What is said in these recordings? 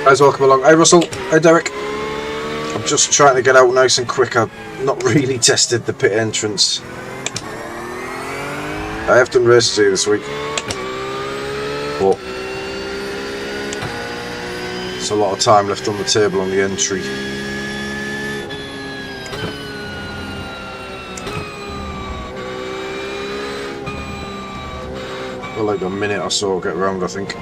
Guys, welcome along. Hey Russell, hey Derek. I'm just trying to get out nice and quick. I've not really tested the pit entrance. I have done races here this week, but there's a lot of time left on the table on the entry. Well, like a minute or so I'll get round, I think.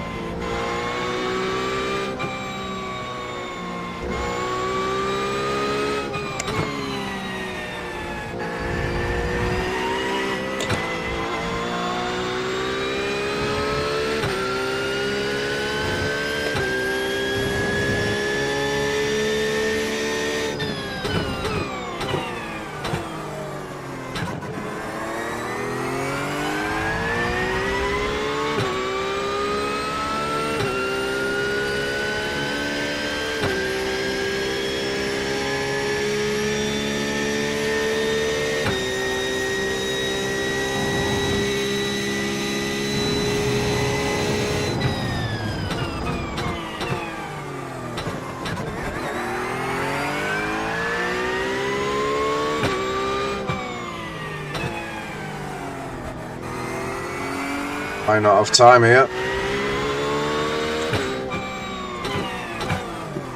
I not have time here.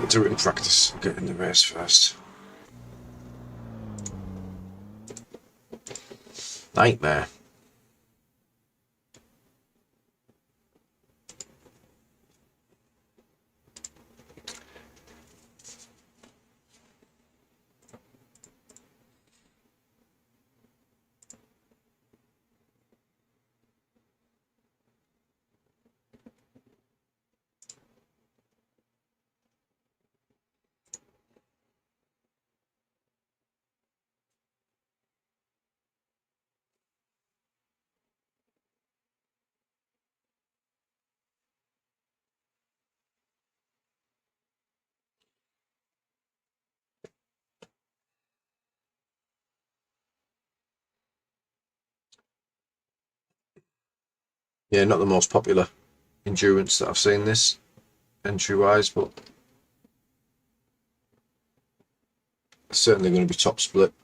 Do it in practice. Get in the race first. Nightmare. Yeah, not the most popular endurance that I've seen this entry-wise, but it's certainly going to be top split.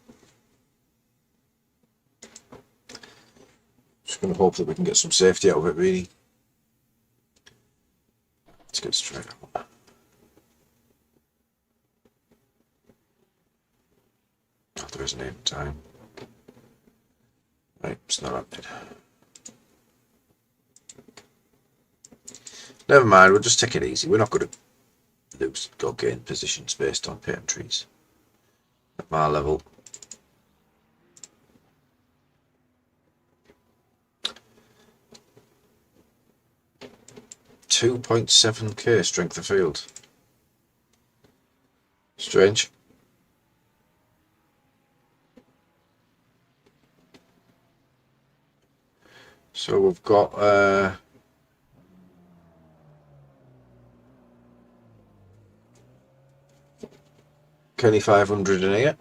Just going to hope that we can get some safety out of it, really. Let's get straight out. Oh, there isn't even time. Right, it's not happening. Never mind, we'll just take it easy. We're not going to lose or gain positions based on pit entries at my level. .7k strength of field. Strange. So we've got Kenny 500 in here.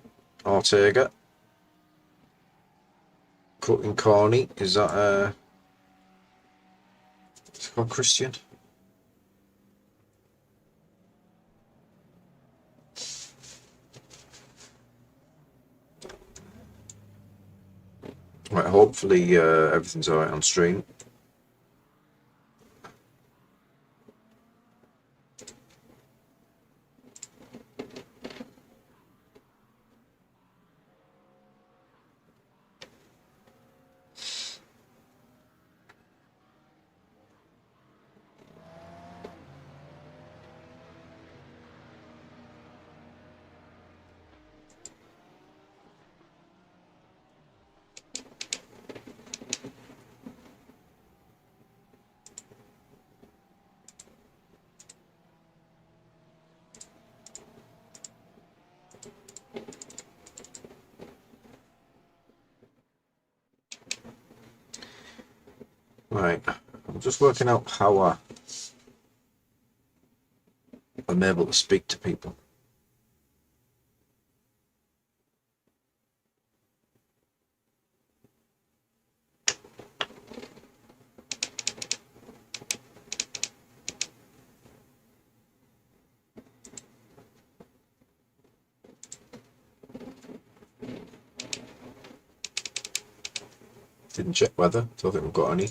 Ortega. Cutting Corny. Is that is it called Christian? Right, hopefully everything's alright on stream. Right, I'm just working out how I'm able to speak to people. Didn't check weather. Don't think we've got any.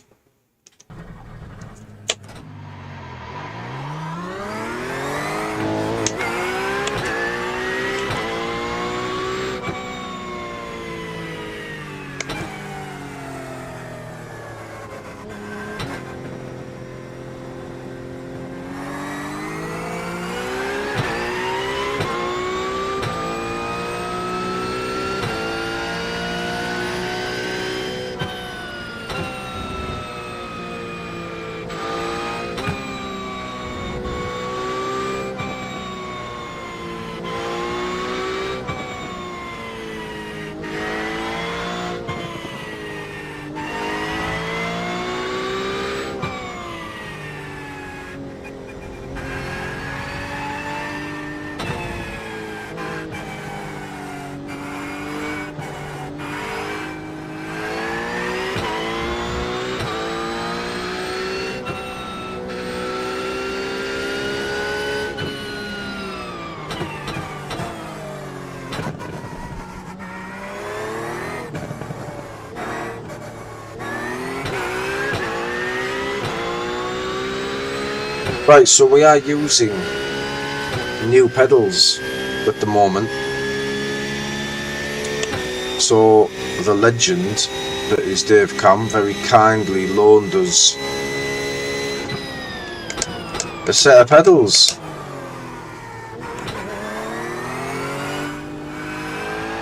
Right, so we are using new pedals at the moment. So the legend that is Dave Cam very kindly loaned us a set of pedals,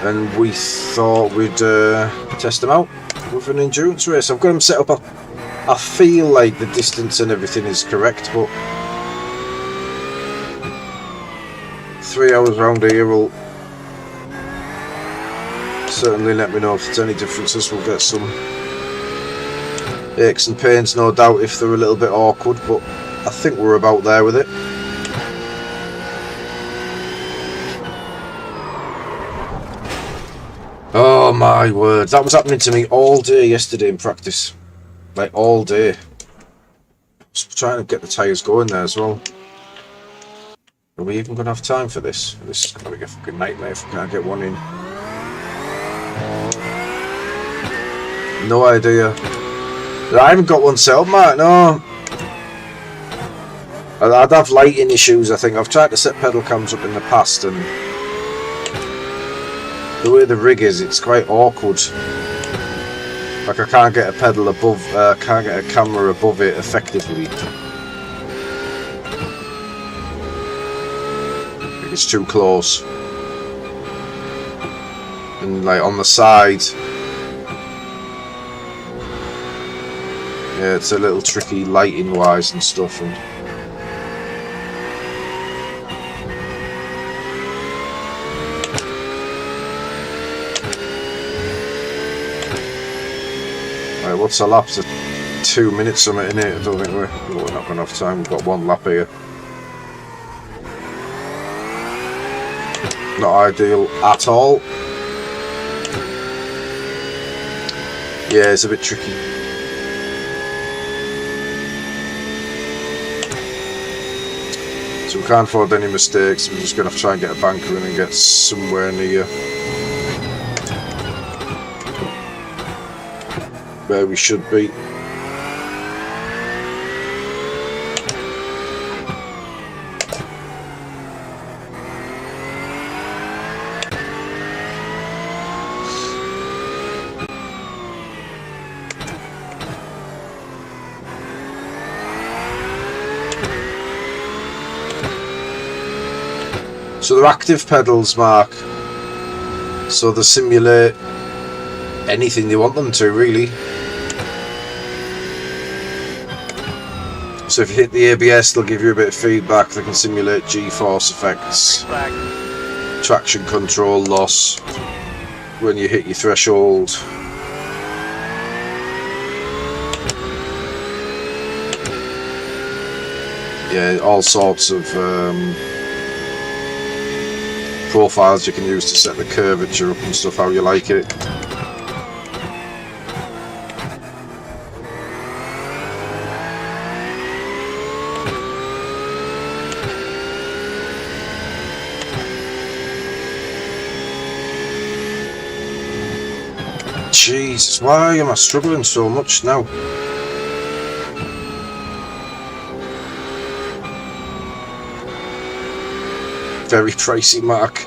and we thought we'd test them out with an endurance race. I've got them set up. I feel like the distance and everything is correct, but 3 hours round here will certainly let me know if there's any differences. We'll get some aches and pains, no doubt, if they're a little bit awkward, but I think we're about there with it. Oh my word, that was happening to me all day yesterday in practice. Like all day. Just trying to get the tyres going there as well. Are we even going to have time for this? This is going to be a fucking nightmare if we can't get one in. No idea. I haven't got one set up, Mark, no. I'd have lighting issues, I think. I've tried to set pedal cams up in the past, and the way the rig is, it's quite awkward. Like I can't get a pedal above, can't get a camera above it effectively. It's too close. And like on the side, yeah, it's a little tricky lighting wise and stuff. And right, what's a lap? It's 2 minutes something in it. I don't think we're not going to have time. We've got one lap here. Not ideal at all. Yeah, it's a bit tricky. So we can't afford any mistakes. We're just going to have to try and get a banker in and get somewhere near where we should be. So they're active pedals, Mark, so they simulate anything you want them to, really. So if you hit the ABS, they'll give you a bit of feedback. They can simulate G-force effects, traction control loss when you hit your threshold. Yeah, all sorts of profiles you can use to set the curvature up and stuff how you like it. Jesus, why am I struggling so much now? Very pricey, Mark.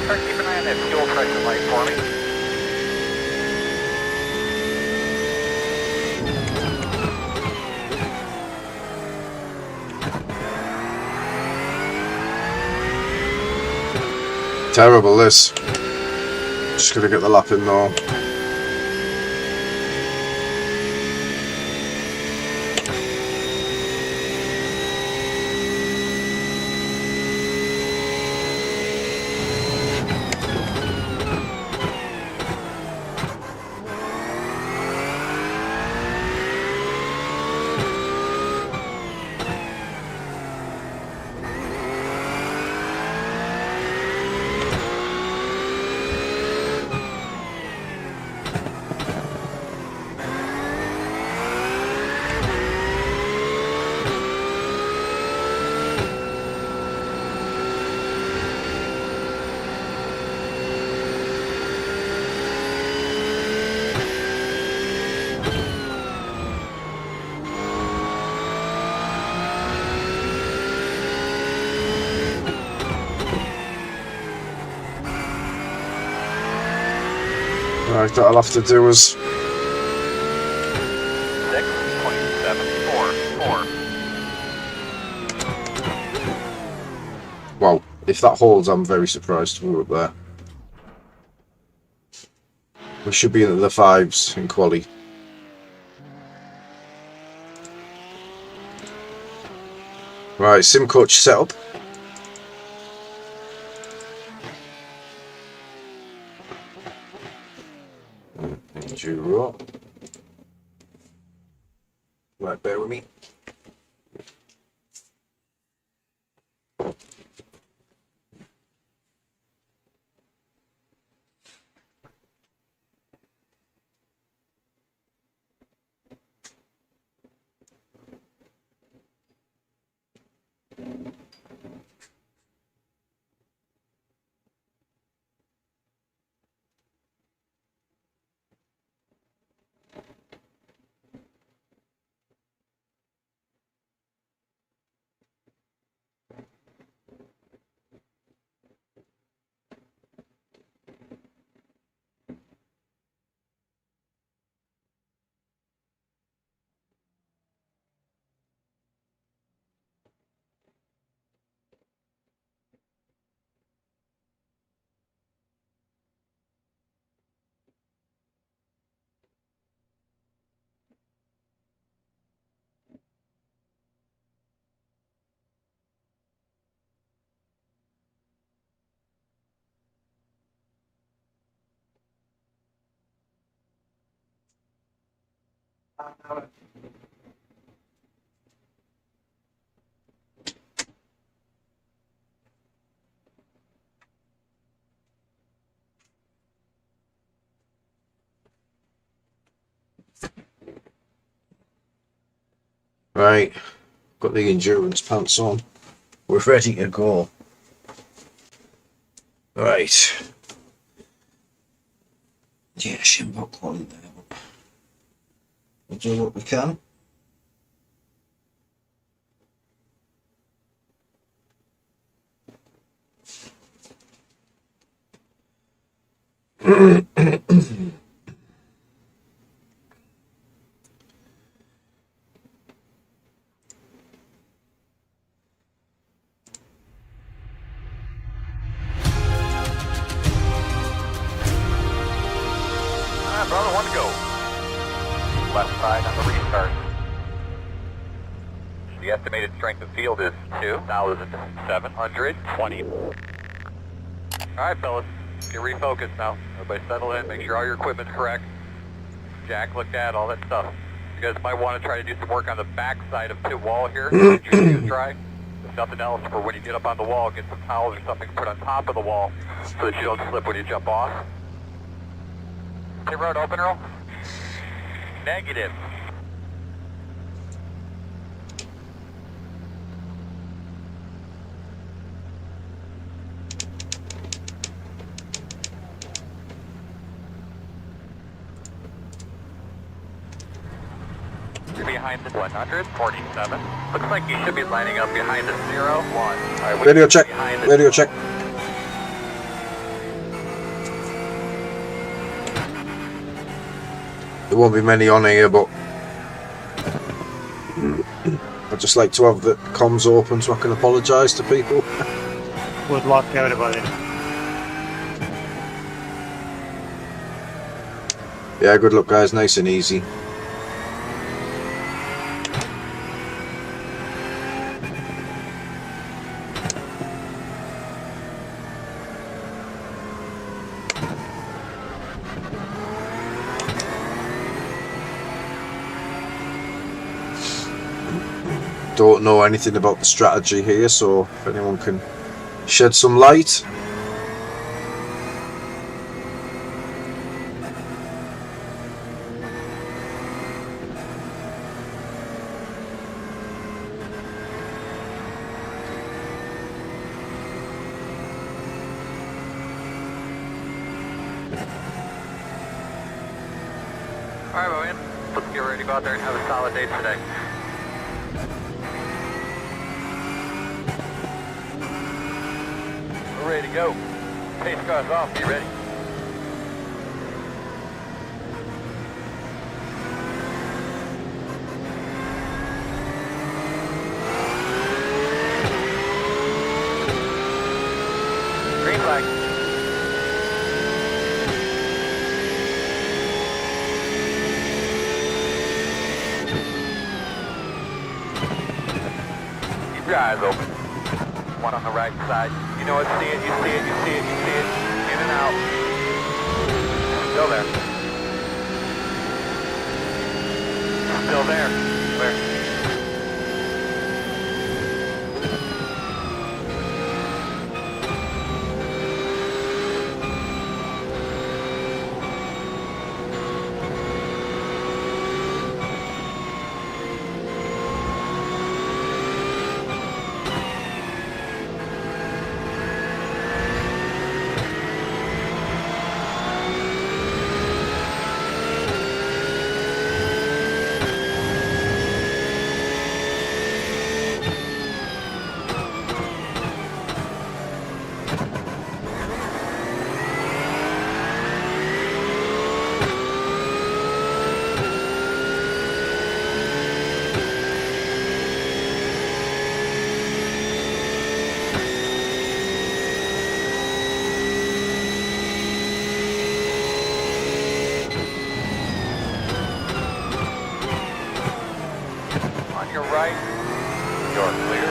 Start keeping an eye on that fuel pressure light for me. Terrible, this. Just gonna get the lap in though. Right, that I'll have to do is 6.744. wow. If that holds, I'm very surprised we're up there. We should be in the fives in quali. Right, sim coach setup. Enduro. Right, bear with me. Right, got the endurance pants on. We're ready to go. Right. Yeah, Shimbok quality there. We'll do what we can. Brother, one to go. Left side on the restart. The estimated strength of field is 2,720. Alright, fellas, get refocused now. Everybody settle in, make sure all your equipment's correct. Jack looked at, all that stuff. You guys might want to try to do some work on the back side of pit wall here. Get your shoes dry. If nothing else, for when you get up on the wall, get some towels or something to put on top of the wall so that you don't slip when you jump off. Hey, road open, roll? Negative. behind the 147. Looks like you should be lining up behind the 0, 1. All right, Radio check. Radio check. There won't be many on here, but I'd just like to have the comms open so I can apologise to people. Good luck, everybody. Yeah, good luck, guys. Nice and easy. Don't know anything about the strategy here, so if anyone can shed some light. Alright, William. Let's get ready to go out there and have a solid day today. We're ready to go. Pace car's off. Be ready. Green flag. Keep your eyes open. One on the right side. You know it, see it, you see it, you see it, you see it. In and out. Still there. Still there. Where? On your right, you're clear.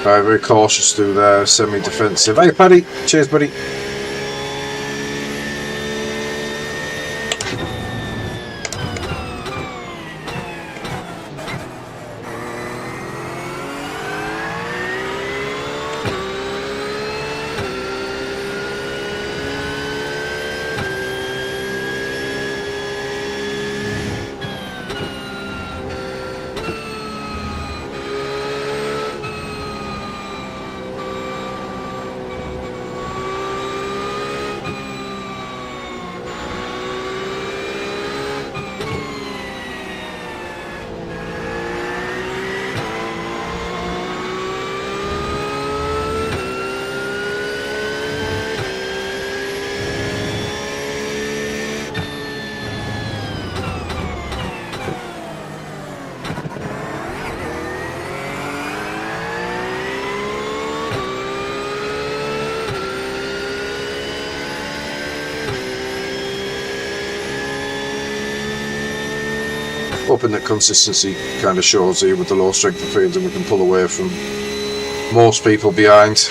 Alright, very cautious through there, semi-defensive. Hey Paddy, cheers buddy. Hoping that consistency kind of shows here with the low strength of fields and we can pull away from most people behind.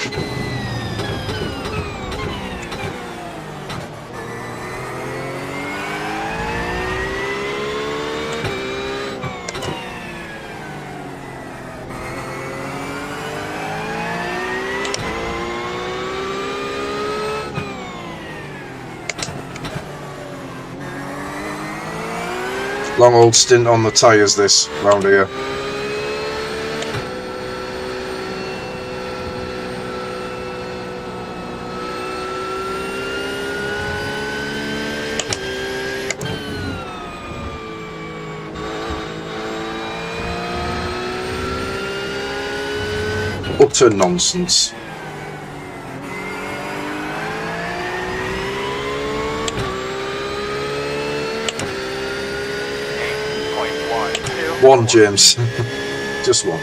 Long old stint on the tyres this round here. Utter nonsense. One, James. Just one.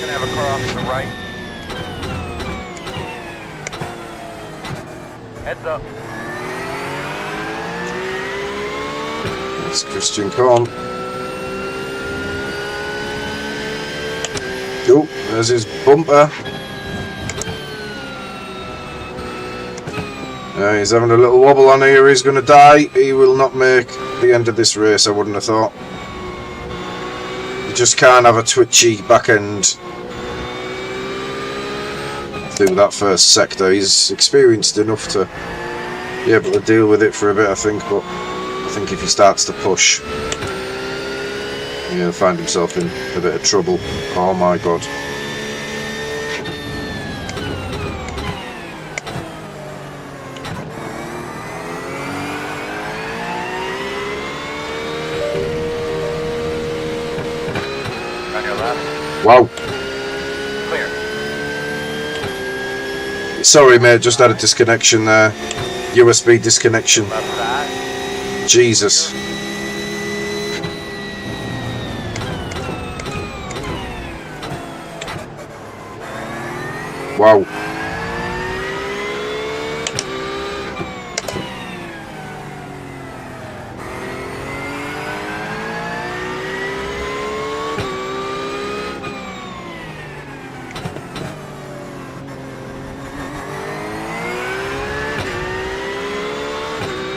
Gonna have a car off to the right. Heads up. That's Christian Korn. Oh, there's his bumper. He's having a little wobble on here. He's going to die. He will not make the end of this race, I wouldn't have thought. You just can't have a twitchy back end through that first sector. He's experienced enough to be able to deal with it for a bit, I think, but I think if he starts to push, he'll find himself in a bit of trouble. Oh my god. Wow. Clear. Sorry mate, just had a disconnection there. USB disconnection. Left side. Jesus. Wow.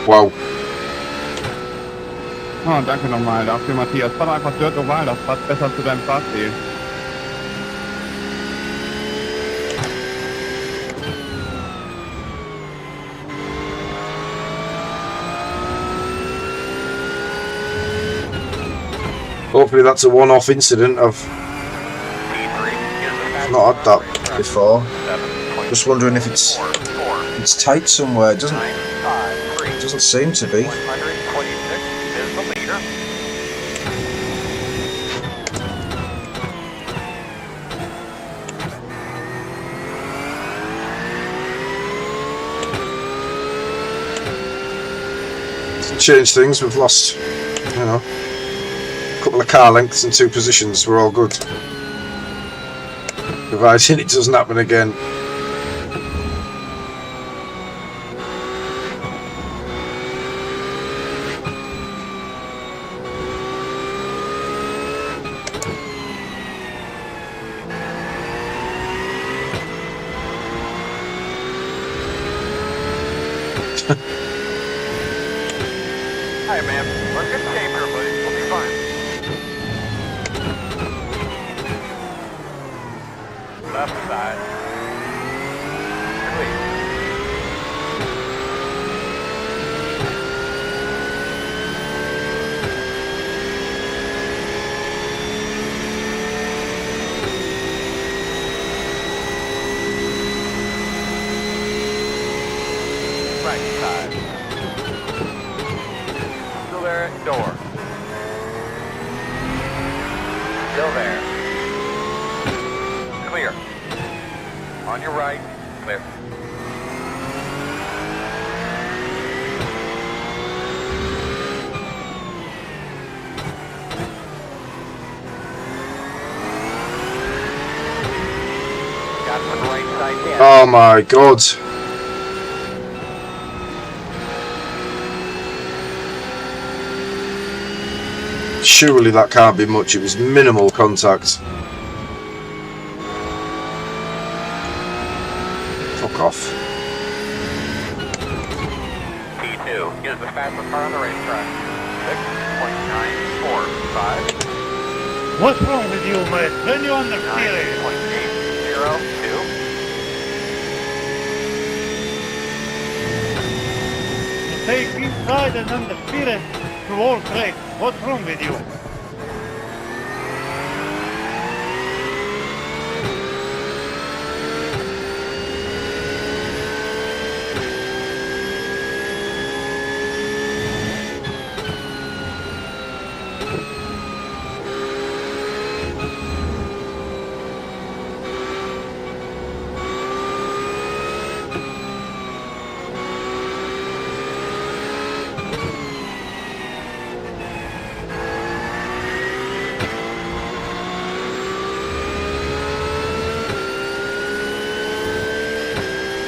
Wow. Oh, danke nochmal dafür, Matthias. Fahr einfach Dirt Oval, das passt besser zu deinem Fahrstil. Hopefully that's a one-off incident. I've G3 not had that before. 7.4. Just wondering if it's tight somewhere. It doesn't 953. doesn't seem to be. 126 is the leader. Change things. We've lost, you know, a couple of car lengths and 2 positions. We're all good, providing it doesn't happen again. Hi, man. We're in good shape here, buddy. We'll be fine. Left side. Clear. Right side. Still there at door. Still there. Clear. On your right. Clear. Got one right side down. Oh my god. Surely that can't be much. It was minimal contact. Fuck off. P2 is the fastest car on the racetrack. 6.945. What's wrong with you, mate? When you on the steering? 9.802. You take inside and on the steering to all tracks. What's wrong with you?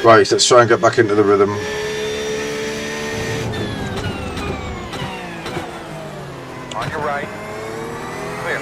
Right, let's try and get back into the rhythm. On your right. Clear.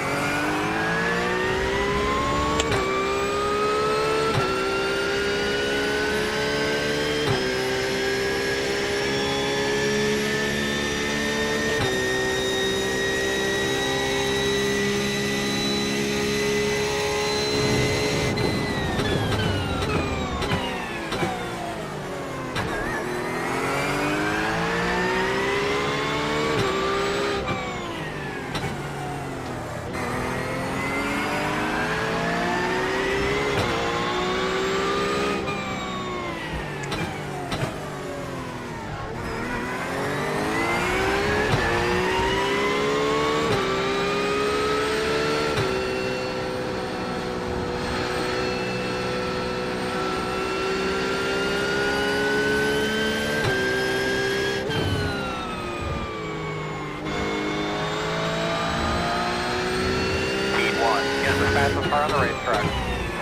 P1 is the fastest car on the racetrack.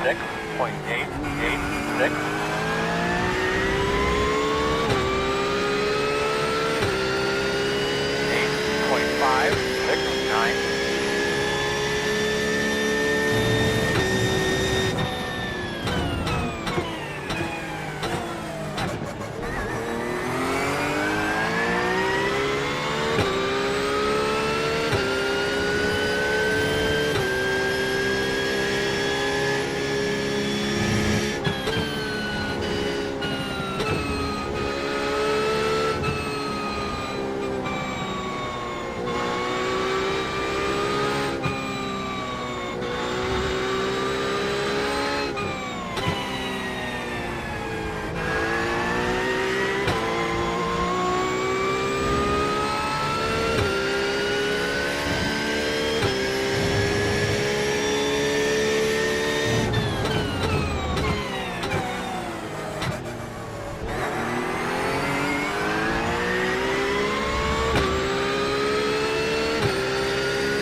6.886. 8.569.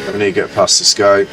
I need to get past this guy.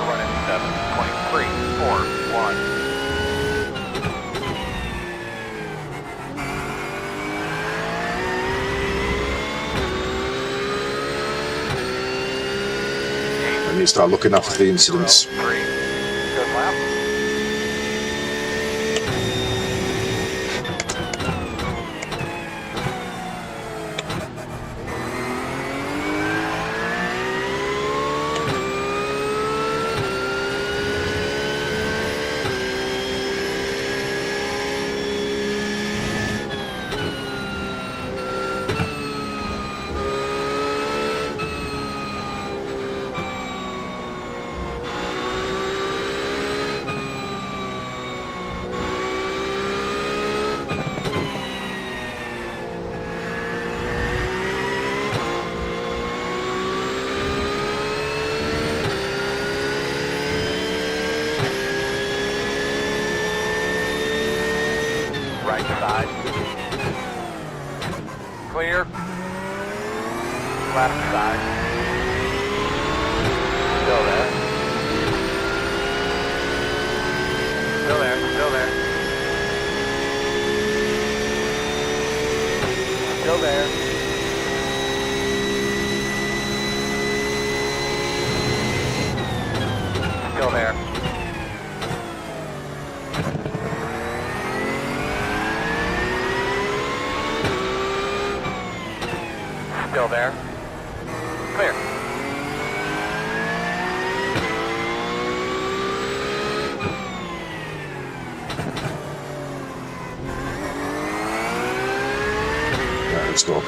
Running 7.341. I need to start looking after the incidents. 3. Good lap. right side. Clear. Left side. Still there. Still there, still there. Still there. Still there. Still there. Clear. Right, let's go.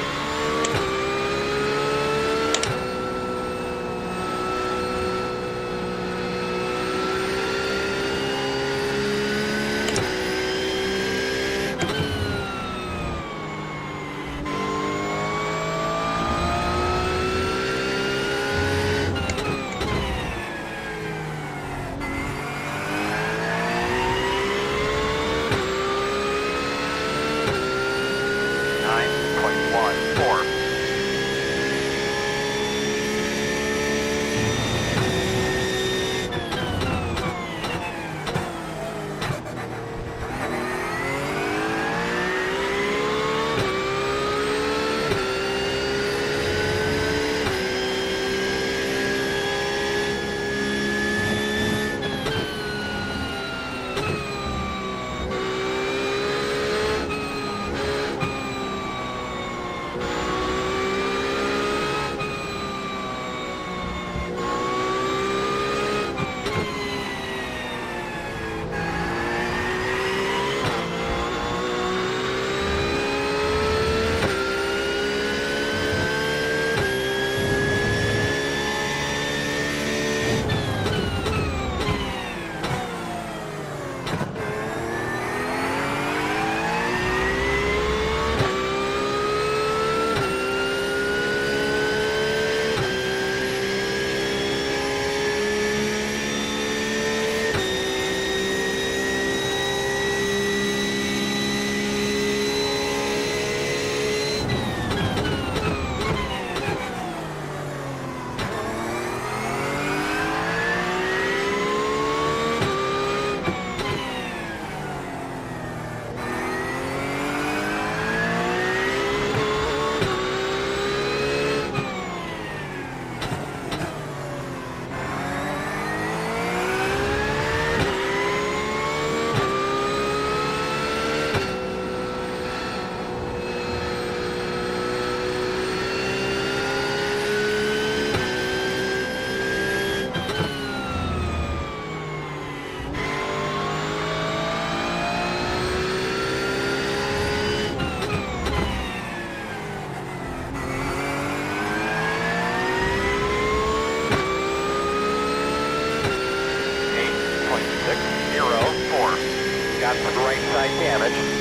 Got some right side damage.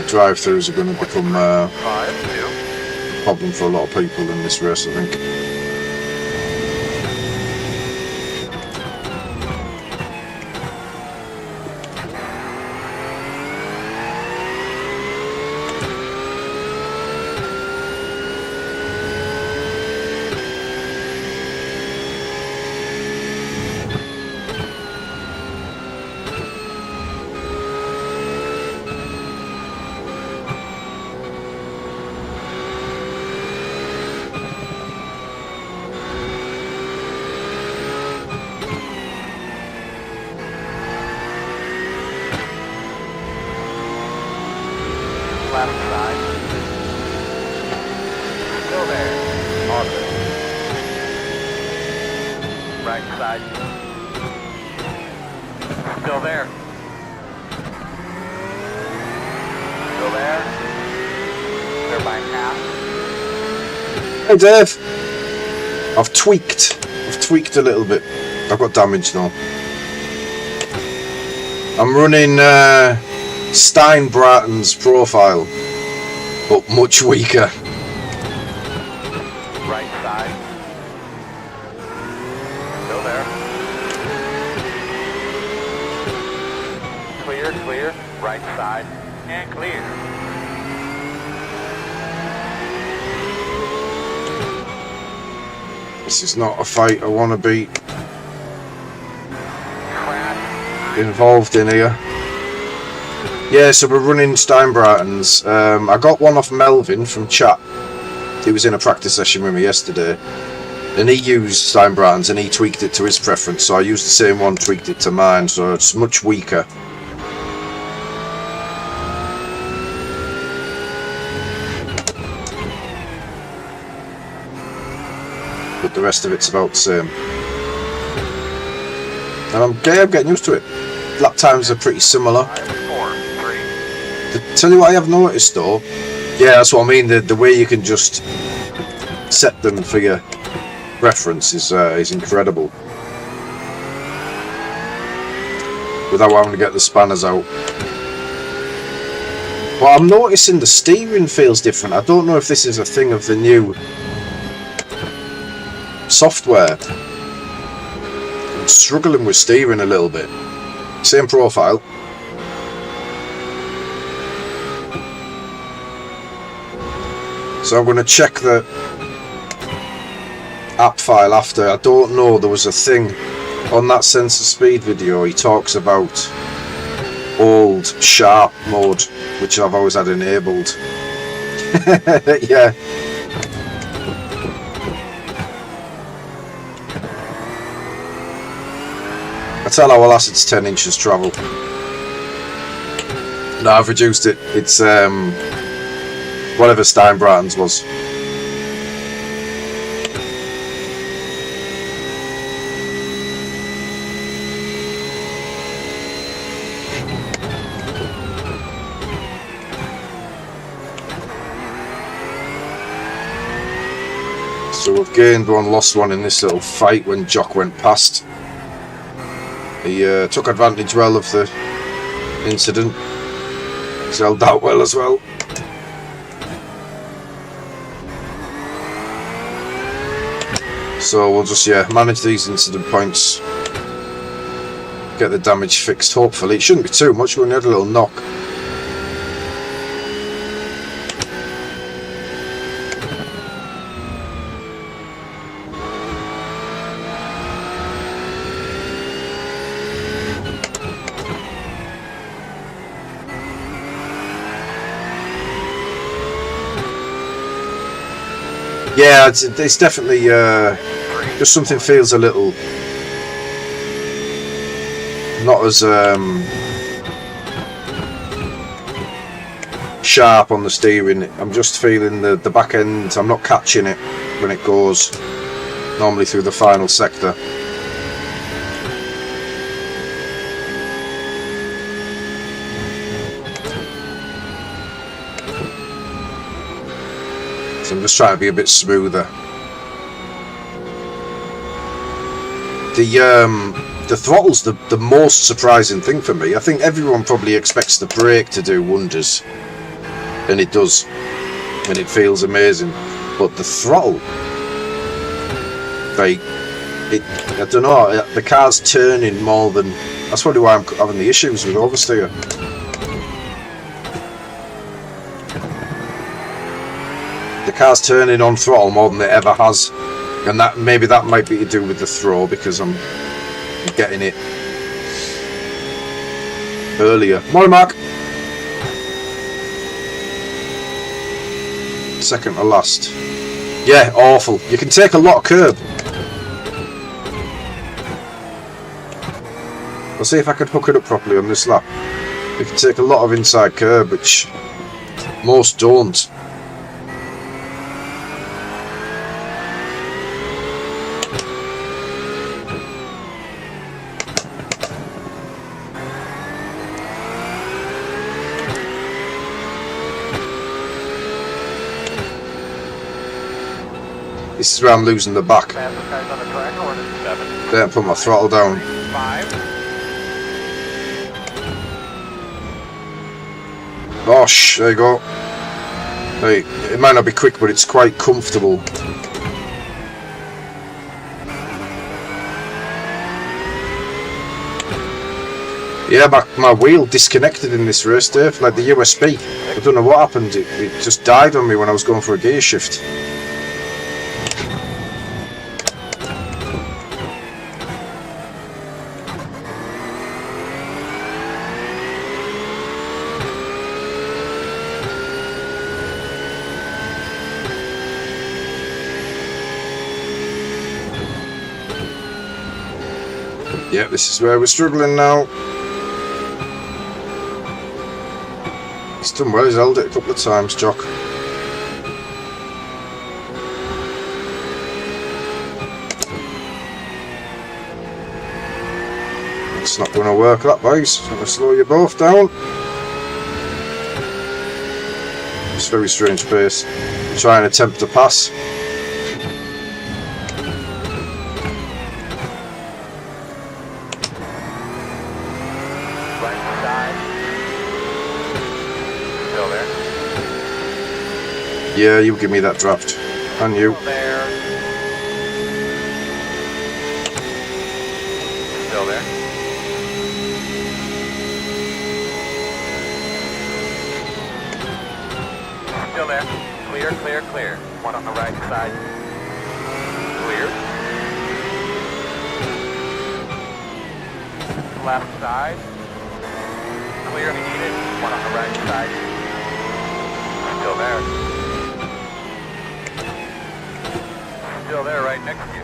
drive-throughs are going to become a 5-2. problem for a lot of people in this race, I think. Left side. Still there. Awesome. Right side. Still there. Still there. They're by half. Hey Dave! I've tweaked a little bit. I've got damage though. I'm running Stein-Bratton's profile, but much weaker. Right side. Still there. Clear, clear. Right side. And clear. This is not a fight I want to be Crash. involved in here. Yeah, so we're running Stein-Bratton's. I got one off Melvin from chat. He was in a practice session with me yesterday, and he used Stein-Bratton's and he tweaked it to his preference. So I used the same one, tweaked it to mine, so it's much weaker. But the rest of it's about the same. And I'm getting used to it. Lap times are pretty similar. 5, 4, 3. Tell you what I have noticed though, yeah, that's what I mean, the way you can just set them for your reference is incredible. Without having to get the spanners out. But I'm noticing the steering feels different. I don't know if this is a thing of the new software. I'm struggling with steering a little bit. Same profile. So I'm going to check the app file after. I don't know, there was a thing on that sensor speed video, he talks about old sharp mode, which I've always had enabled. Yeah. I tell our lass it's 10 inches travel. No, I've reduced it. It's whatever Stein-Bratton's was. So we've gained one, lost one in this little fight when Jock went past. He took advantage well of the incident. He's held out well as well. So we'll just manage these incident points, get the damage fixed. Hopefully it shouldn't be too much. We only had a little knock. Yeah, it's definitely just something feels a little not as sharp on the steering. I'm just feeling the back end. I'm not catching it when it goes normally through the final sector. So I'm just trying to be a bit smoother. The throttle's the most surprising thing for me. I think everyone probably expects the brake to do wonders, and it does, and it feels amazing. But the throttle, like, I don't know, the car's turning more than, that's probably why I'm having the issues with oversteer. The car's turning on throttle more than it ever has, and that maybe that might be to do with the throw, because I'm getting it earlier. Morning, Mark. Second to last. Yeah, awful. You can take a lot of curb. I'll see if I can hook it up properly on this lap. You can take a lot of inside curb, which most don't. This is where I'm losing the back. Don't put my throttle down. 5. Gosh, there you go. Hey, it might not be quick, but it's quite comfortable. Yeah, my wheel disconnected in this race, Dave, like the USB. I don't know what happened, it just died on me when I was going for a gear shift. Yeah, this is where we're struggling now. He's done well, he's held it a couple of times, Jock. It's not going to work, that, boys. I'm going to slow you both down. It's a very strange pace. Try and attempt to pass. Yeah, you give me that draft. And you. Still there. Still there. Clear, clear, clear. One on the right side. Clear. Left side. Clear if you need it. One on the right side. Still there. Still there, right next to you.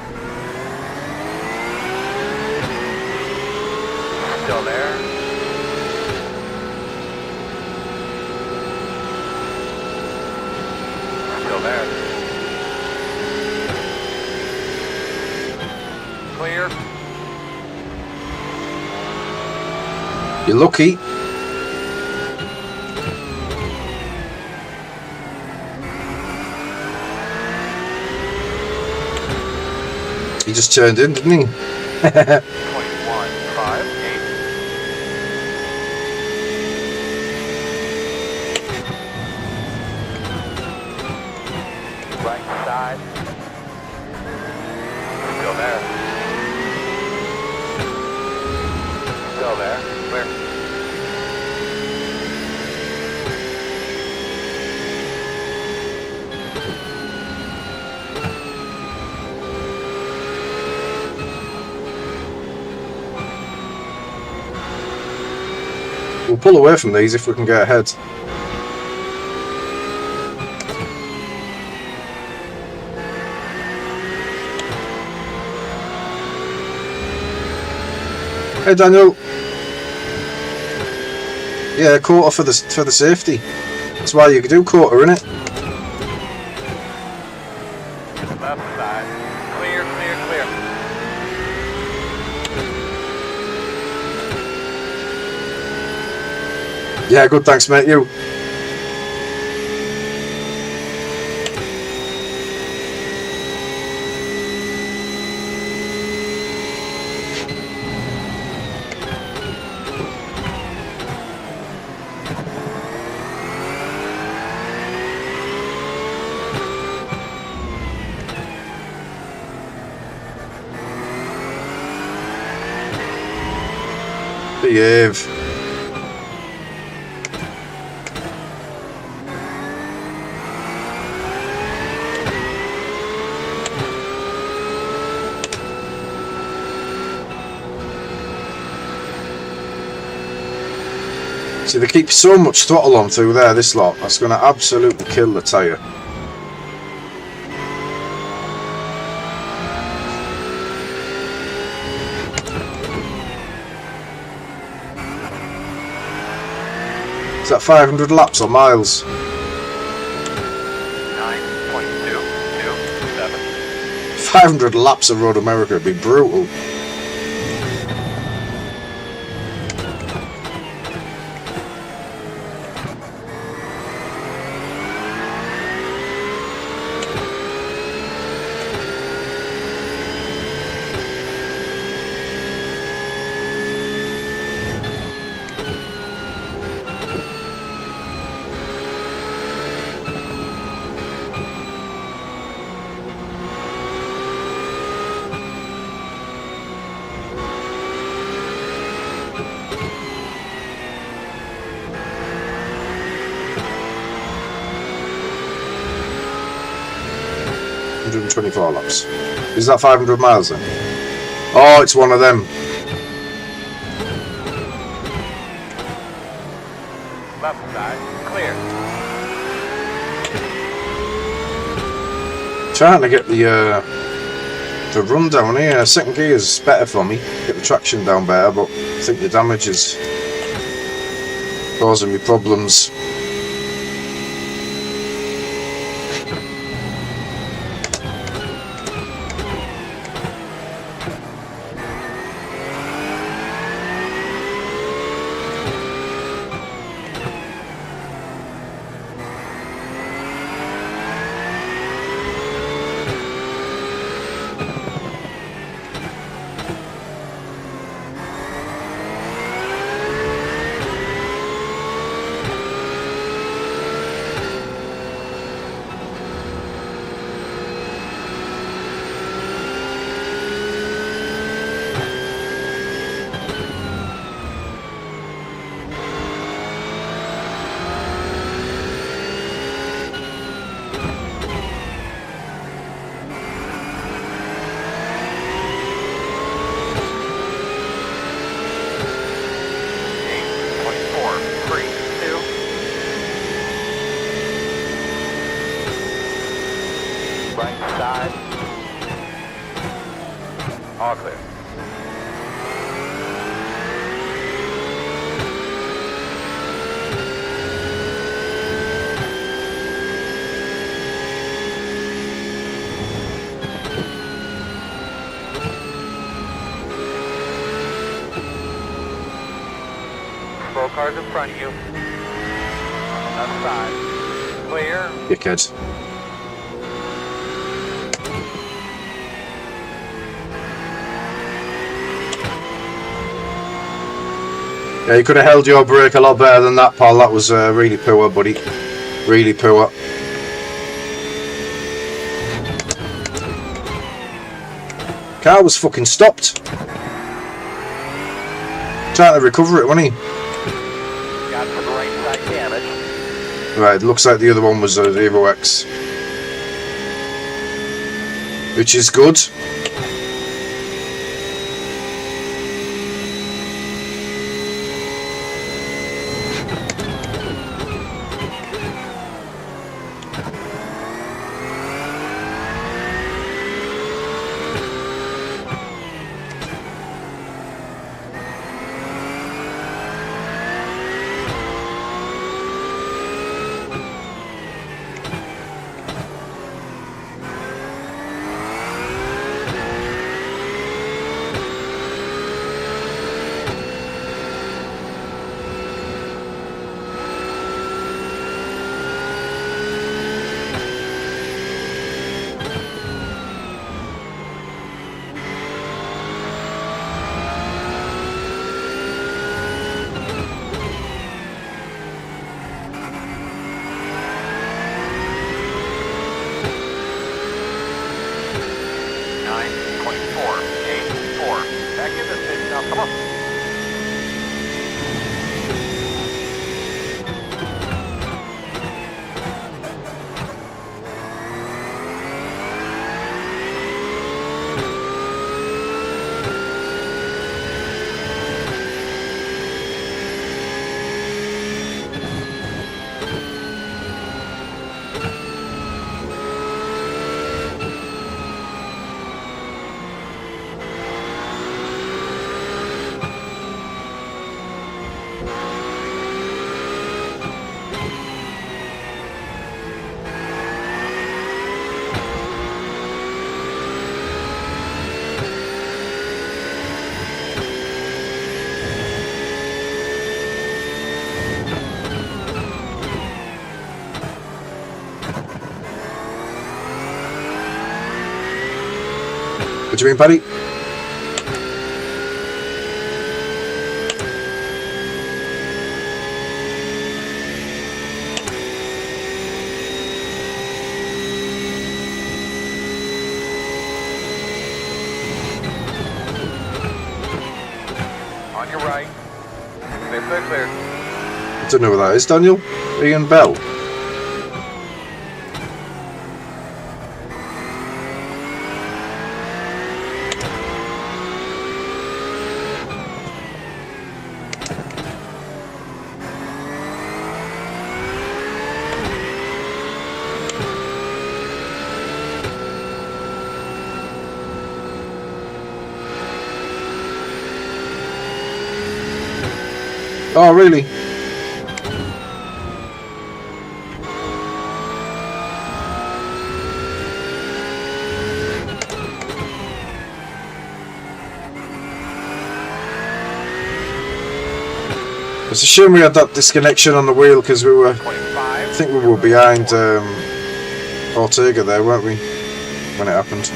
Still there. Still there. Clear. You're lucky. He just turned in, didn't he? 21, 5, 8. Right side. Still there. Still there. Clear. We'll pull away from these if we can get ahead. Hey Daniel. Yeah, quarter for the safety. That's why you do quarter, innit? Left side. Clear, clear, clear. Yeah, good, thanks mate, you. Behave. See, they keep so much throttle on through there, this lot. That's going to absolutely kill the tyre. Is that 500 laps or miles? 9.227. 500 laps of Road America would be brutal. .24 laps. Is that 500 miles then? Oh, it's one of them. Left side, clear. Trying to get the run down here. Second gear is better for me. Get the traction down better, but I think the damage is causing me problems. Right side. All clear. Four cars in front of you. Left side. Clear. Dickhead. Yeah, you could have held your brake a lot better than that, pal. That was really poor, buddy. Really poor. Car was fucking stopped. Trying to recover it, wasn't he? Got some right side damage. Right, looks like the other one was Evo X. Which is good. What do you mean, Paddy? On your right. Clear. I don't know who that is, Daniel. Ian Bell. Oh, really? It's a shame we had that disconnection on the wheel because we were, I think we were behind Ortega there, weren't we, when it happened?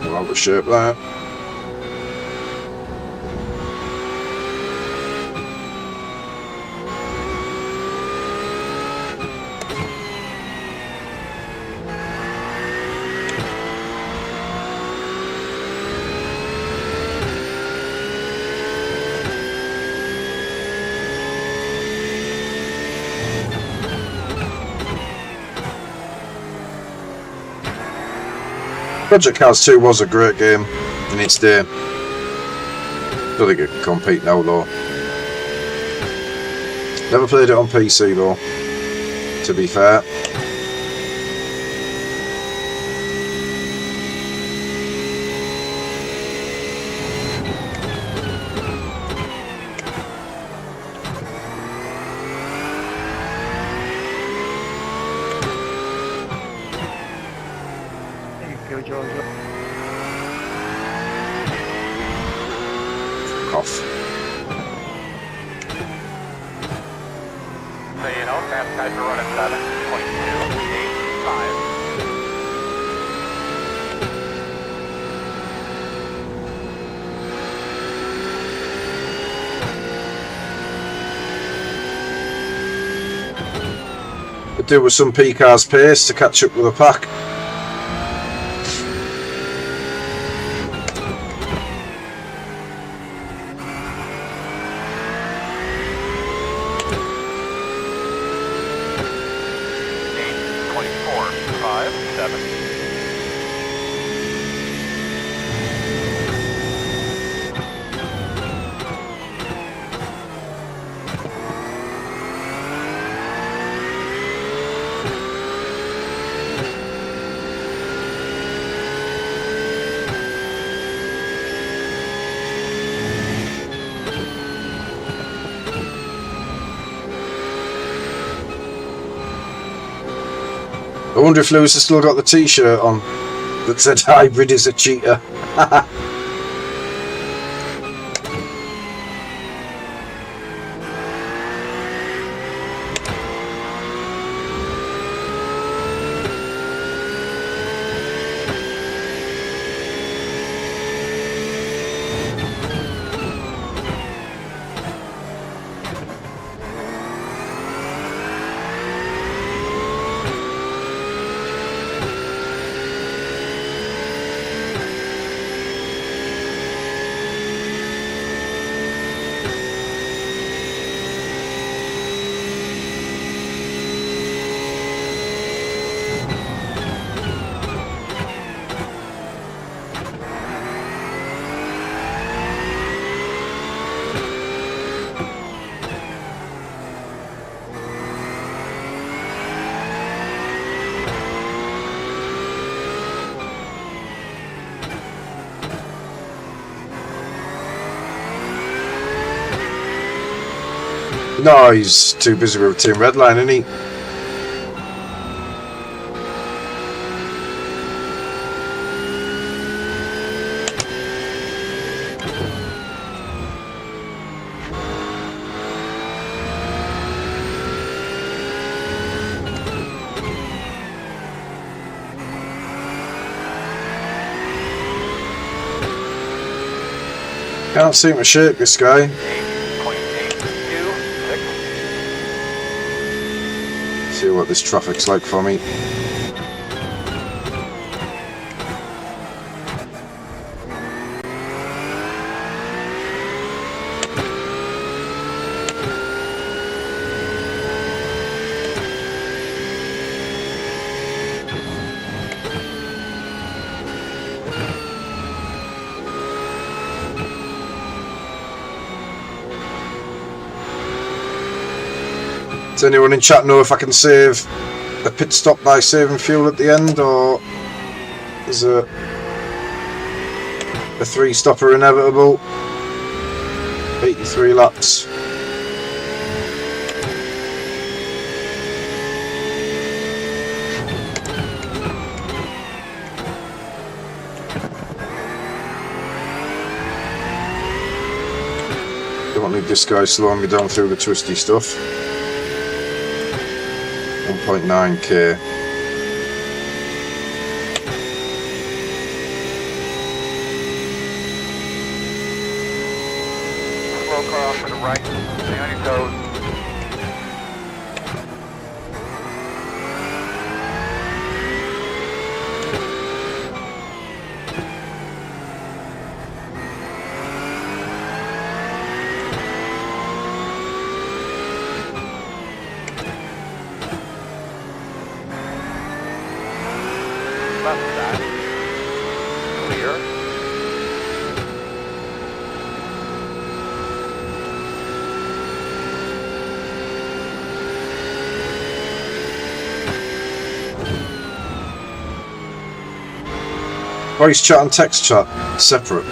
Out of shape there. Project Cars 2 was a great game in its day. Don't think it can compete now though. Never played it on PC though, to be fair. Thank you, Giorgio. Off. So you know, fast guys are running 7.285. Could do with some P-Cars pace to catch up with the pack. I wonder if Lewis has still got the t-shirt on that said hybrid is a cheater. No, he's too busy with Team Redline, isn't he? Can't seem to shake this guy. 8.826. See what this traffic's like for me. Does anyone in chat know if I can save a pit stop by saving fuel at the end, or is a 3-stopper inevitable? 83 laps. Don't need this guy slowing me down through the twisty stuff. 1.9k. Slow car off to the right. Stay on your toes. Left side. Clear. Voice chat and text chat separate,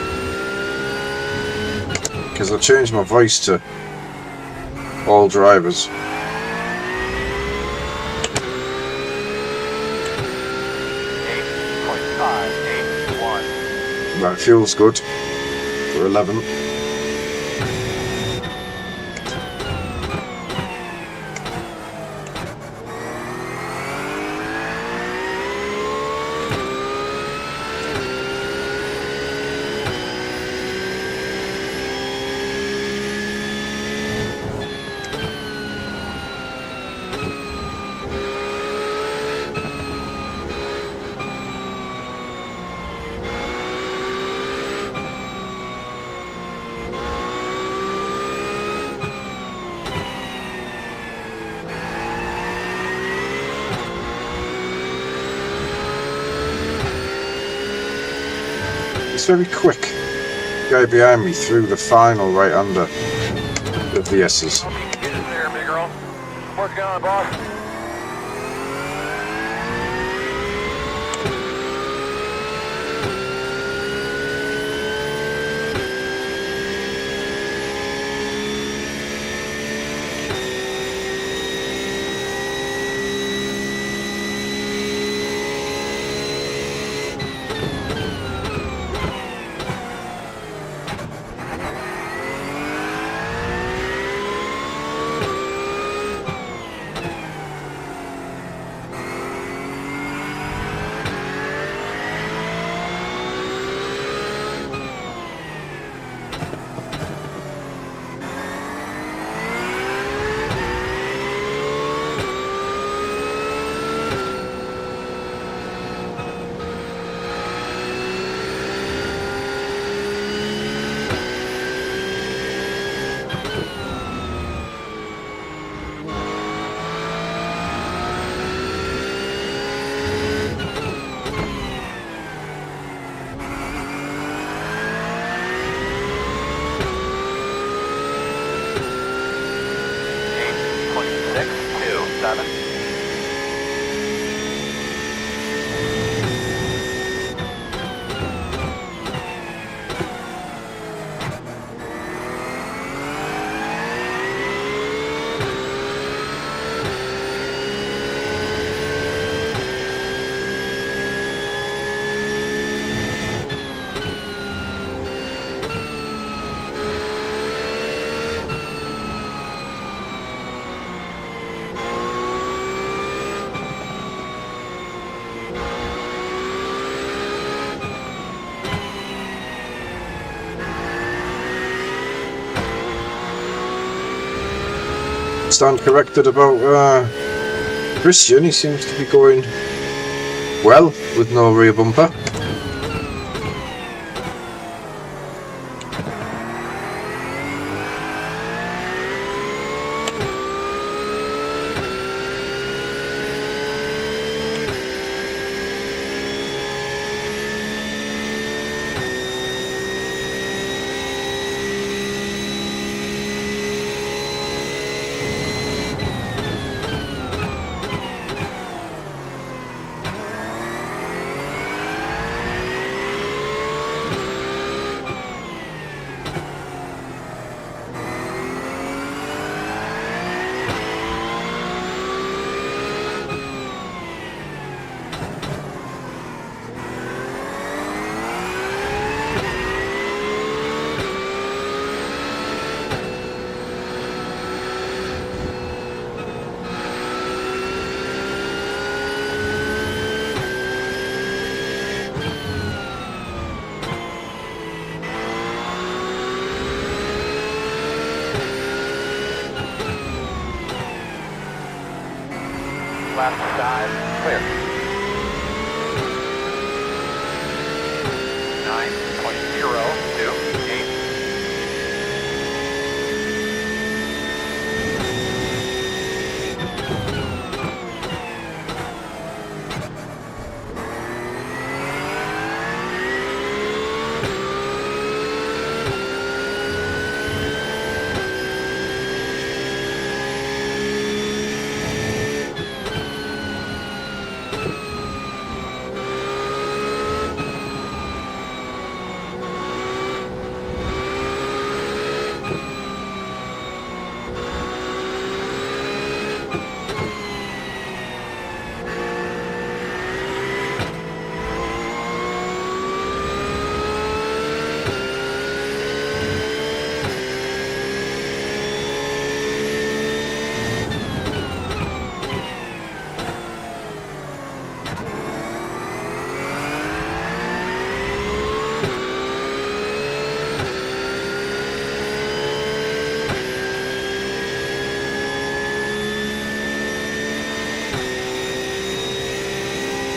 because I changed my voice to all drivers. 8.581. Right, fuel's good for 11. It's very quick. Guy behind me through the final right-hander of the S's. Get in there, big girl. Working on it, boss. stand corrected about Christian. He seems to be going well with no rear bumper. Left side, clear. 9.028.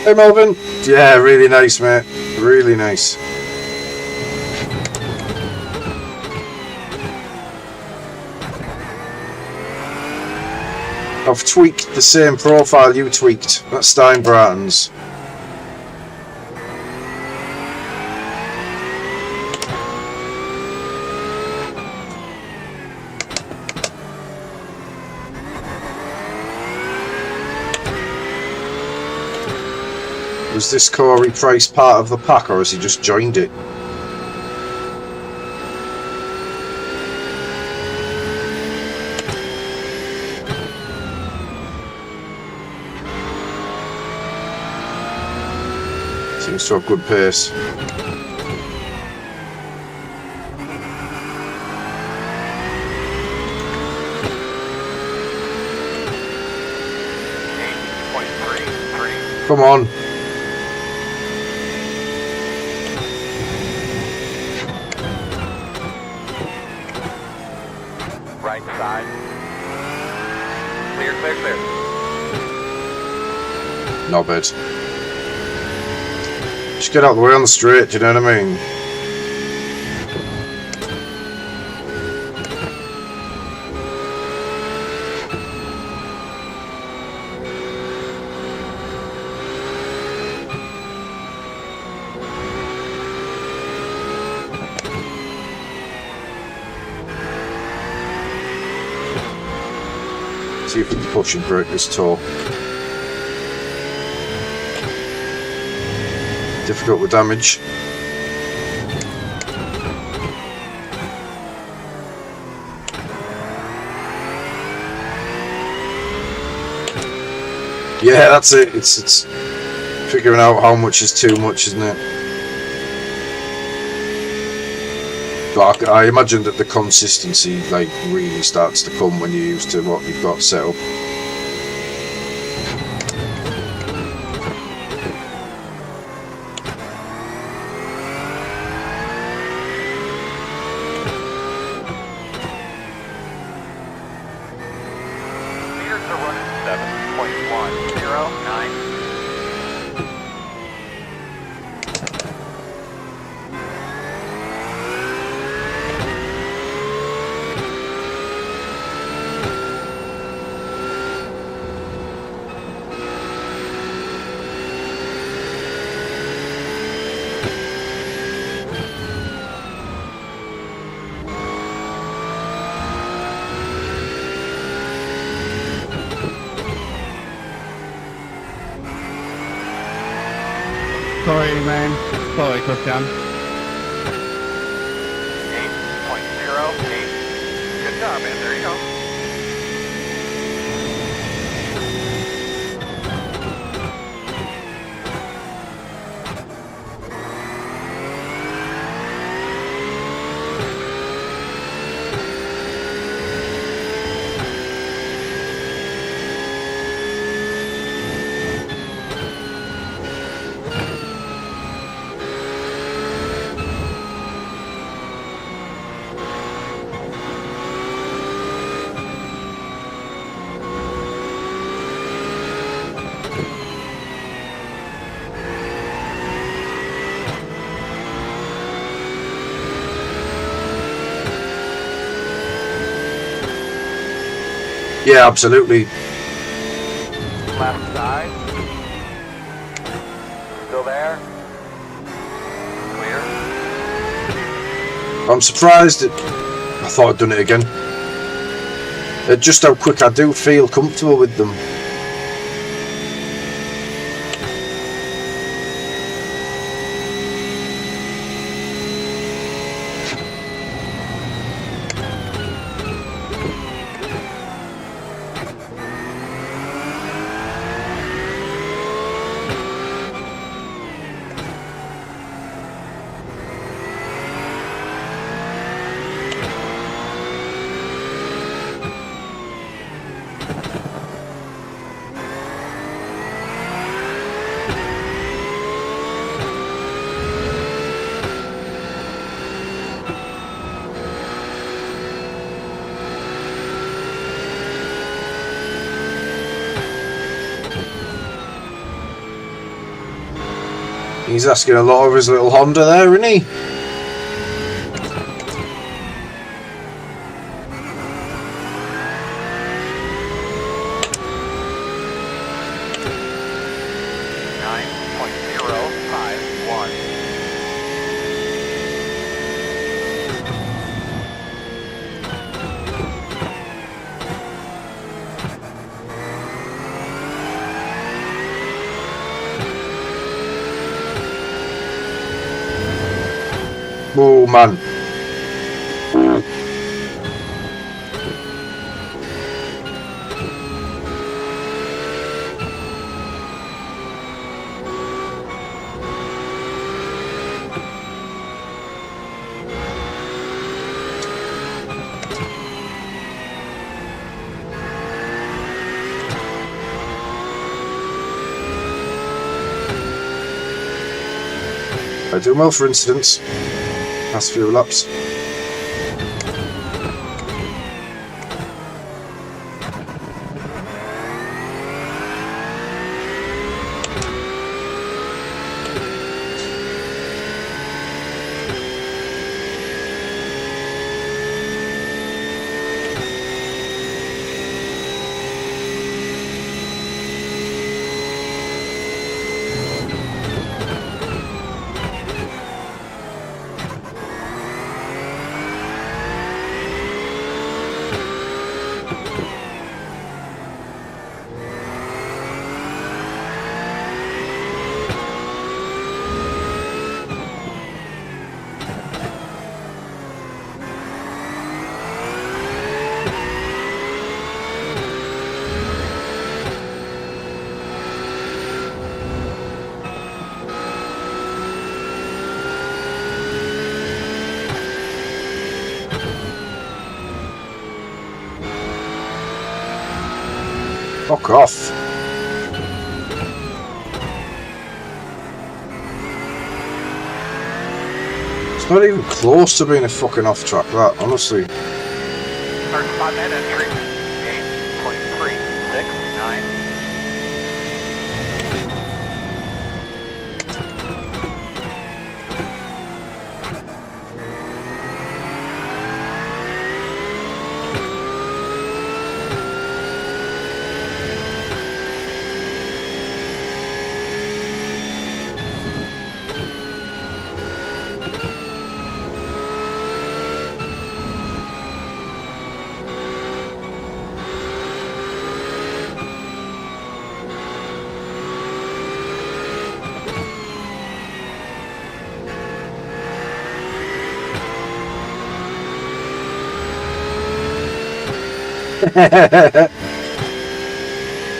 Hey Melvin. Yeah, really nice, mate. Really nice. I've tweaked the same profile you tweaked. That's Stein Bratton's. Was this Corey Price part of the pack, or has he just joined it? Seems to have good pace. Come on. Right side. Clear, clear, clear. Not bad. Just get out of the way on the straight, do you know what I mean? See if we can push and break this tour. Difficult with damage. Yeah, that's it. It's figuring out how much is too much, isn't it? But I imagine that the consistency like really starts to come when you're used to what you've got set up. Sorry, man. Sorry, Christian. 8.08. Good job, man. There you go. Yeah, absolutely. Left side. Still there. Clear. I'm surprised I thought I'd done it again. Just how quick I do feel comfortable with them. He's asking a lot of his little Honda there, isn't he? Oh man. I do well for instance. Last few laps. Fuck off. It's not even close to being a fucking off track, that, honestly. Start spot that entry. 8.369.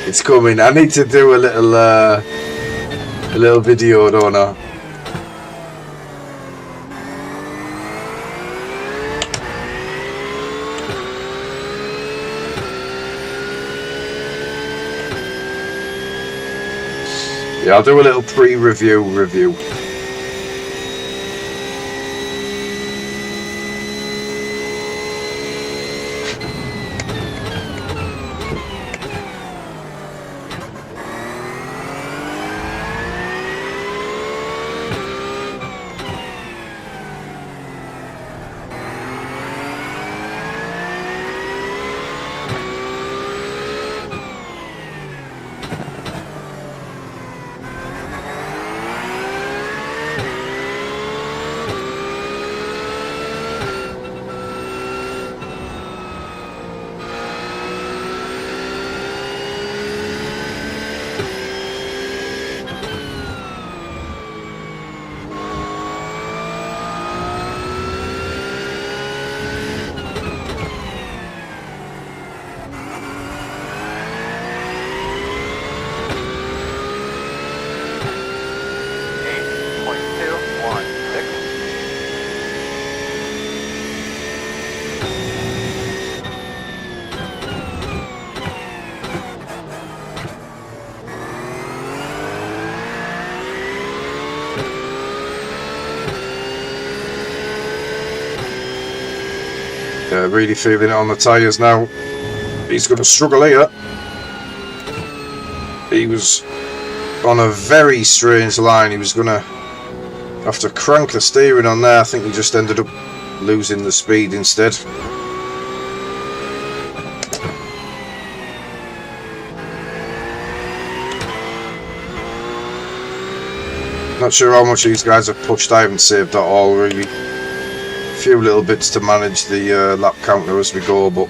It's coming. I need to do a little video, don't I? Yeah, I'll do a little pre-review review. Yeah, really feeling it on the tyres now. He's going to struggle here. He was on a very strange line. He was going to have to crank the steering on there. I think he just ended up losing the speed instead. Not sure how much these guys have pushed. I haven't saved at all really. A few little bits to manage the lap counter as we go, but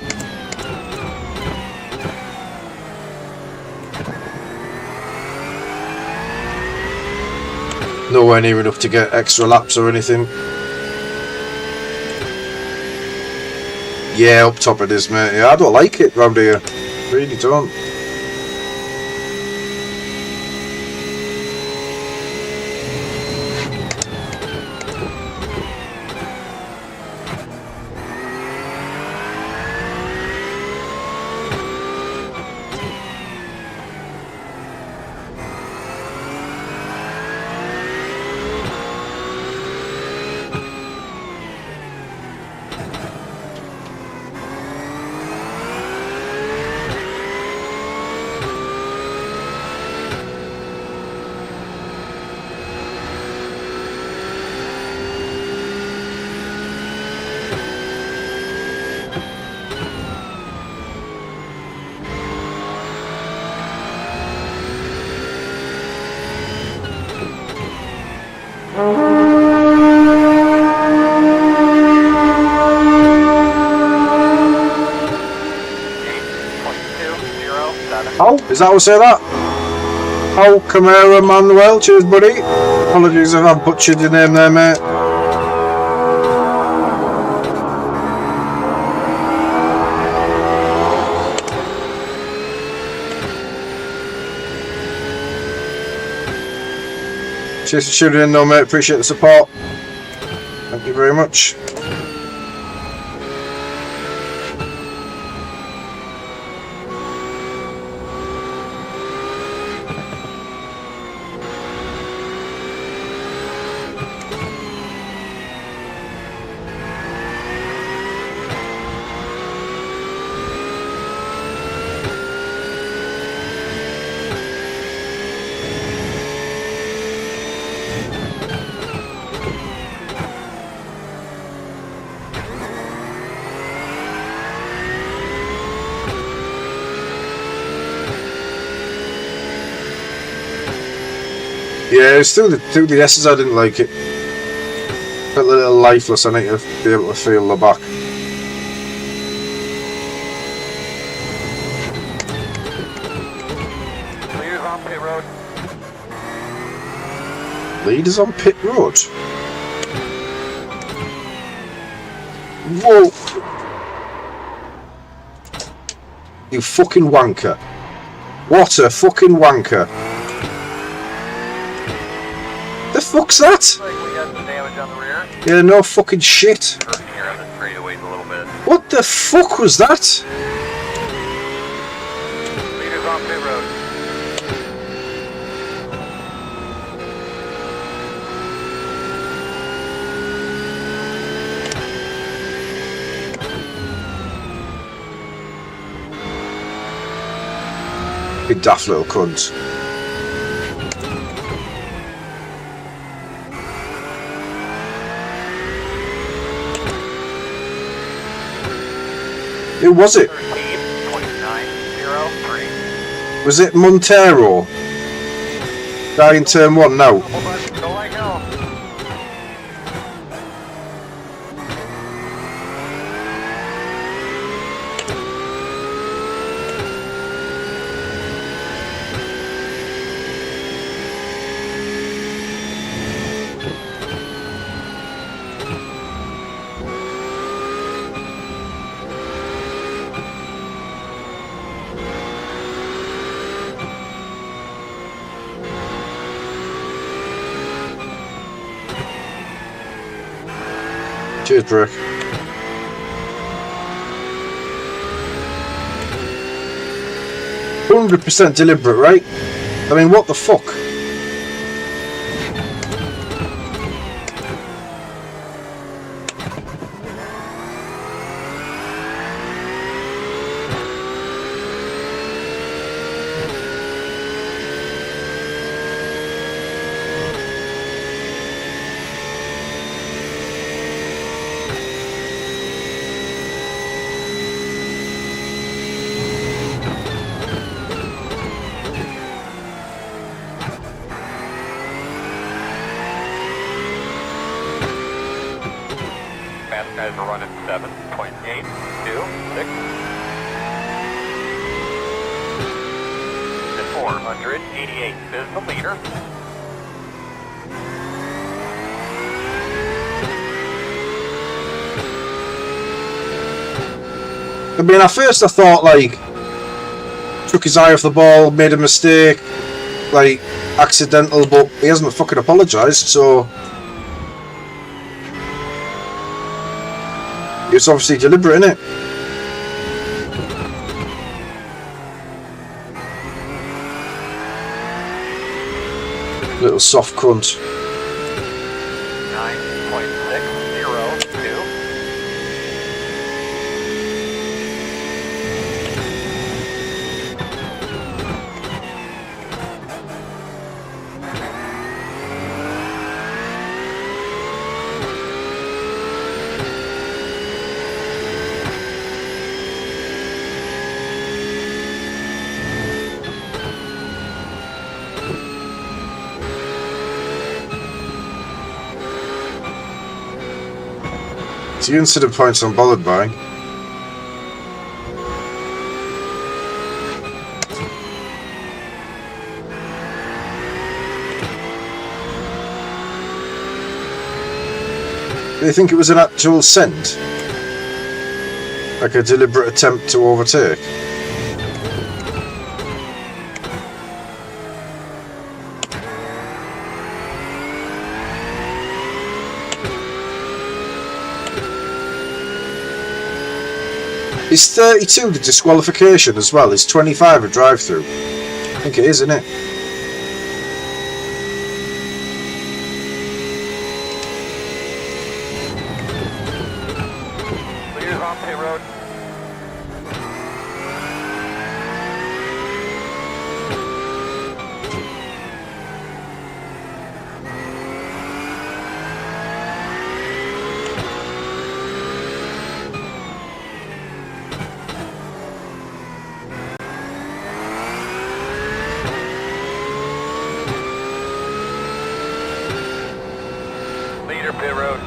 nowhere near enough to get extra laps or anything. Yeah, up top it is, mate. Yeah, I don't like it round here. Really don't. Oh, is that how I say that? Oh, Camara Manuel, cheers buddy. Apologies if I've butchered your name there, mate. Cheers for tuning in though, mate, appreciate the support. Thank you very much. Yeah, it's through the S's I didn't like it. Felt a little lifeless. I need to be able to feel the back. Leaders on pit road. Leaders on pit road. Whoa! You fucking wanker. What a fucking wanker. The fuck's that? Like we got some damage on the rear. Yeah, no fucking shit. Hurting here on the straightaways a little bit. What the fuck was that? Leaders on pit road. You daft little cunt. Who was it? 13.2903. Was it Montero? Guy in turn 1 now. Hold on, don't let go. Cheers, Brick. %100% deliberate, right? I mean, what the fuck? Fast guys are running 7.826. At 488 is the leader. I mean, at first I thought, like, took his eye off the ball, made a mistake, like, accidental, but he hasn't fucking apologised, so... It's obviously deliberate, innit? Little soft cunt. 9.602. It's the incident points I'm bothered by. Do you think it was an actual send? Like a deliberate attempt to overtake? Is 32 the disqualification as well? Is 25 a drive-through? I think it is, isn't it? Leaders on pit road. Leader pit road.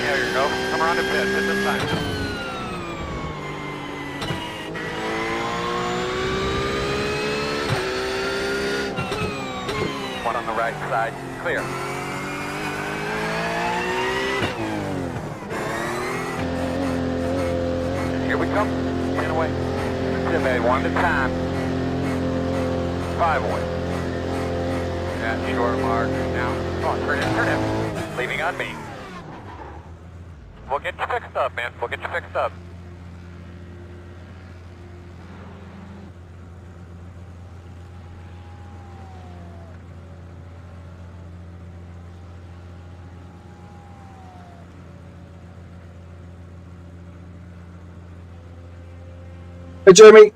There you go. Come around the pit at this time. One on the right side. Clear. Here we come. Get away. That's it, baby. One at a time. 5 away. Yeah, short mark. Now, come on, turn in. Leaving on me. We'll get you fixed up, man. We'll get you fixed up. Hey, Jamie.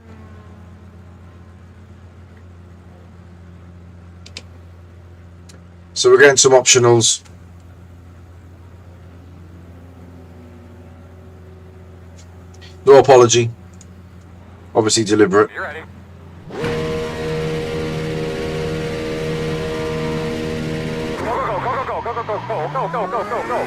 So we're getting some optionals. No apology. Obviously deliberate. You're ready. Go.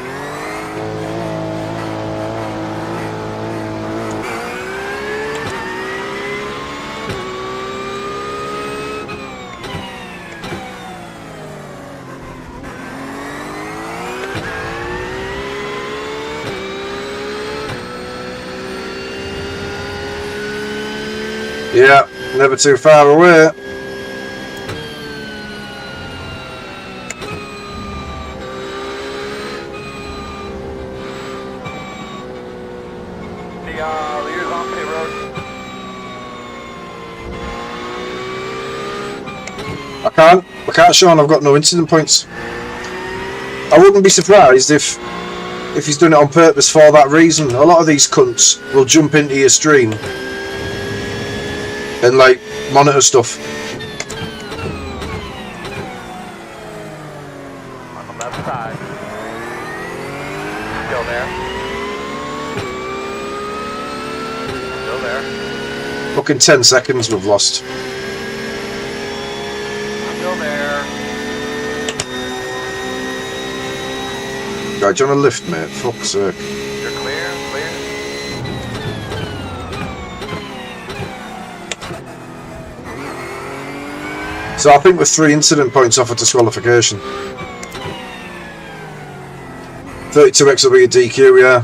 Yeah, never too far away. The leader's on pit road. I can't, Sean. I've got no incident points. I wouldn't be surprised if he's done it on purpose for that reason. A lot of these cunts will jump into your stream and like monitor stuff. On the left side. Still there. Still there. Fucking 10 seconds we've lost. Still there. Guy, do you want a lift, mate? Fuck's sake. You're clear. So I think we're 3 incident points off a disqualification. 32x will be a DQ, yeah.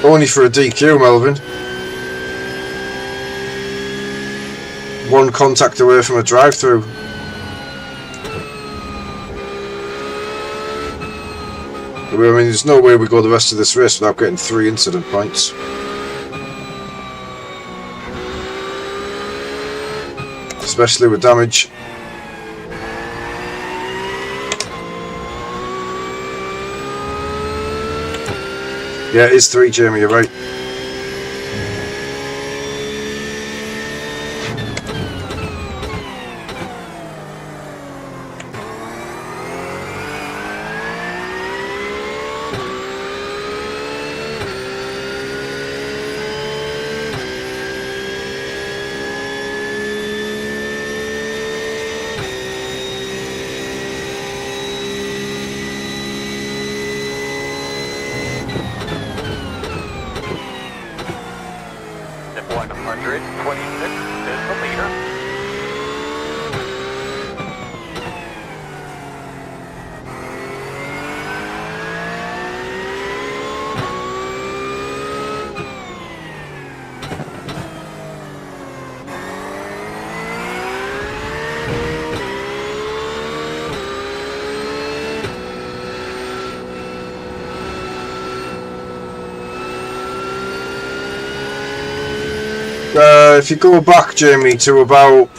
Only for a DQ, Melvin. 1 contact away from a drive-through. I mean, there's no way we go the rest of this race without getting 3 incident points. Especially with damage. Yeah, it is 3, Jamie, you're right. If you go back, Jamie, to about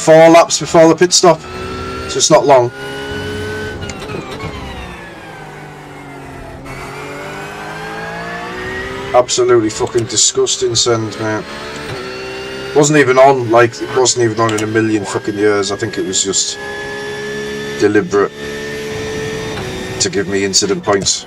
4 laps before the pit stop, so it's not long. Absolutely fucking disgusting send, mate. Wasn't even on, like, it wasn't even on in a million fucking years. I think it was just deliberate to give me incident points.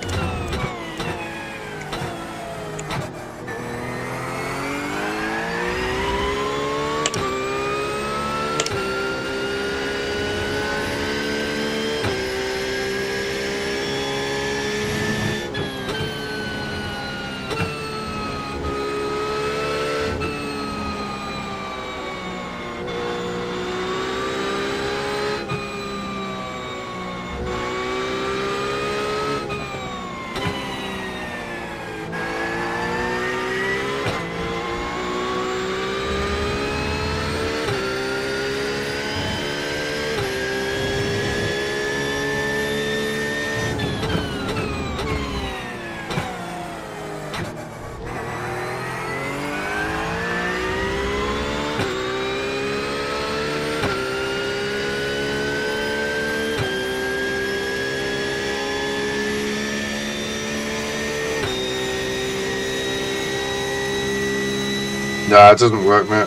Nah, it doesn't work, mate.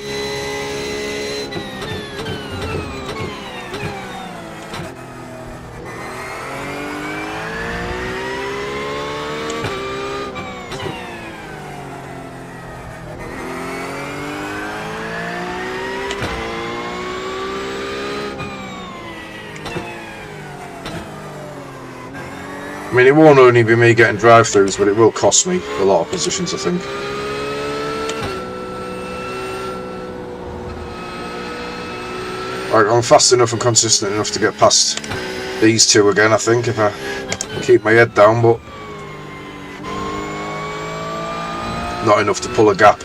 I mean, it won't only be me getting drive-throughs, but it will cost me a lot of positions, I think. Like, I'm fast enough and consistent enough to get past these two again, I think, if I keep my head down, but not enough to pull a gap.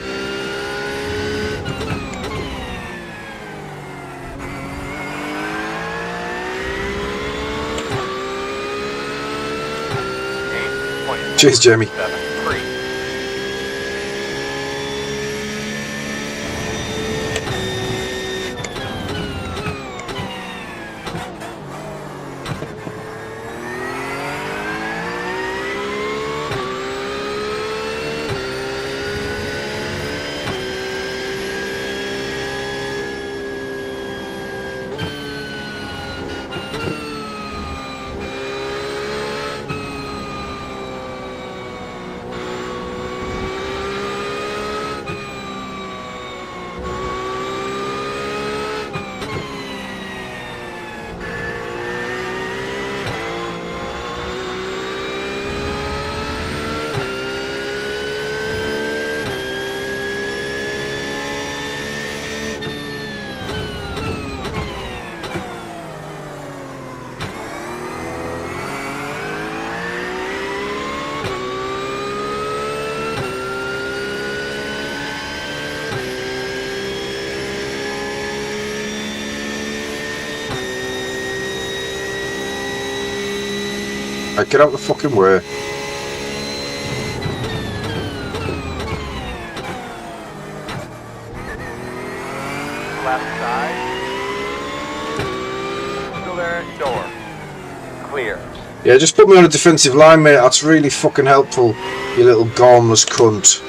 Cheers, Jamie. 7-3. Like, get out the fucking way. Left side. Still there, door. Clear. Yeah, just put me on a defensive line, mate. That's really fucking helpful, you little gormless cunt.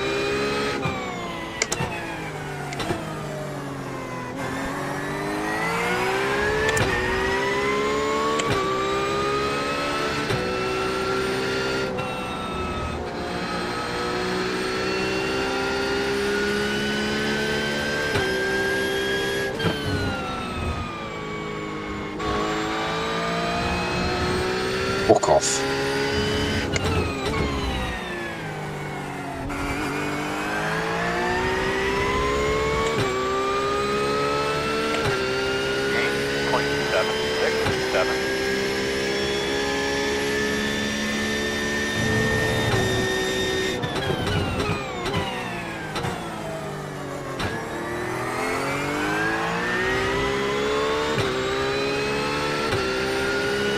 Fuck off.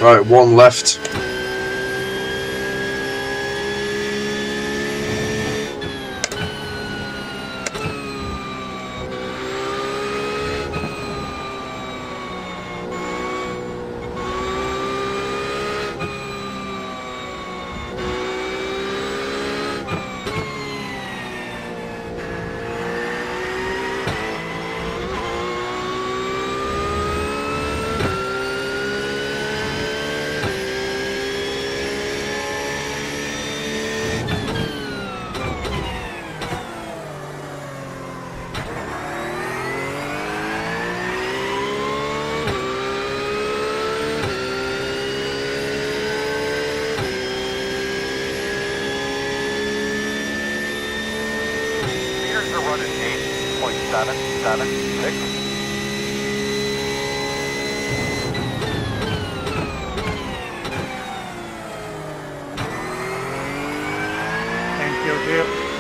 Right, one left. 776. Thank you, dear.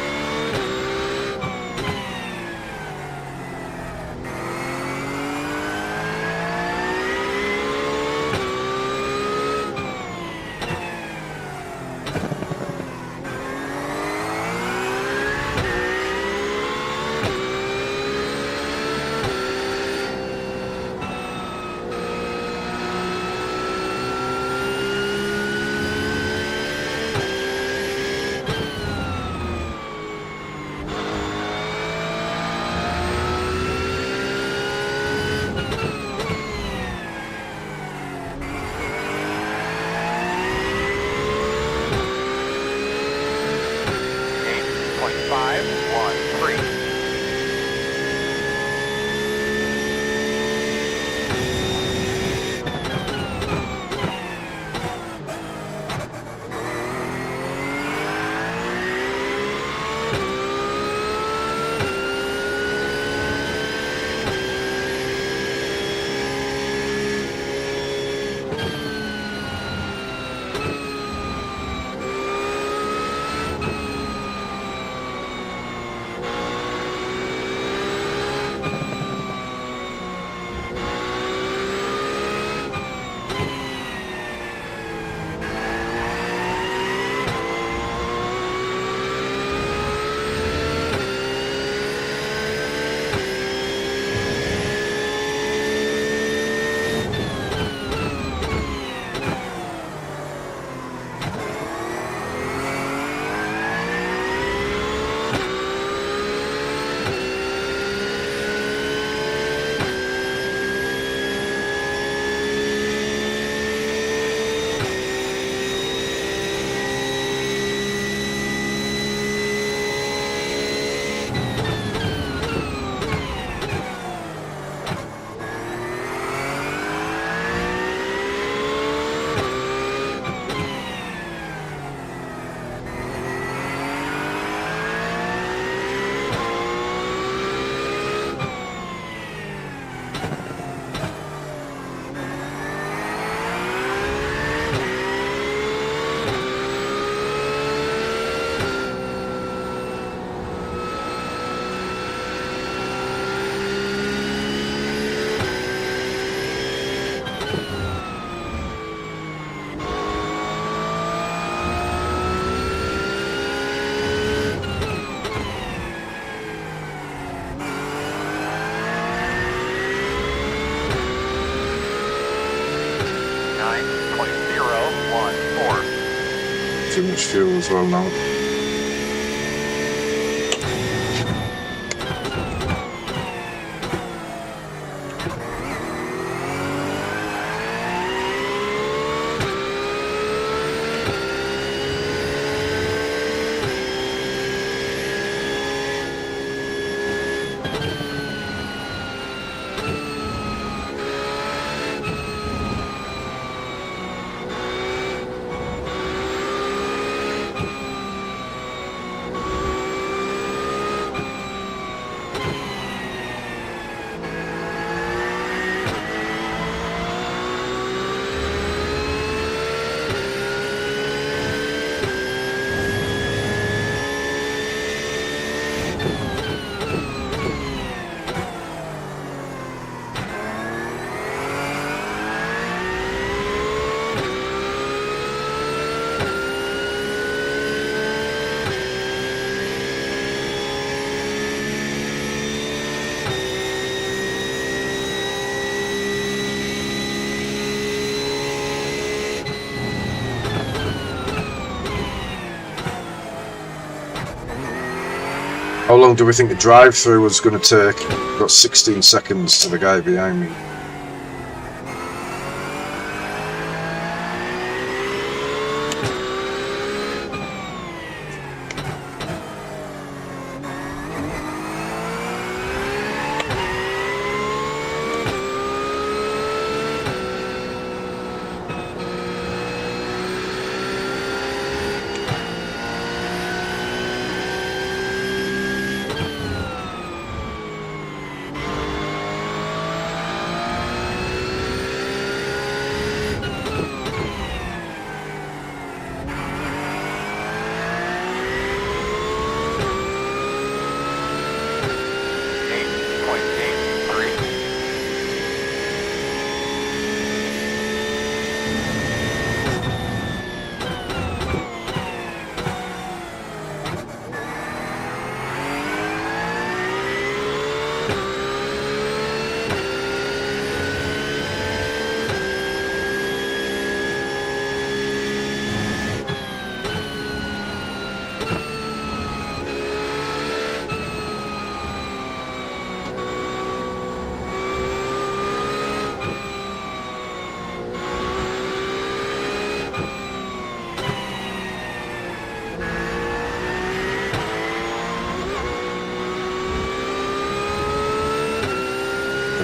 Too much fuel as well now. How long do we think the drive-through was going to take? Got 16 seconds to the guy behind me.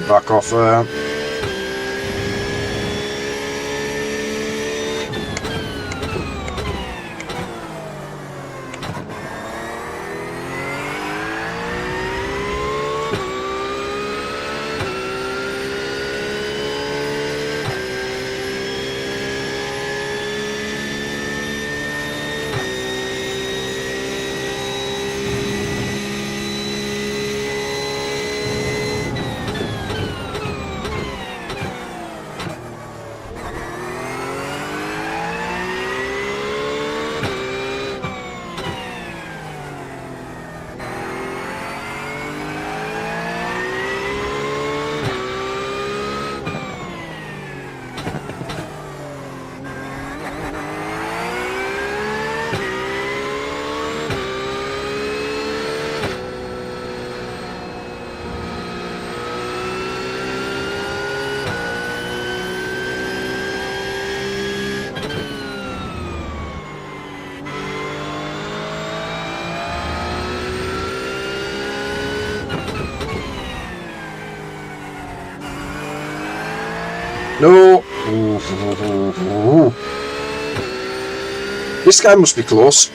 back off there. No! Ooh. This guy must be close.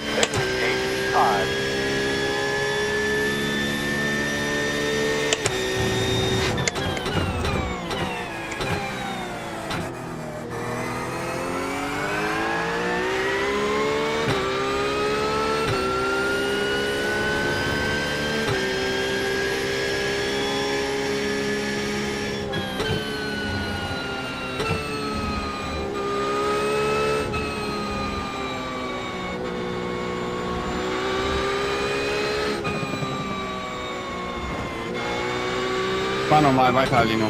Fahr nochmal weiter, Lino.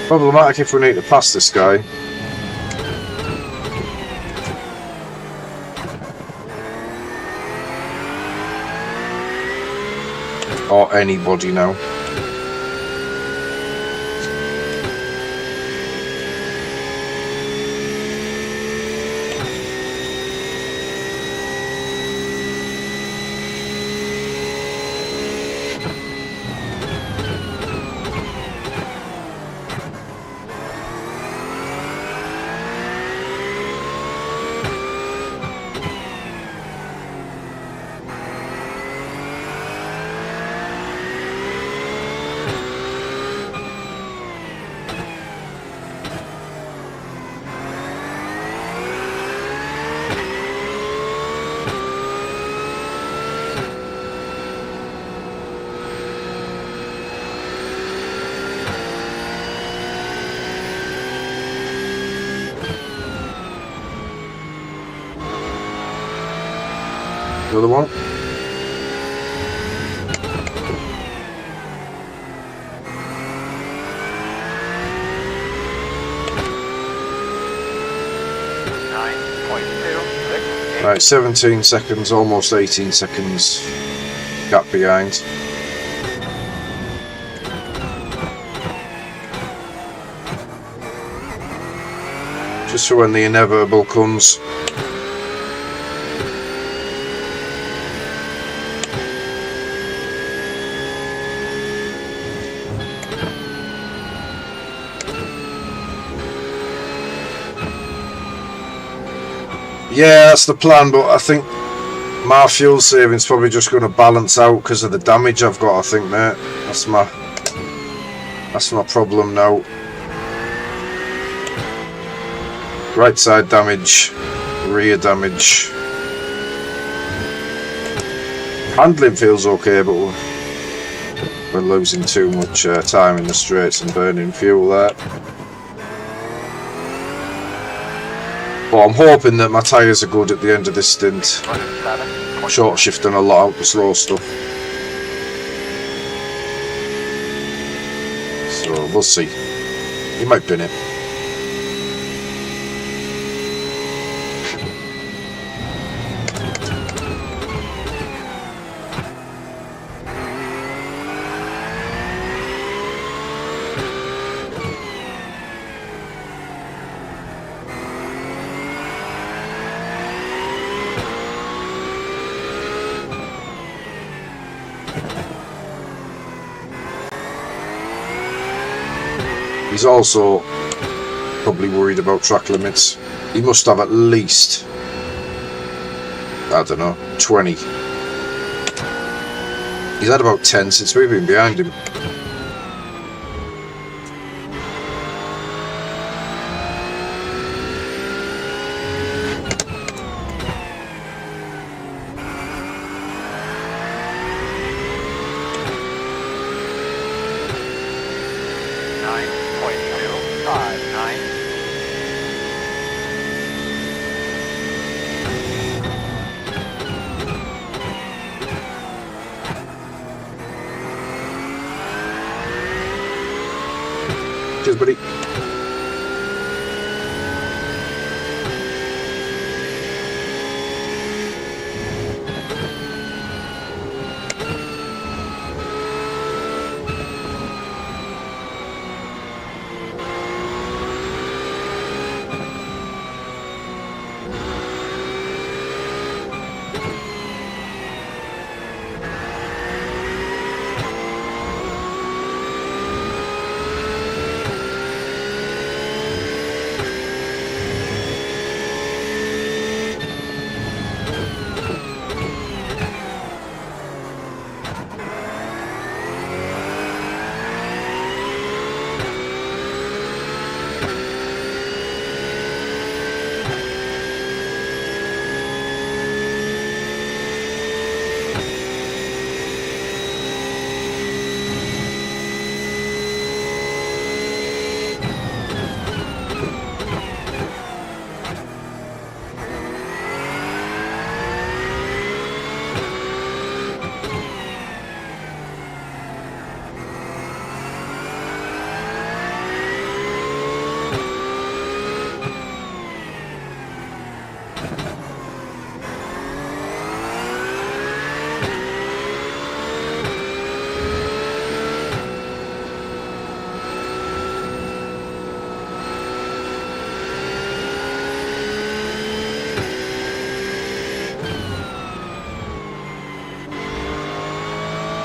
Problematic if we need to pass this guy. Or anybody now. The other one. Right, 17 seconds, almost 18 seconds gap behind. Just for when the inevitable comes. Yeah, that's the plan, but I think my fuel saving's probably just going to balance out because of the damage I've got, I think, mate. That's my problem now. Right side damage, rear damage. Handling feels okay, but we're losing too much time in the straights and burning fuel there. But I'm hoping that my tyres are good at the end of this stint. Short shifting a lot out the slow stuff. So we'll see. You might bin it. He's also probably worried about track limits. He must have at least, I don't know, 20. He's had about 10 since we've been behind him. Cheers, buddy.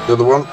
The other one.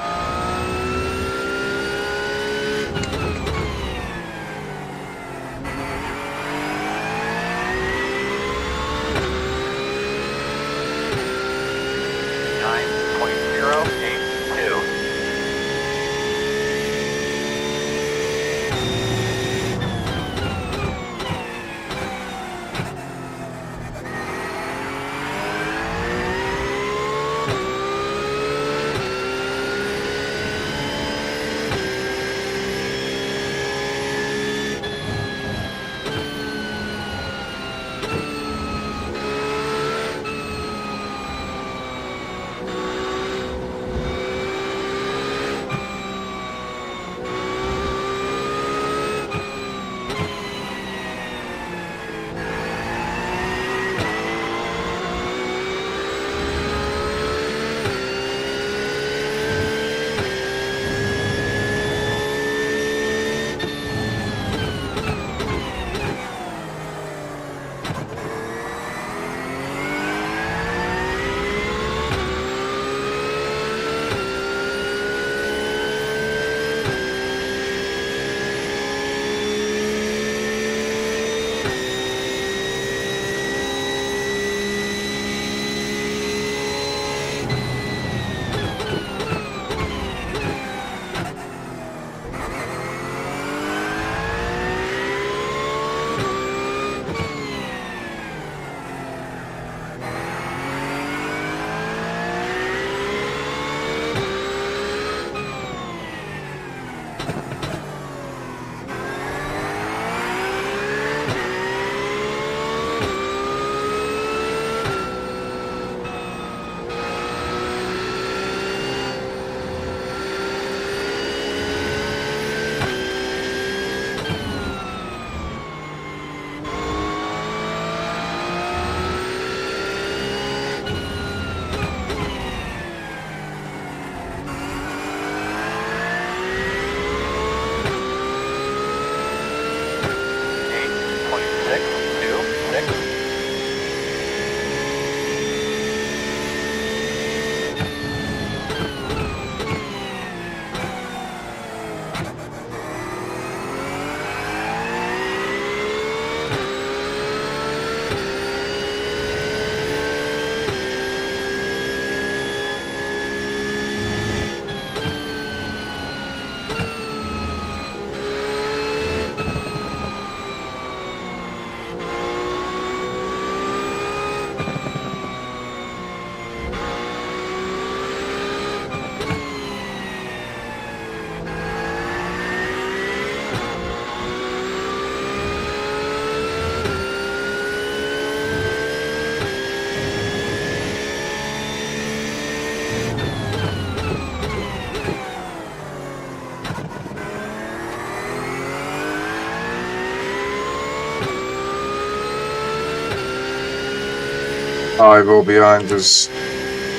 Ivo behind us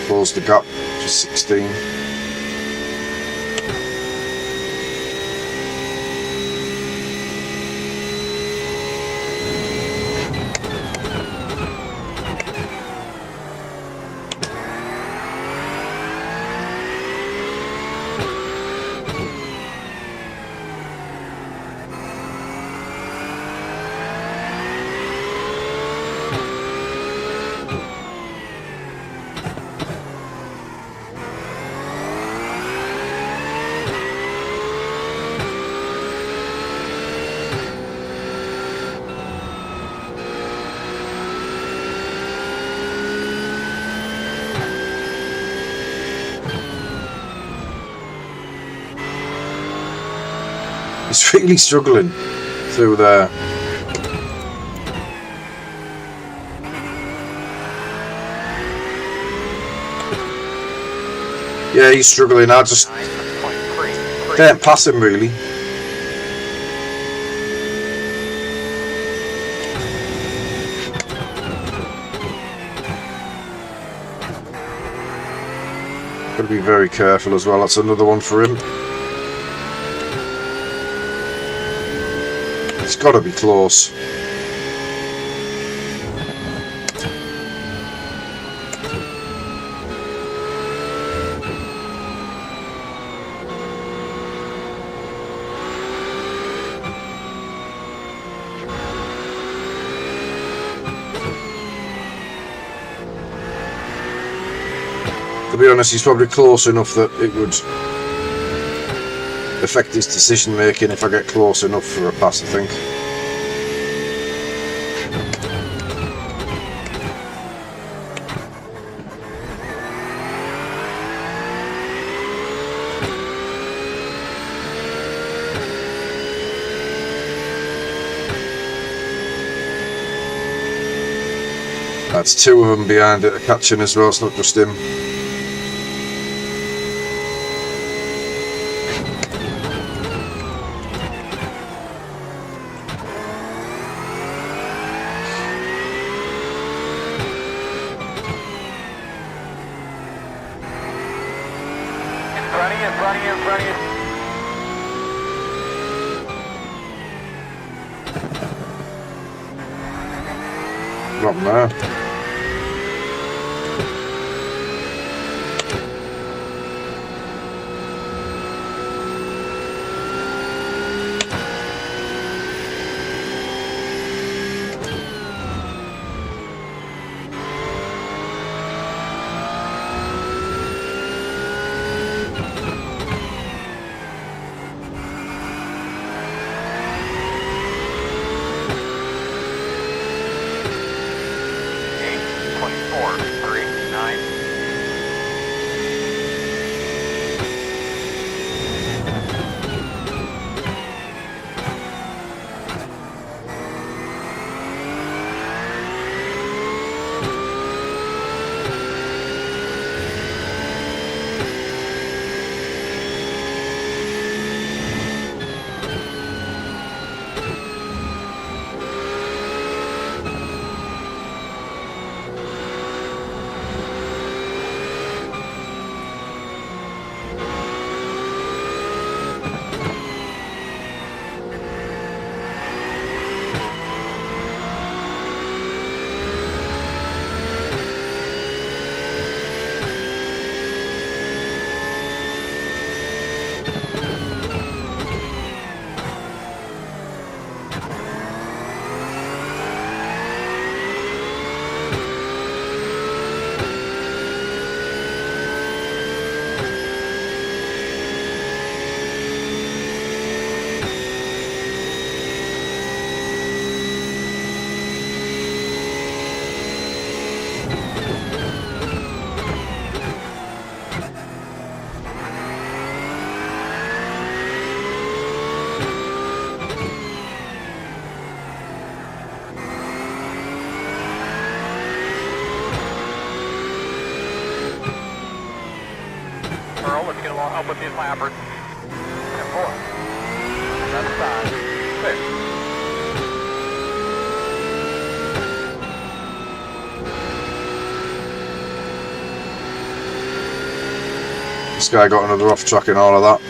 closed the gap to 16. He's really struggling through there. Yeah, he's struggling. I just can't pass him really. Got to be very careful as well. That's another one for him. It's got to be close. To be honest, he's probably close enough that it would affect his decision making if I get close enough for a pass, I think. That's two of them behind it are catching as well, it's not just him. Not there. Let's get along up with these lappers. 10-4. Left side. Clear. This guy got another off track and all of that.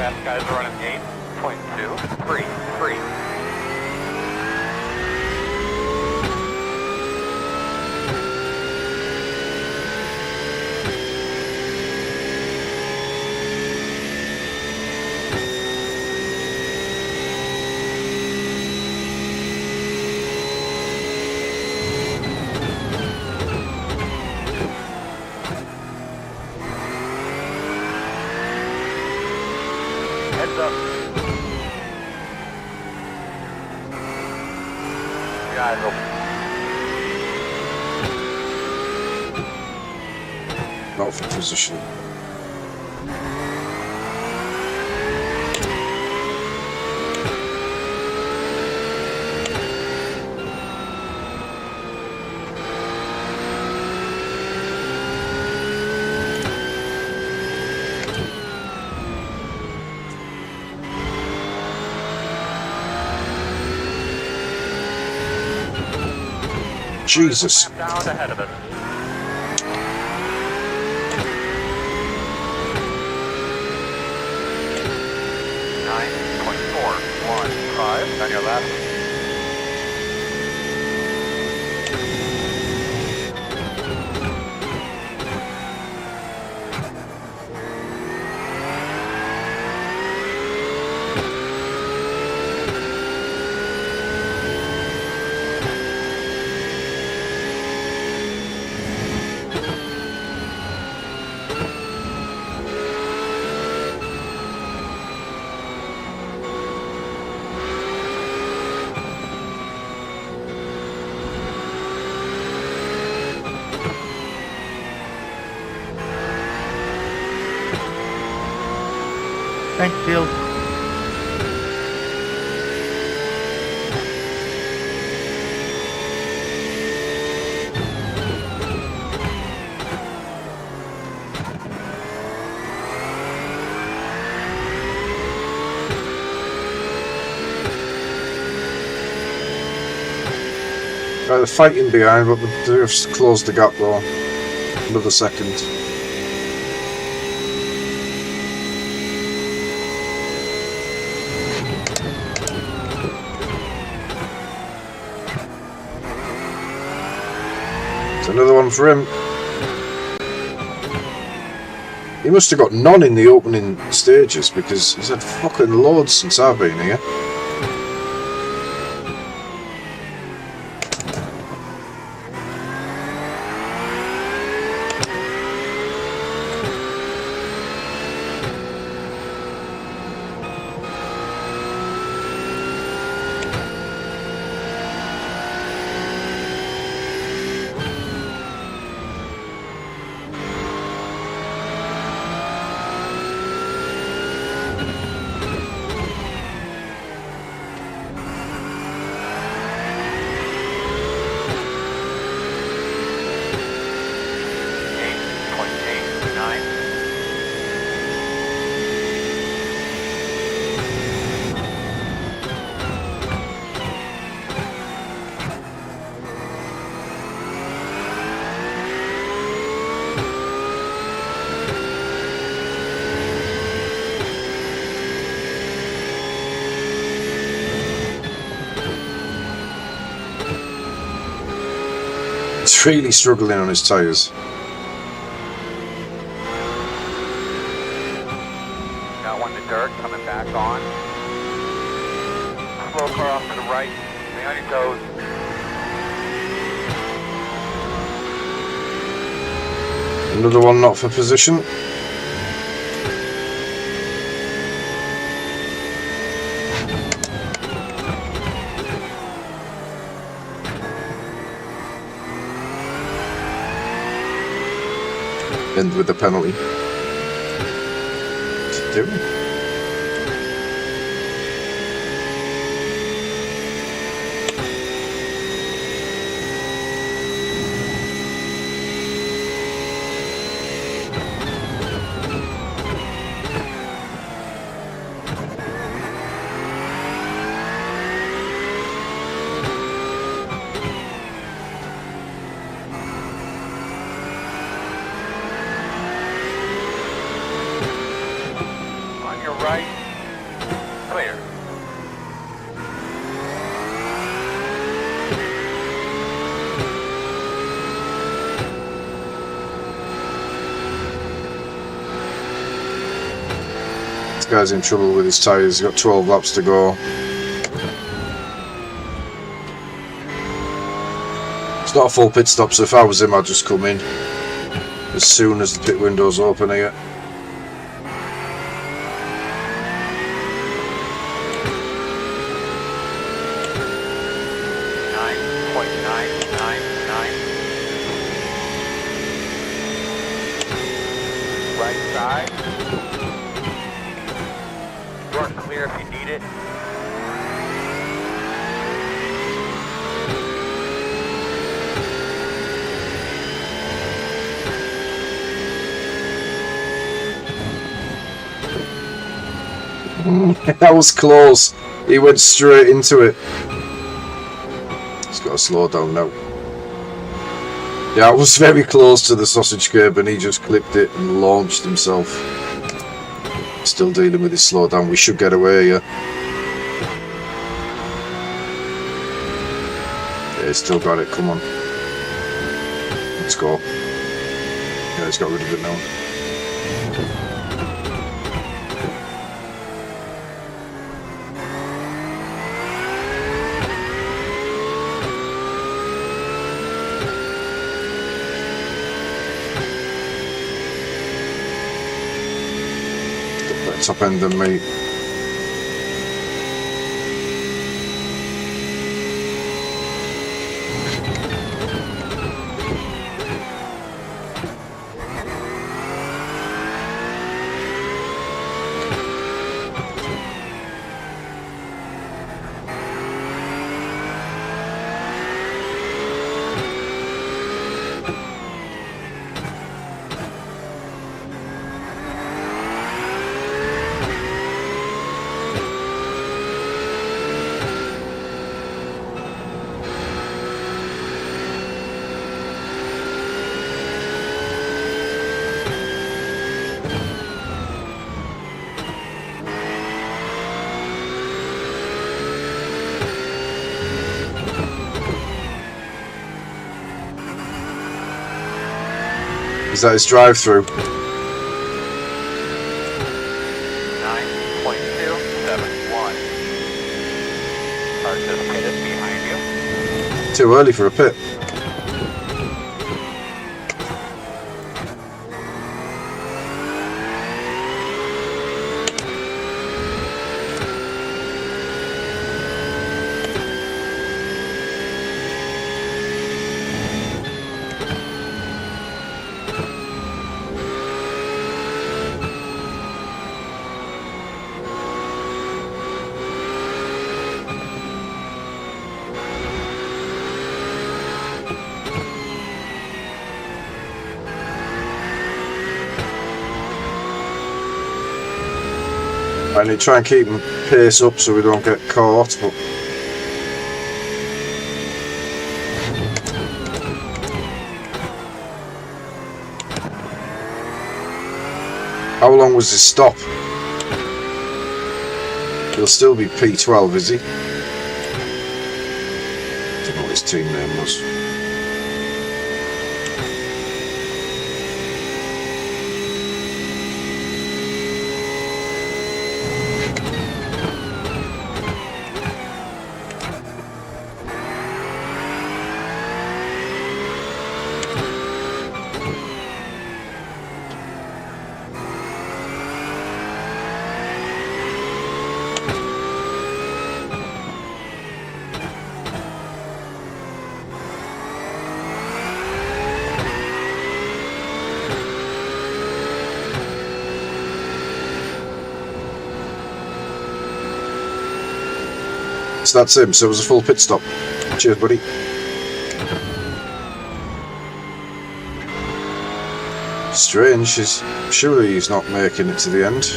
Fast guys are running 8.233. Heads up. Your eyes open. Not for position. Jesus. Down ahead of us. On your left. Thanks, Phil. Right, they're fighting behind, but they've closed the gap though. Another second. It's another one for him. He must have got none in the opening stages because he's had fucking loads since I've been here. He's really struggling on his tyres. Got one in the dirt, coming back on. Slow car off to the right. Stay on your toes. Another one not for position. End with the penalty. What's it doing? Right, clear. This guy's in trouble with his tyres. He's got 12 laps to go. It's not a full pit stop, so if I was him, I'd just come in as soon as the pit window's open here. Right side. Door clear if you need it. That was close. He went straight into it. He's got to slow down now. Yeah, I was very close to the sausage curb and he just clipped it and launched himself. Still dealing with his slowdown. We should get away, yeah. Yeah, he's still got it. Come on. Let's go. Yeah, he's got rid of it now. Top end than me. Is that his drive-through? 9.271. Car says pitted behind you. Too early for a pit. I need to try and keep him pace up so we don't get caught, but how long was his stop? He'll still be P12, is he? Don't know what his team name was. So that's him. So it was a full pit stop. Cheers, buddy. Strange. Surely he's not making it to the end.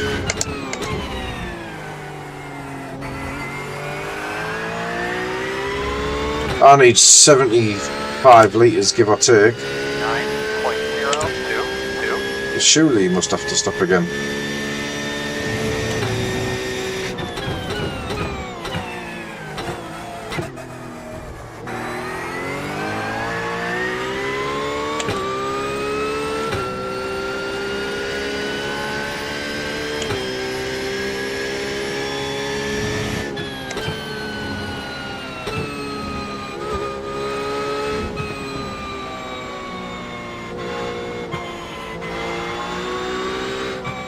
I need 75 litres, give or take. 9.022. Surely he must have to stop again.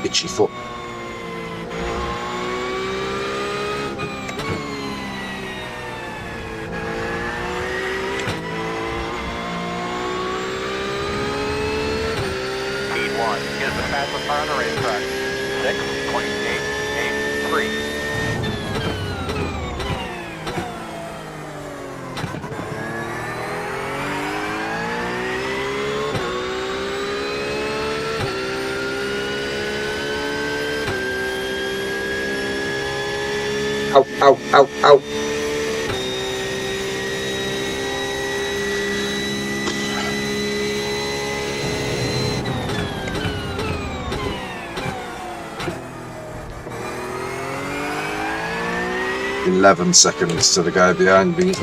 Itchy foot. Speed 1 is the fastest car on the racetrack. 6.883. Ow, ow, ow, ow. "11 seconds to the guy behind me."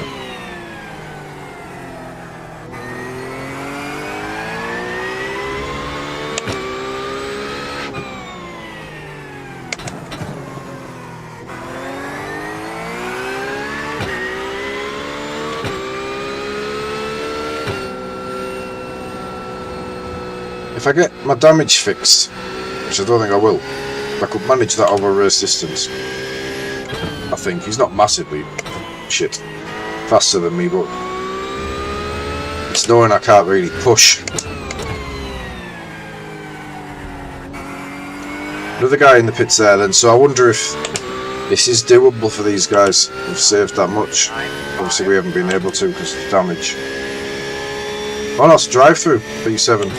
If I get my damage fixed, which I don't think I will, I could manage that over race distance. I think he's not massively faster than me, but it's knowing I can't really push. Another guy in the pits there then, so I wonder if this is doable for these guys. We've saved that much. Obviously we haven't been able to because of the damage. Oh no, it's drive through P7.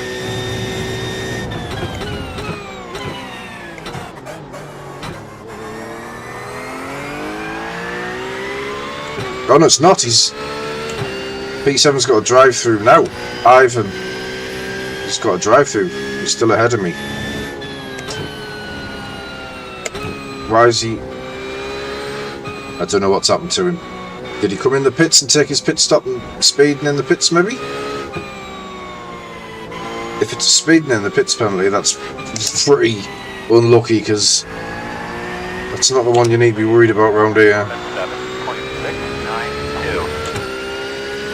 Oh no, it's not. P7's got a drive-through now. Ivan, he's got a drive-through. He's still ahead of me. Why is he? I don't know what's happened to him. Did he come in the pits and take his pit stop and speeding in the pits? Maybe. If it's a speeding in the pits penalty, that's pretty unlucky because that's not the one you need to be worried about round here.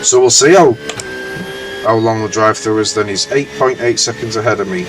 So we'll see how long the drive-through is then. He's 8.8 seconds ahead of me.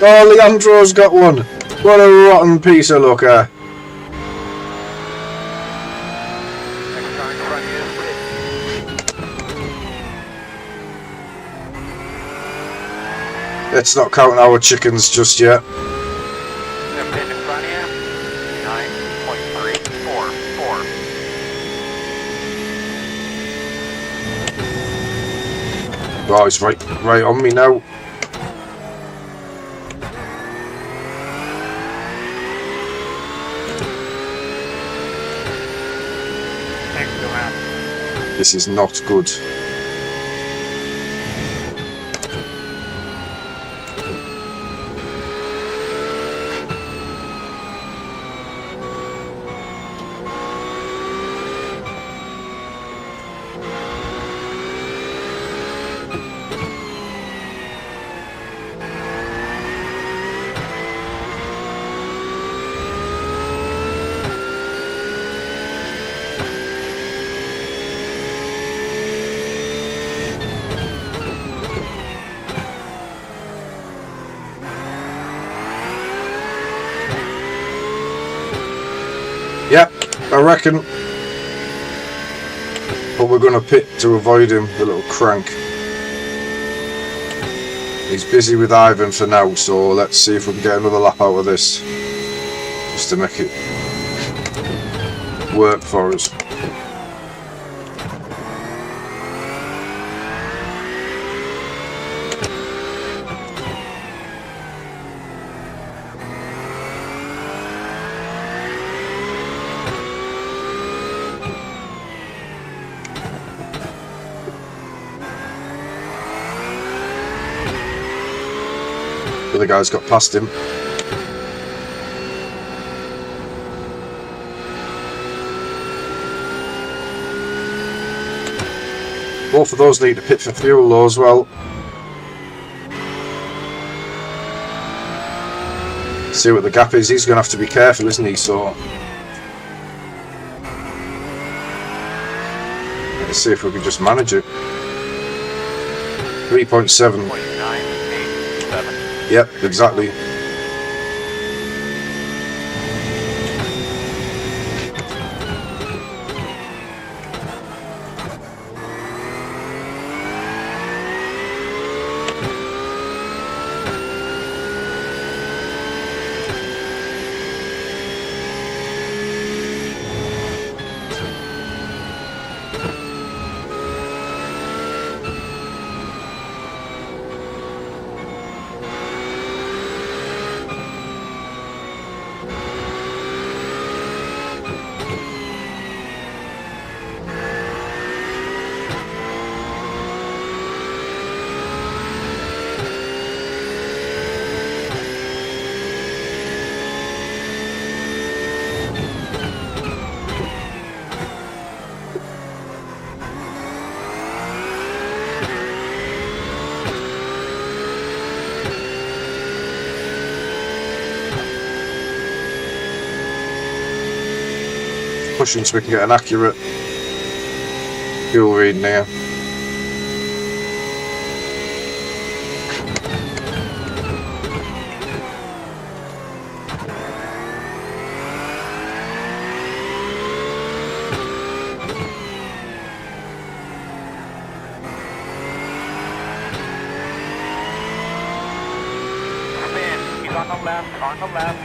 Oh, Leandro's got one. What a rotten piece of luck. Let's not count our chickens just yet. Oh, he's right on me now. This is not good. Yep, I reckon. But we're going to pit to avoid him, the little crank. He's busy with Ivan for now, so let's see if we can get another lap out of this. Just to make it work for us. The other guy's got past him. Both of those need to pit for fuel though as well. See what the gap is. He's going to have to be careful, isn't he? So let's see if we can just manage it. 3.7. 0.987. Yep, exactly. Pushing so we can get an accurate fuel reading here. Spin. He's on the left. On the left.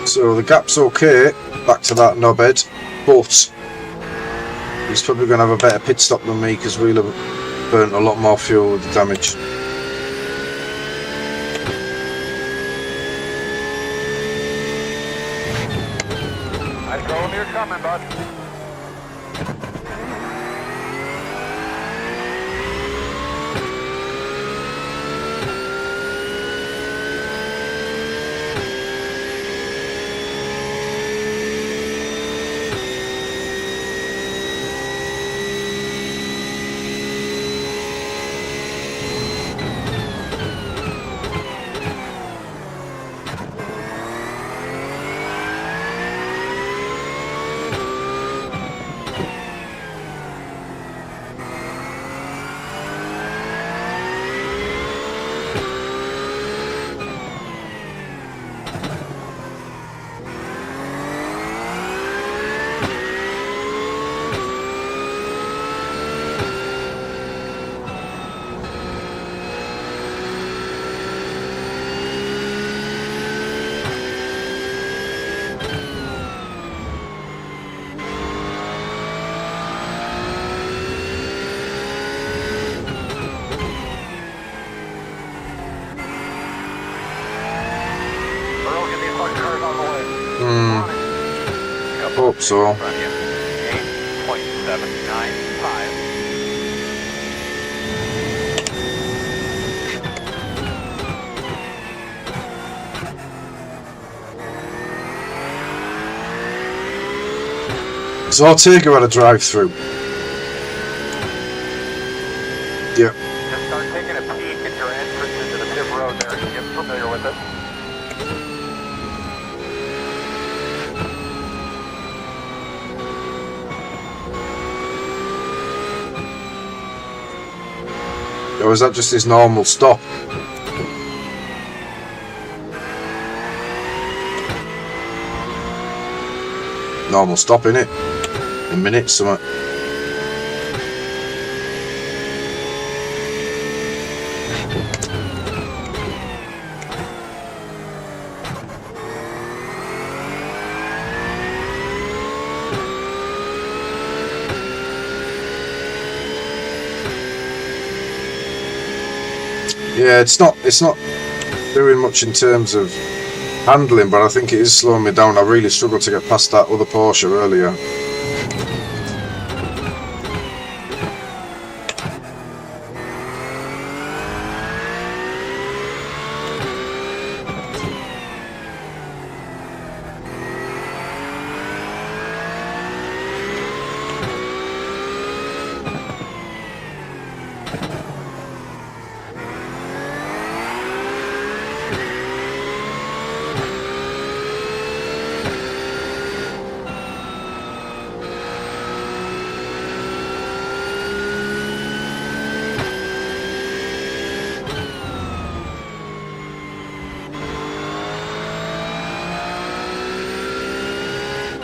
So the gap's okay, back to that knobhead, but he's probably going to have a better pit stop than me because we'll have burnt a lot more fuel with the damage. I told him you're coming, bud. Hope so. 8.795. So Ortega had a drive-through. Yeah. Just start taking a peek at your entrance into the pit road there and get familiar with it. Or is that just his normal stop? Normal stop, innit? A minute, something. Yeah, it's not doing much in terms of handling, but I think it is slowing me down. I really struggled to get past that other Porsche earlier.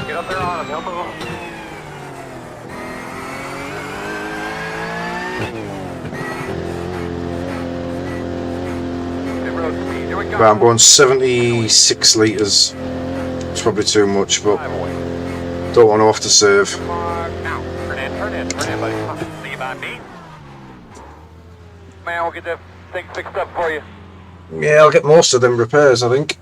Get up there on him, he'll move. Pit road speed, here we go. Right, I'm going 76 litres. It's probably too much, but don't want to have to serve. Now, turn in, buddy. See you by me. Man, we'll get that thing fixed up for you. Yeah, I'll get most of them repairs, I think.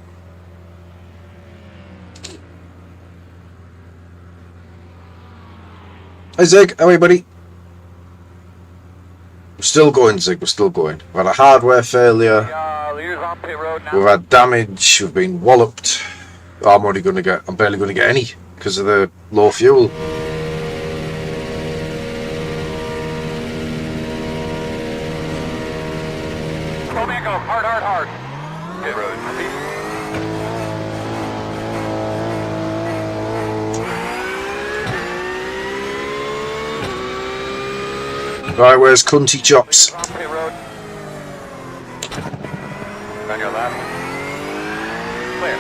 Hey Zig, how are you, buddy? We're still going, Zig, we're still going. We've had a hardware failure, Leaders on pit road now. we've had damage, we've been walloped. I'm barely going to get any because of the low fuel. Slow man, go hard. Pit road speed. Right, where's Cunty Chops? On pit road. On your left. Clear.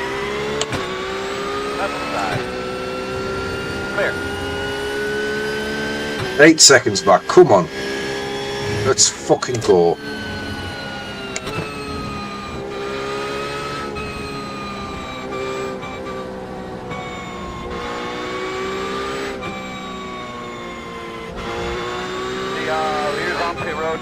Left side. Clear. 8 seconds back, come on. Let's fucking go. Leaders on pit road.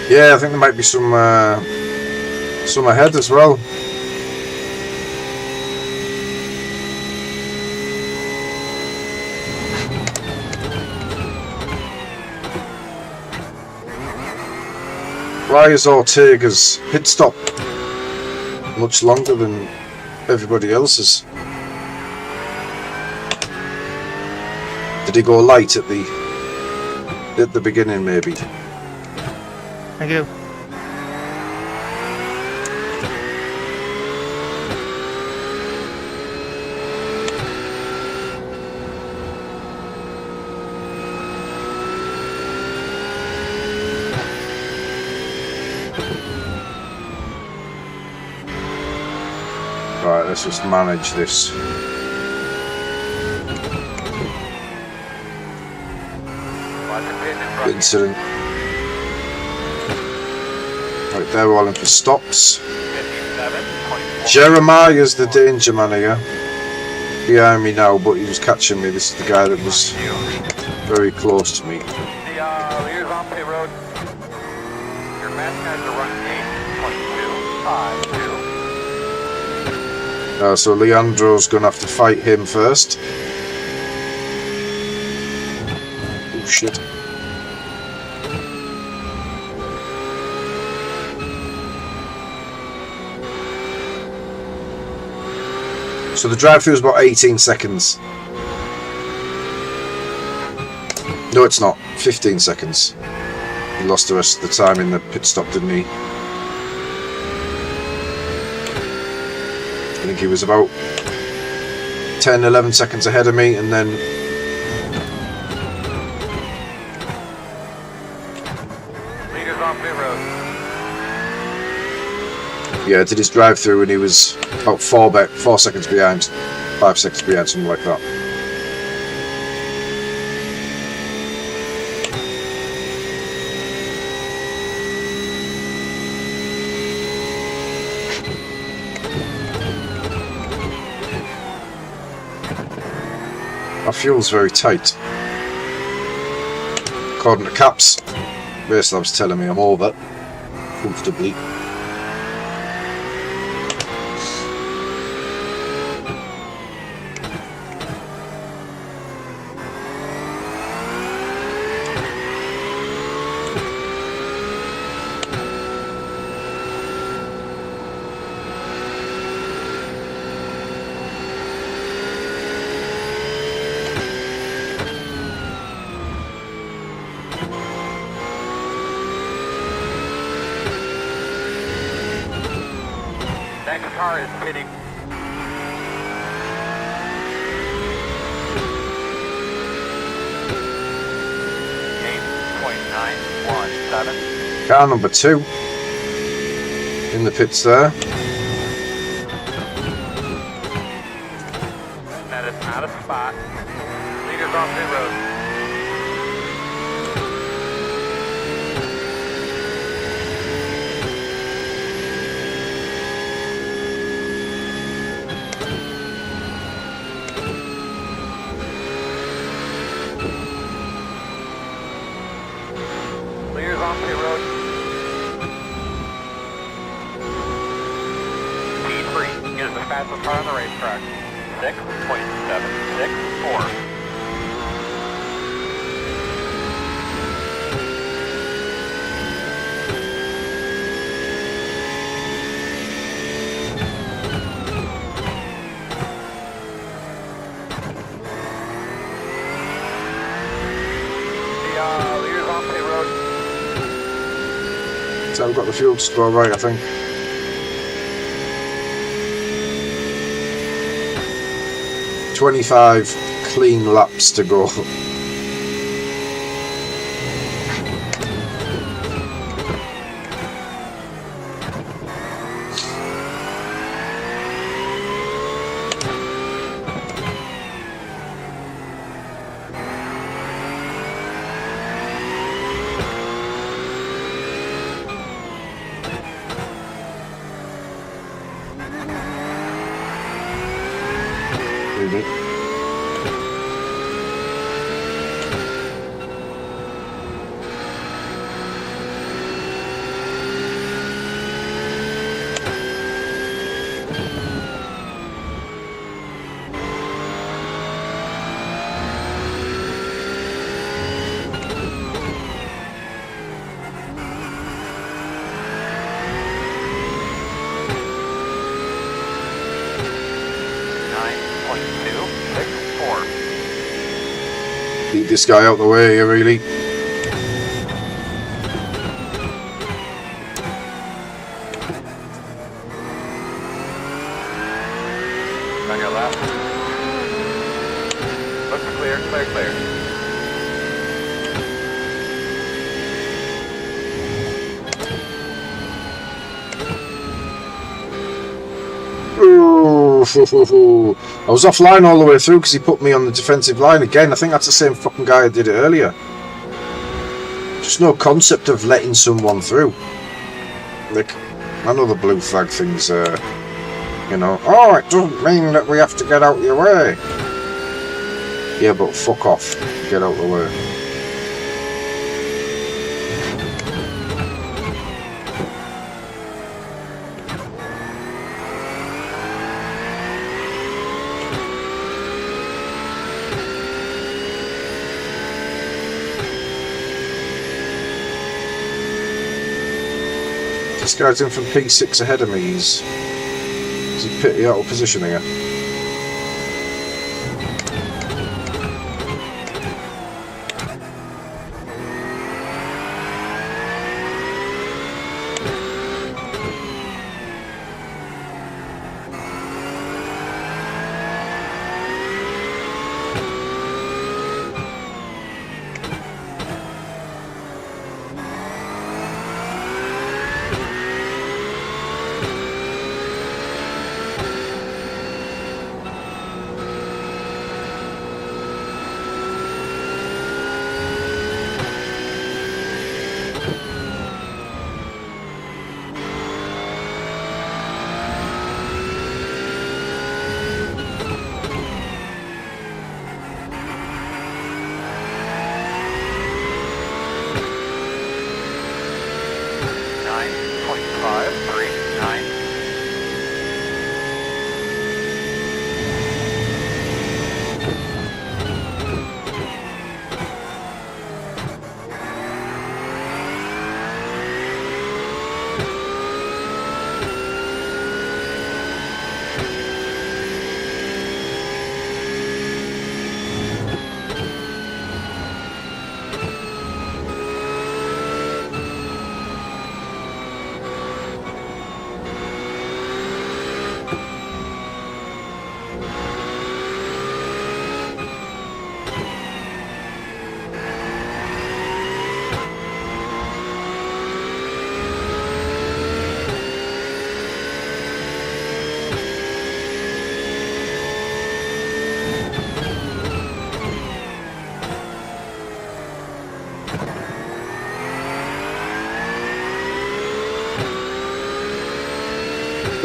Yeah, I think there might be some ahead as well. Why is Ortega's pit stop much longer than everybody else's? Did he go light at the beginning, maybe? Thank you. Right, let's just manage this. Roger, pitting in front. incident. Right, they're all in for stops. 57, 24. Jeremiah's the danger man here. Behind me now, but he was catching me. This is the guy that was very close to me. The leaders on pit road. Your mass guys are running 8.252. So Leandro's going to have to fight him first. Oh shit. So the drive-through is about 18 seconds. No, it's not. 15 seconds. He lost the rest of the time in the pit stop, didn't he? I think he was about 10, 11 seconds ahead of me, and then Leaders on pit road. yeah, did his drive-through, and he was about 4 seconds behind, 5 seconds behind, something like that. Our fuel's very tight. According to Caps, Race Lab's telling me I'm over comfortably. Next car is pitting. .917. Car number 2 in the pits there. That is out of spot. Leaders on pit road. Leaders on pit road. G3 is the fastest car on the racetrack. 6.764. Leaders on pit road. So I've got the fuel to score right, I think. "25 clean laps to go." Beat this guy out the way here, really. On your left. Looks clear, clear, clear. Ooh, I was offline all the way through because he put me on the defensive line again. I think that's the same fucking guy that did it earlier. There's no concept of letting someone through. Like, I know the blue flag thing's, you know, oh, it doesn't mean that we have to get out of your way. Yeah, but fuck off. Get out of the way. This guy's in from P6 ahead of me. Is he pity out of position here?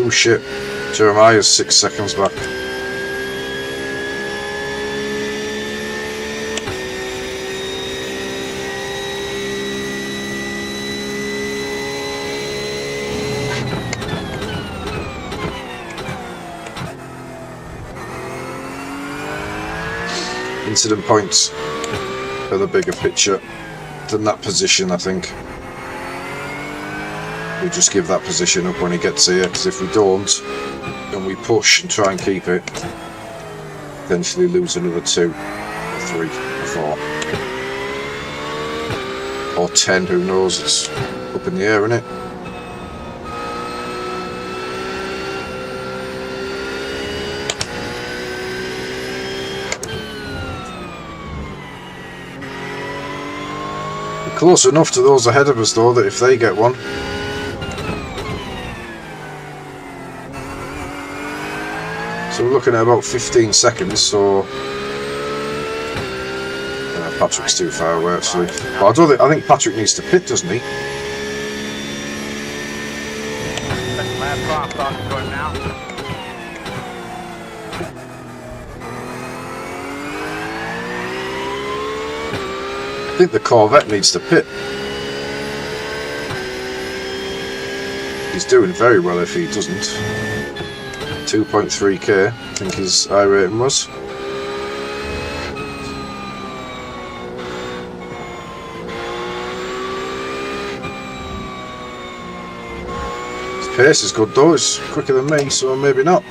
Oh shit, Jeremiah's 6 seconds back. Incident points are the bigger picture than that position, I think. We just give that position up when he gets here, because if we don't and we push and try and keep it, potentially lose another 2 or 3 or 4 or 10, who knows, it's up in the air, isn't it? We're close enough to those ahead of us though that if they get one, so we're looking at about 15 seconds, so Patrick's too far away actually. But I think Patrick needs to pit, doesn't he? I think the Corvette needs to pit. He's doing very well if he doesn't. 2.3k, I think his iRacing was. His pace is good though, it's quicker than me, so maybe not.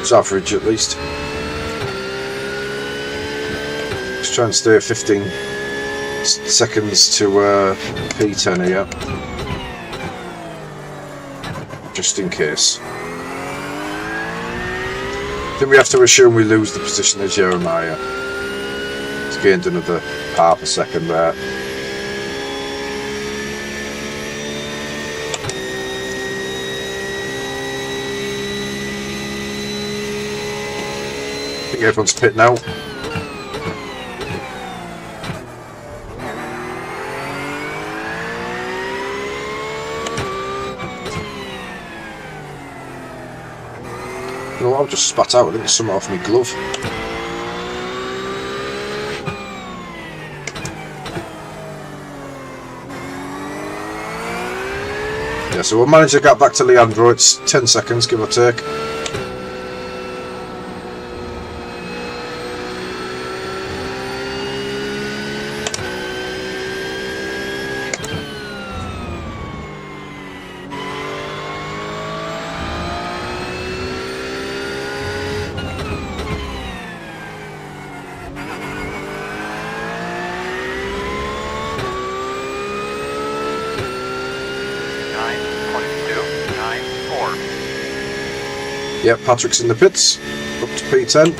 It's average at least. Just try and stay 15 seconds to P10 here. Just in case. I think we have to assume we lose the position of Jeremiah. He's gained another half a second there. I think everyone's pit now. You know what, I've just spat out. I think there's something off my glove. Yeah, so we'll manage to get back to Leandro. It's 10 seconds, give or take. Yep, Patrick's in the pits, up to P10.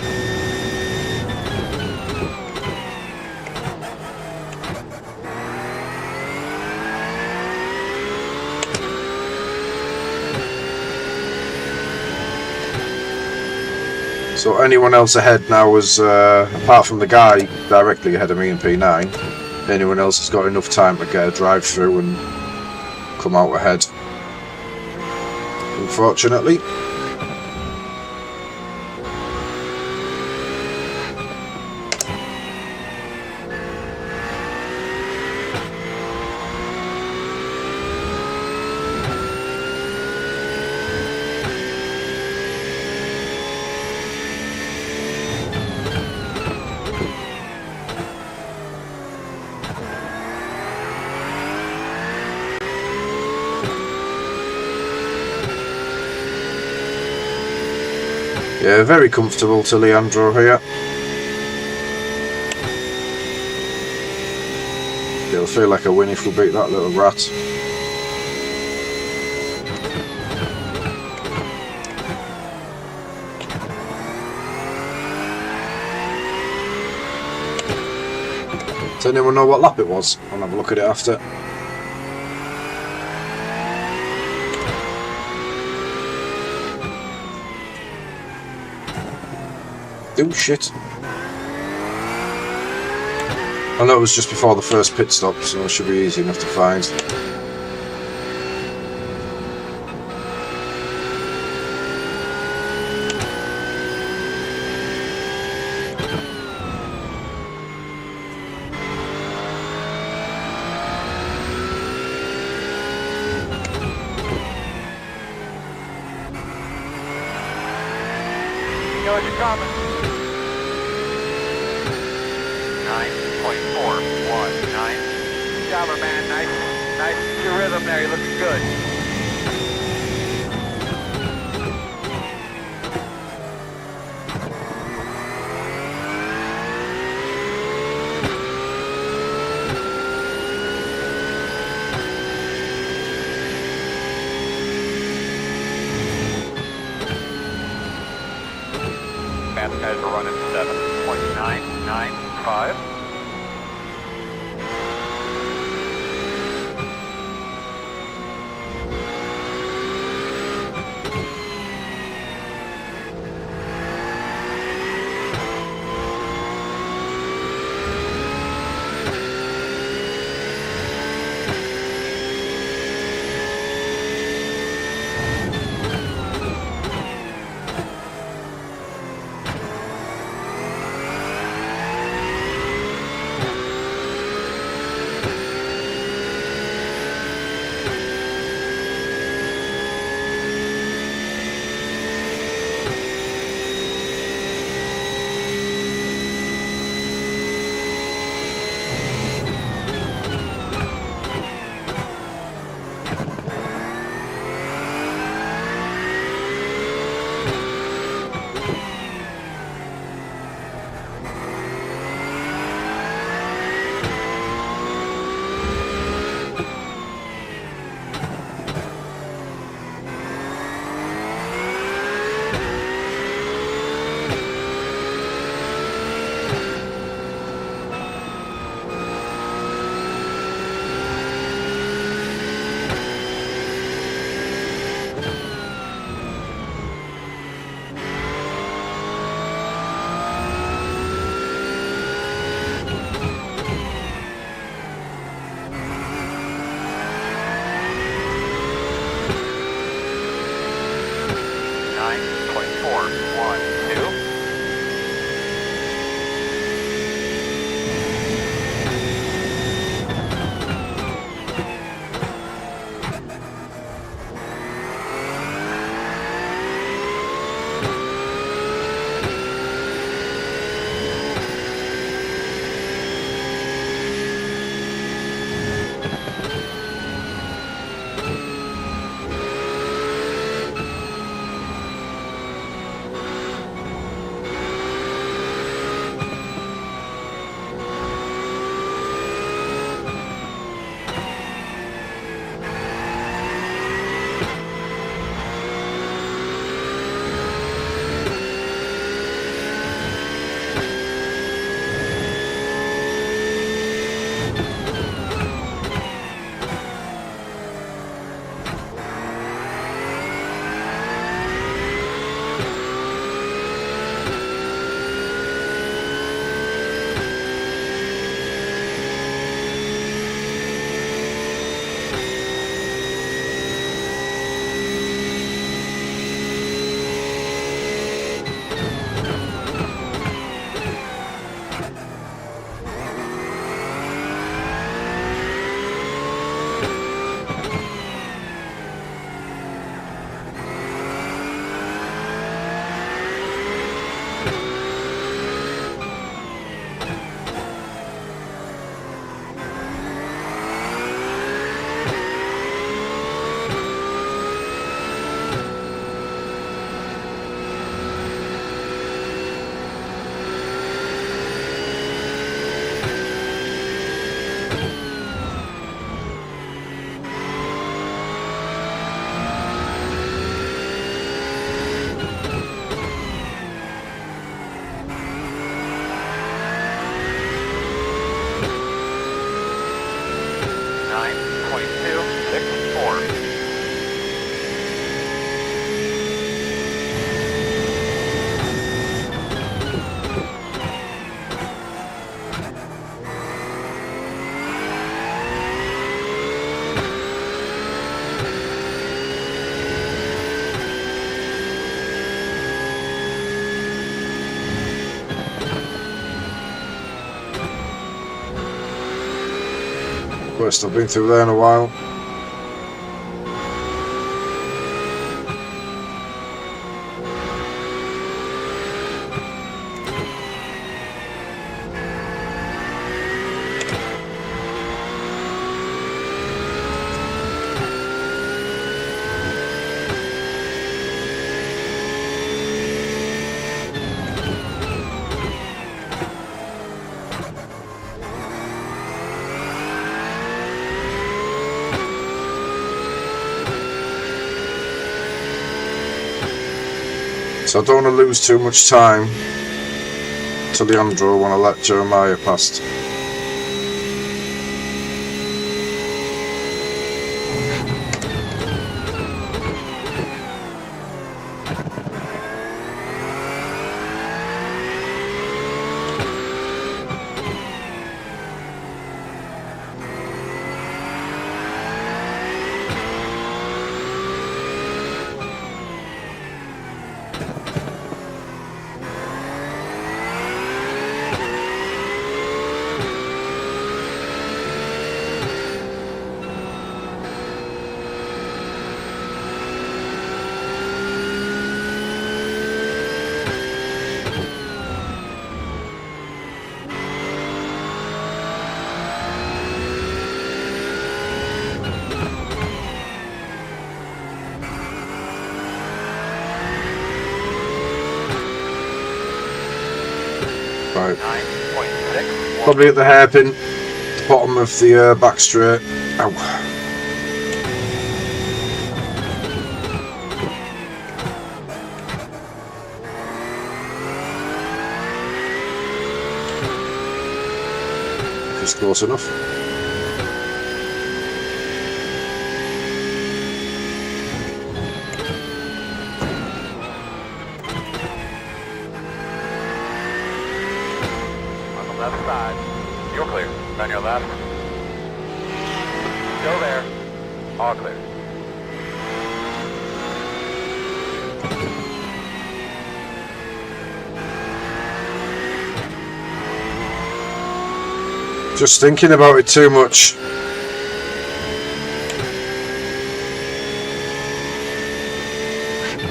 So anyone else ahead now is, apart from the guy directly ahead of me in P9, anyone else has got enough time to get a drive through and come out ahead. Unfortunately. Yeah, very comfortable to Leandro here. It'll feel like a win if we beat that little rat. Does anyone know what lap it was? I'll have a look at it after. Oh shit. I know it was just before the first pit stop, so it should be easy enough to find. You know what you're coming. 9.419. Good job, man. Nice. Your rhythm there. You're looking good. Fast guys are running 7.995. Worst I've been through there in a while. So I don't want to lose too much time to Leandro when I let Jeremiah past. Right. 9.6. Probably at the hairpin, bottom of the back straight. Ow. Just close enough. On the left side. You're clear. On your left. Still there. All clear. Just thinking about it too much.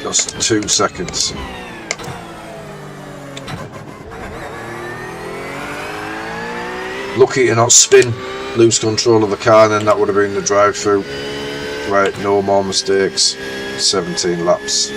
Just 2 seconds. Lucky to not spin, lose control of the car, and then that would have been the drive-through. Right, no more mistakes. 17 laps.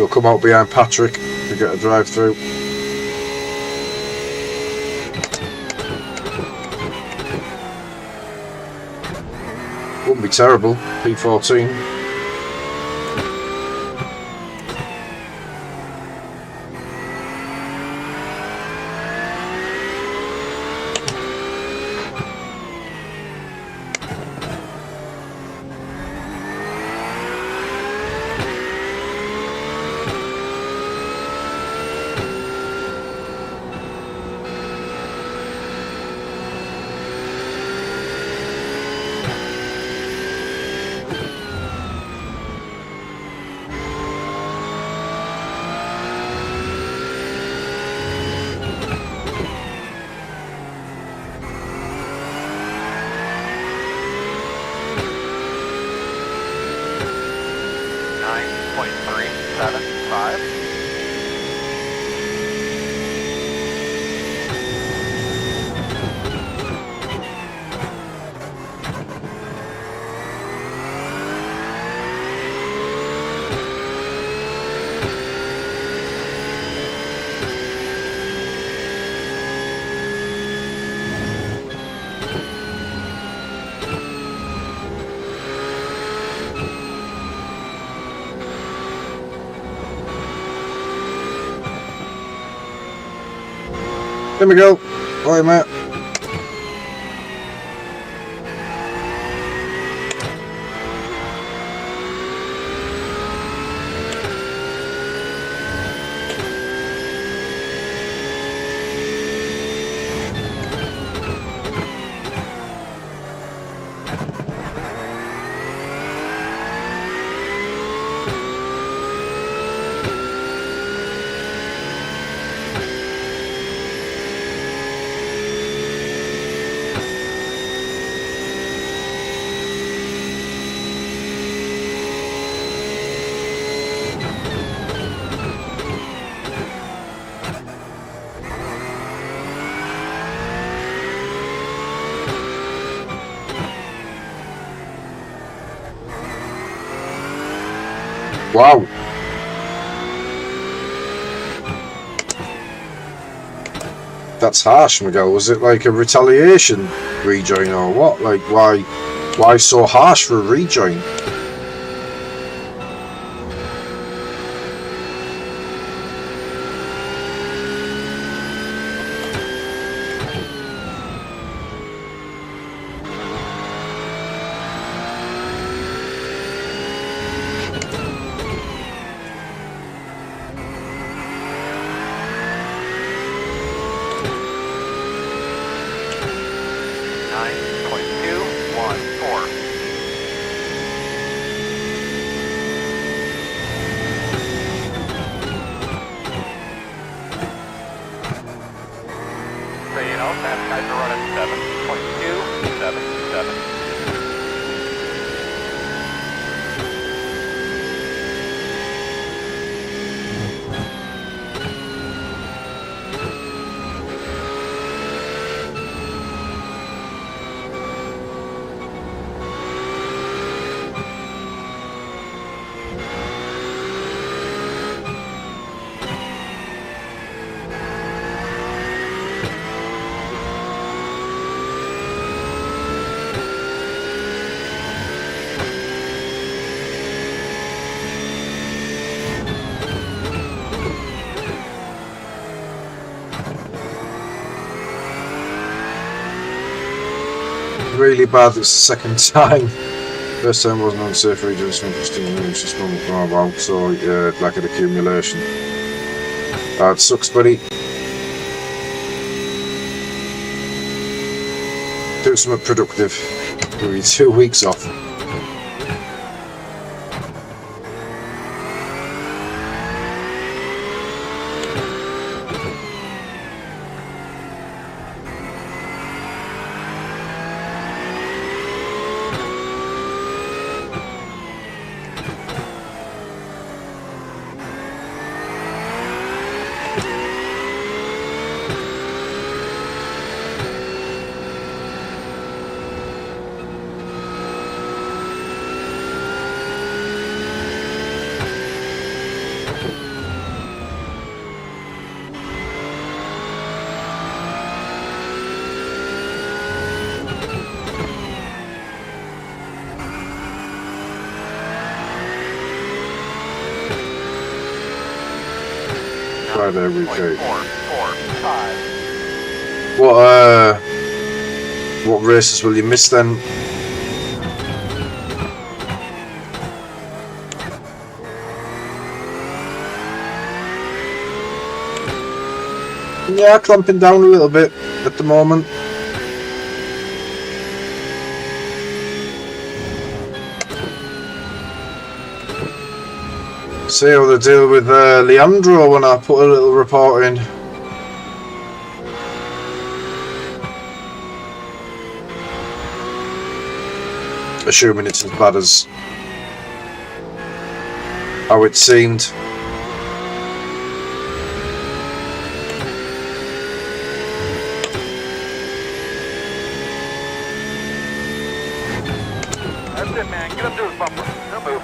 We'll come out behind Patrick to get a drive through. Wouldn't be terrible. P14. There we go. Hi, mate. Wow. That's harsh, Miguel. Was it like a retaliation rejoin or what? Like, why so harsh for a rejoin? Really bad. It's the second time. First time wasn't unsafe region. It's interesting. It's just going wow. So yeah, lack of accumulation. That sucks, buddy. Do something productive. Give you 2 weeks off. there we go. 0.455. What races will you miss then? Yeah, clamping down a little bit at the moment. See how they deal with Leandro when I put a little report in. Assuming it's as bad as how it seemed. That's it, man. Get up to his bumper. Don't move.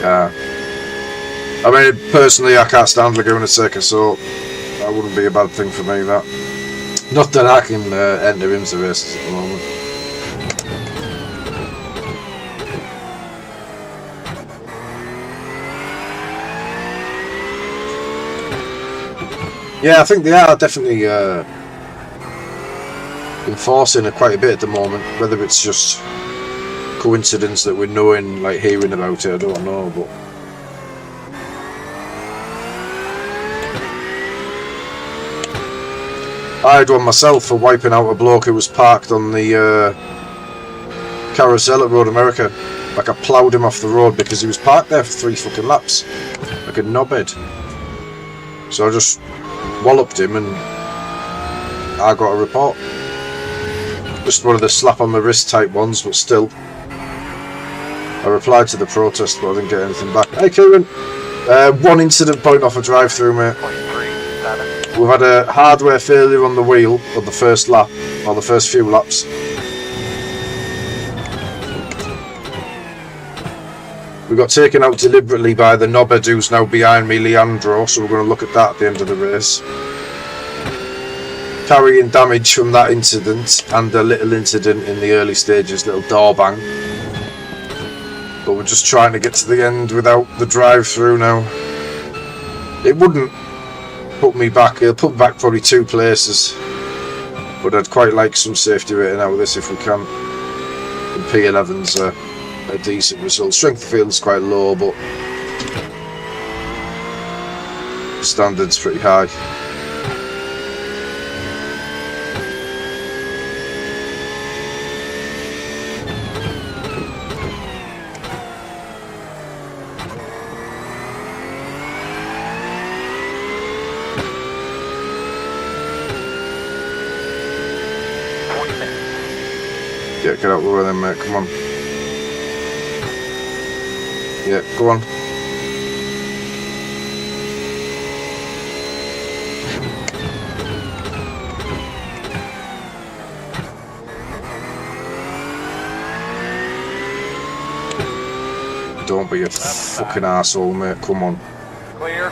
Yeah. I mean, personally, I can't stand Laguna Seca, so that wouldn't be a bad thing for me, that. Not that I can enter into races at the moment. Yeah, I think they are definitely enforcing it quite a bit at the moment. Whether it's just coincidence that we're knowing, like hearing about it, I don't know, but I had one myself for wiping out a bloke who was parked on the carousel at Road America. Like, I ploughed him off the road because he was parked there for 3 fucking laps, like a knobhead. So I just walloped him and I got a report. Just one of the slap on the wrist type ones, but still. I replied to the protest, but I didn't get anything back. Hey Kieran, one incident point off a drive-through, mate. 0.37. We've had a hardware failure on the wheel on the first lap, or the first few laps. We got taken out deliberately by the knobhead who's now behind me, Leandro, so we're going to look at that at the end of the race. Carrying damage from that incident and a little incident in the early stages, little door bang. But we're just trying to get to the end without the drive-through now. It wouldn't put me back, it'll put me back probably 2 places. But I'd quite like some safety rating out of this if we can. And P11's a decent result. Strength of field's quite low, but standard's pretty high. Yeah, get out the way then, mate, come on. Yeah, go on. Don't be a fucking arsehole, mate, come on. Clear.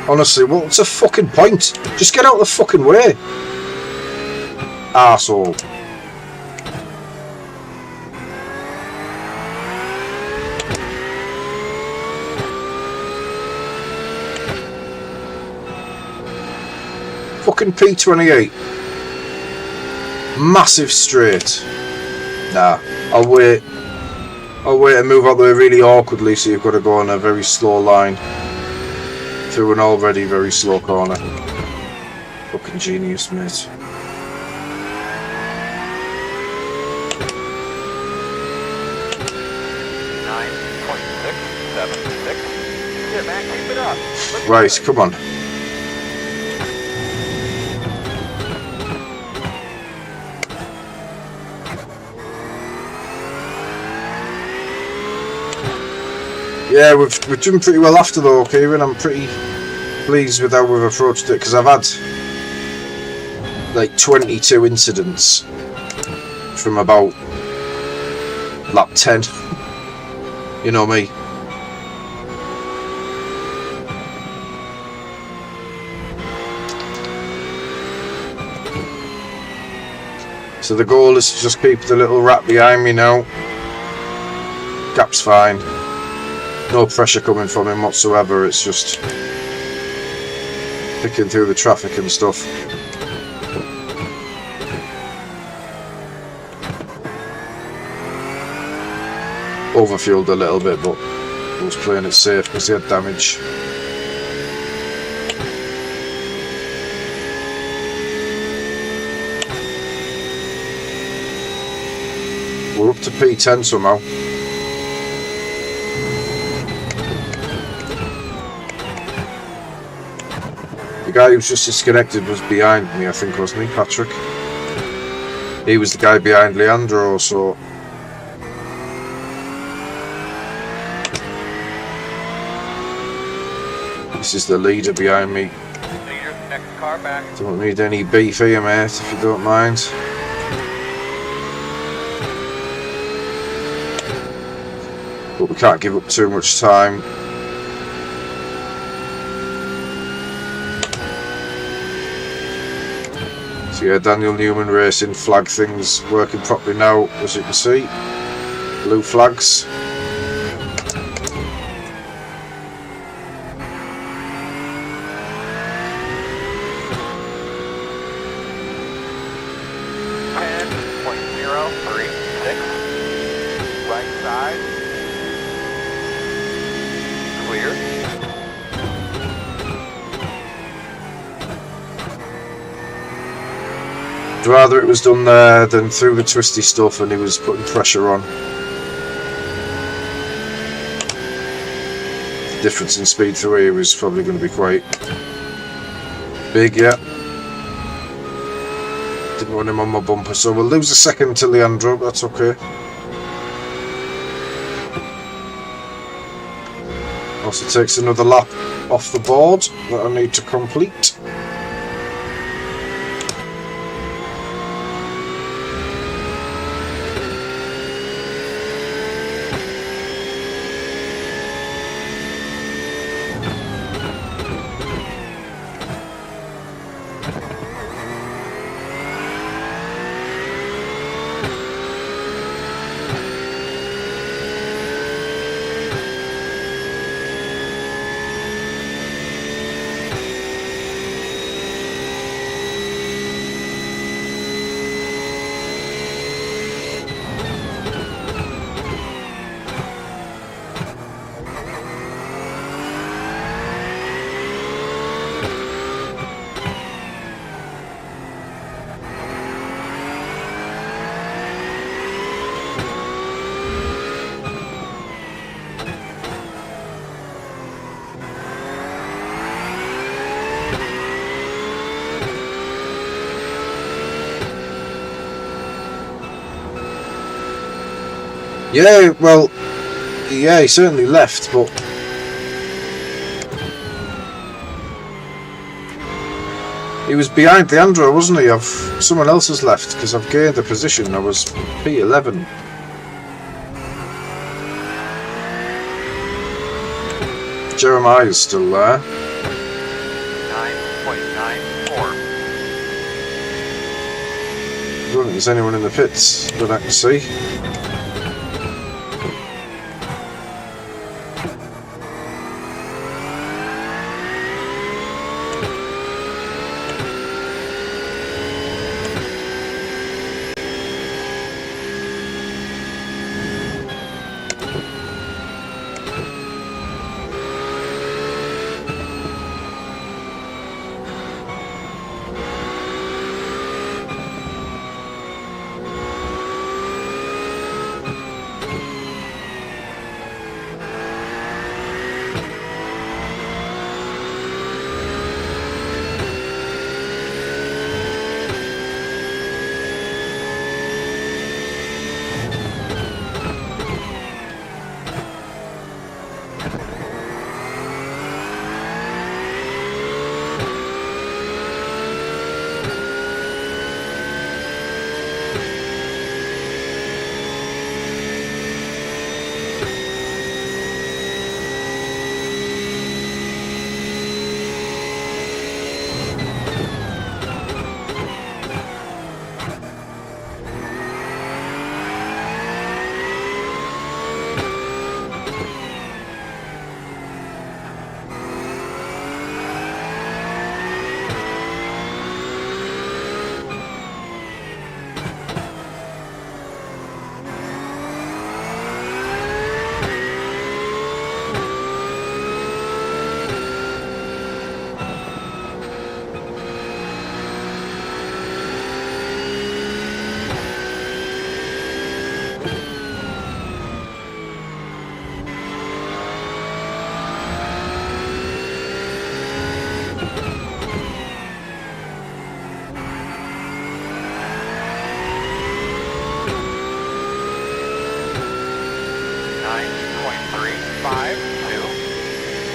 Honestly, what's the fucking point? Just get out the fucking way. Arsehole. Fucking P28. Massive straight. Nah, I'll wait and move out there really awkwardly, so you've got to go on a very slow line through an already very slow corner. Fucking genius, mate. Yeah, man, keep it up. Right, come on. Yeah, we've done pretty well after though, Kieran. I'm pretty pleased with how we've approached it because I've had like 22 incidents from about lap 10. You know me. So the goal is to just keep the little rat behind me now. Gap's fine. No pressure coming from him whatsoever, it's just picking through the traffic and stuff. Overfueled a little bit, but I was playing it safe because he had damage. We're up to P10 somehow. The guy who was just disconnected was behind me, I think, wasn't he, Patrick? He was the guy behind Leandro, so... This is the leader behind me. Next car back. Don't need any beef here, mate, if you don't mind. But we can't give up too much time. So yeah, Daniel Newman Racing flag things working properly now, as you can see. Blue flags. Right side. Clear. I'd rather it was done there than through the twisty stuff and he was putting pressure on. The difference in speed through here is probably going to be quite big, yeah. Didn't want him on my bumper, so we'll lose a second to Leandro, but that's okay. Also takes another lap off the board that I need to complete. Yeah, well, yeah, he certainly left, but he was behind Leandro, wasn't he? Someone else has left because I've gained a position. I was P11. Jeremiah's still there. 9.94. I don't think there's anyone in the pits that I can see.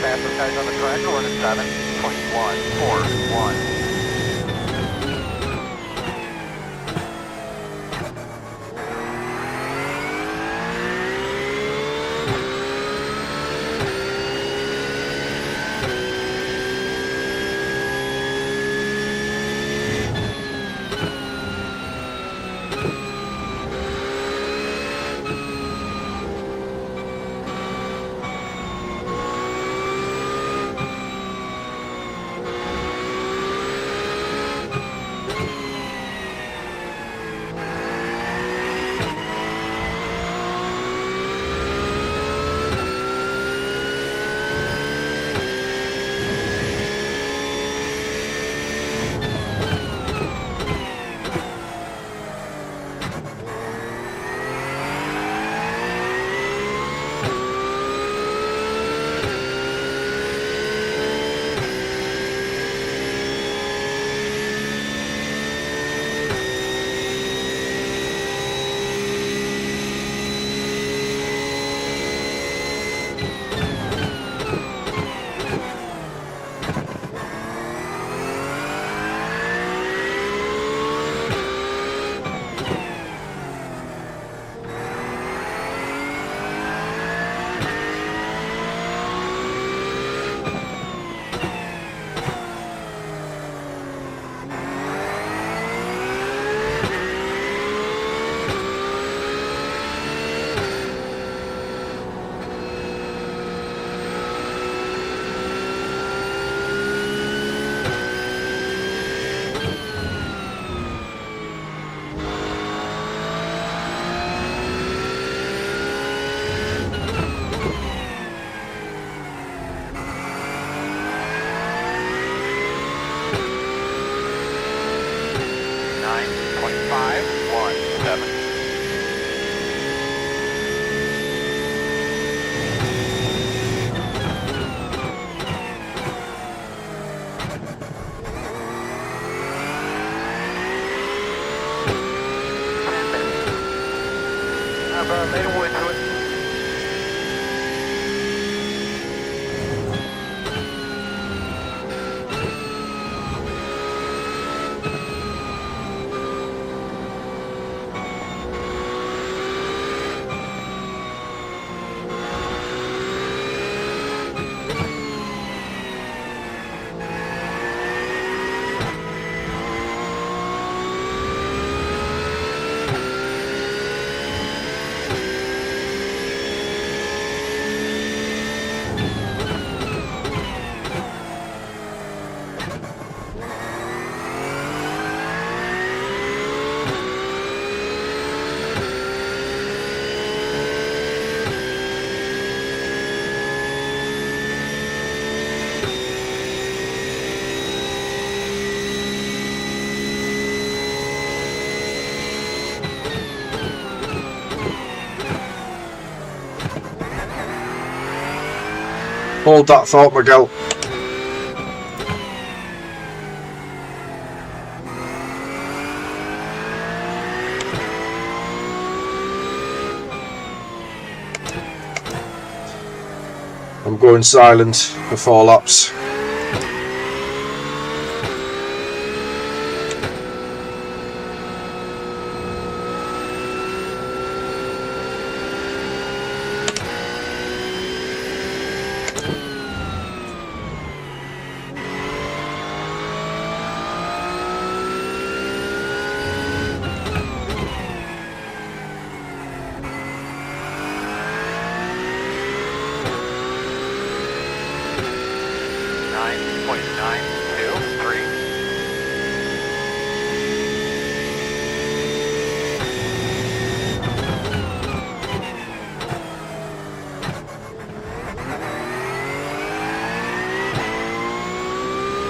Fastest guys on the track are running 7.141. Made a wood to it. Hold that thought, Miguel. I'm going silent for 4 laps.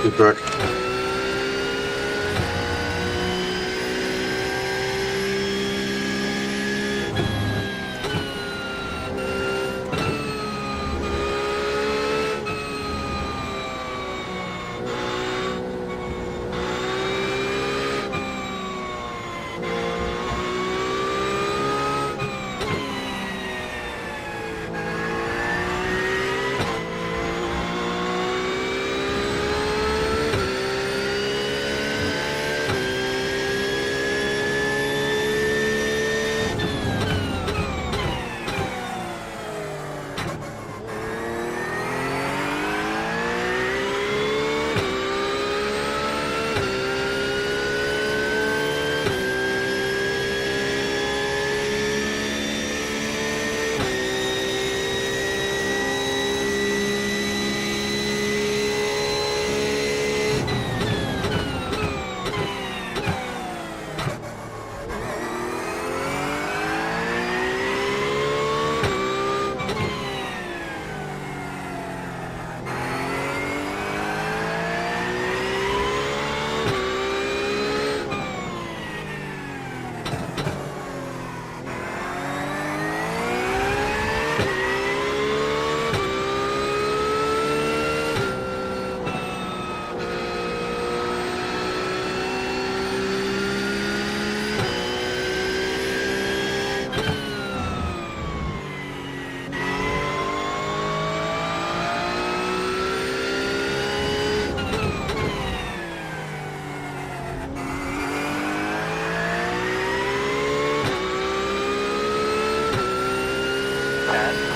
Good work.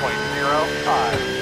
9.05.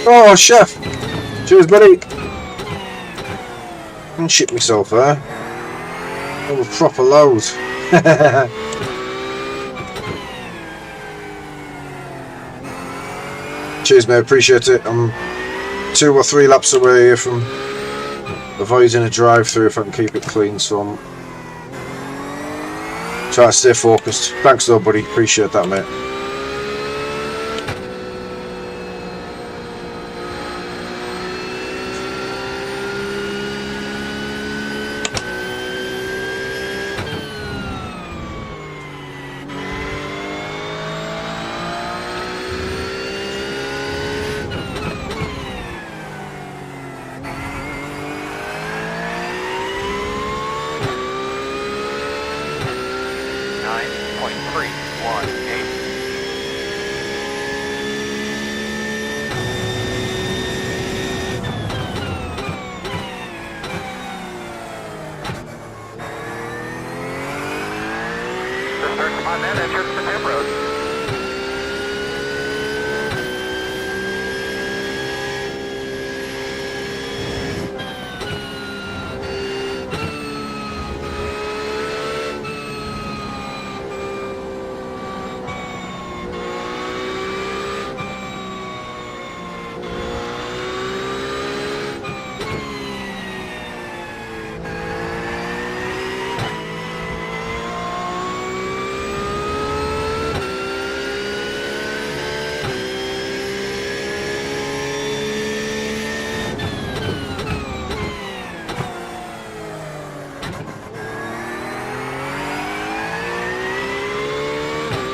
Oh, chef! Cheers, buddy! And shit myself there. Oh, a proper load. Cheers, mate. Appreciate it. I'm 2 or 3 laps away here from avoiding a drive-through if I can keep it clean, so I'm trying to stay focused. Thanks, though, buddy. Appreciate that, mate.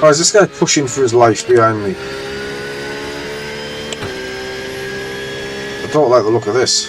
Oh, is this guy pushing for his life behind me? I don't like the look of this.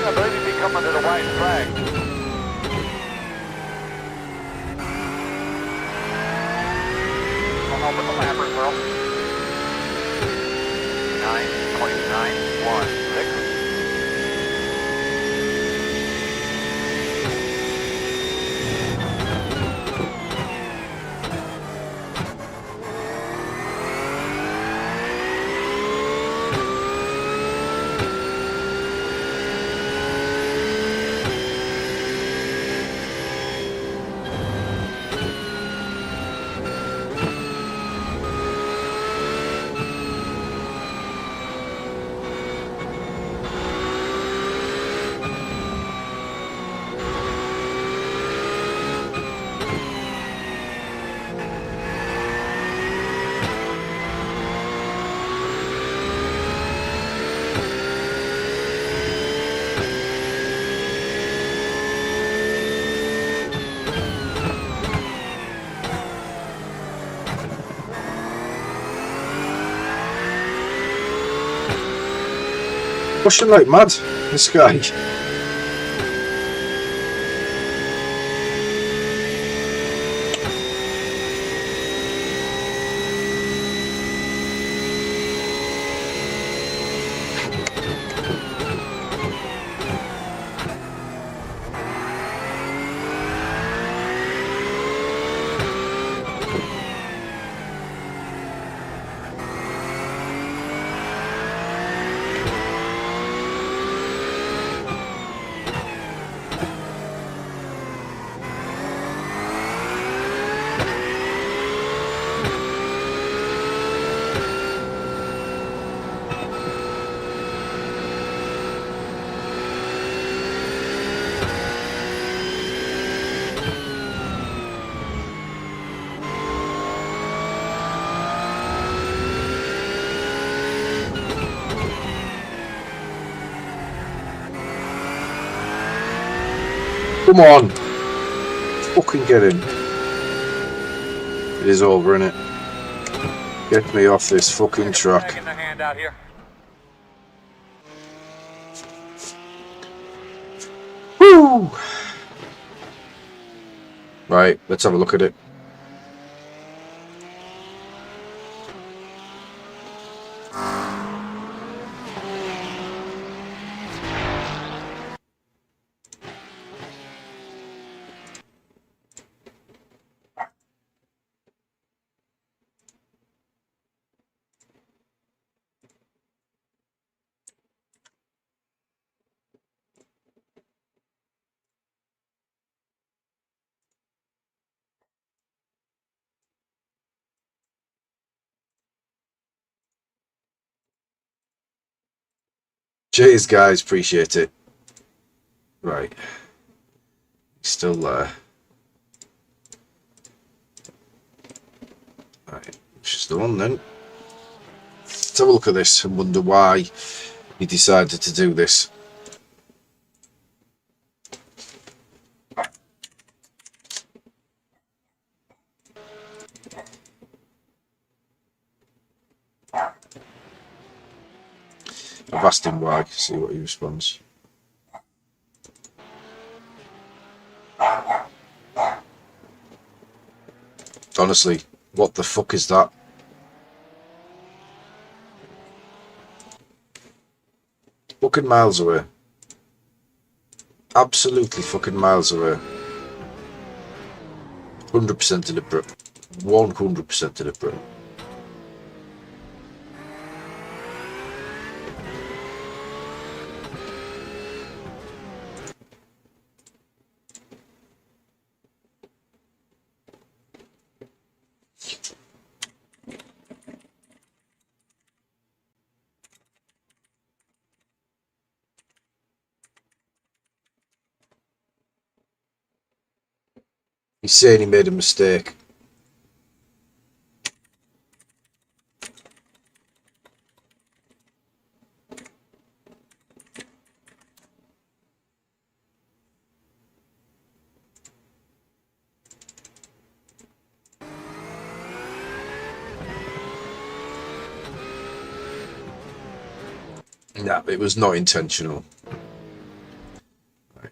I believe you'd be coming to the white flag. I'll help with the lappers, girl. 9.916. pushing like mad, this guy. Come on! Fucking get in. It is over, innit? Get me off this fucking track. Taking the hand out here. Woo! Right, let's have a look at it. Cheers, guys. Appreciate it. Right. Still there. Right. She's the one then. Let's have a look at this and wonder why he decided to do this. I've asked him why, see what he responds. Honestly, what the fuck is that? Fucking miles away. Absolutely fucking miles away. 100% deliberate. 100% deliberate. He's saying he made a mistake. Nah, it was not intentional. Right.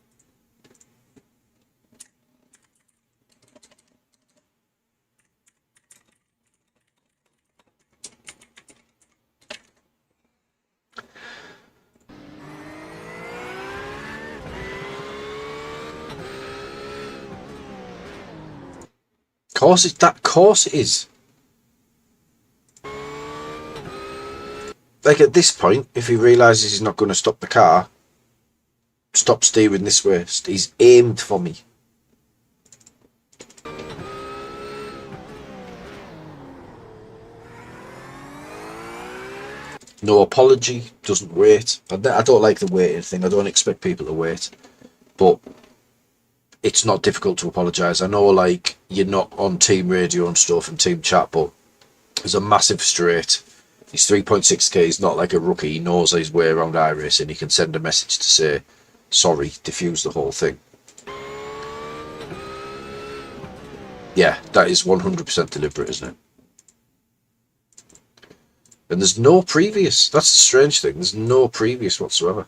Course it, that course it is. Like at this point, if he realises he's not going to stop the car, stop steering this way. He's aimed for me. No apology, doesn't wait. I don't like the waiting thing. I don't expect people to wait. But it's not difficult to apologise. I know, like, you're not on team radio and stuff and team chat, but there's a massive straight. He's 3.6k, he's not like a rookie. He knows his way around iRacing. He can send a message to say, sorry, diffuse the whole thing. Yeah, that is 100% deliberate, isn't it? And there's no previous. That's the strange thing. There's no previous whatsoever.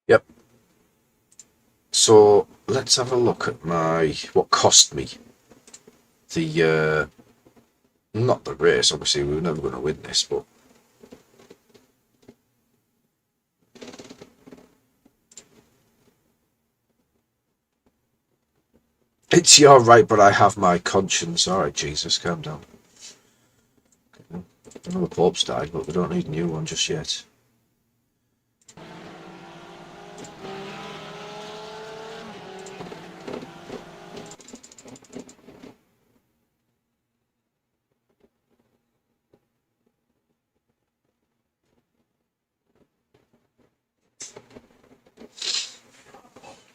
Yep. So let's have a look at what cost me the not the race. Obviously, we were never going to win this, but it's your right. But I have my conscience. All right, Jesus, calm down. Okay. I know the Pope's died, but we don't need a new one just yet.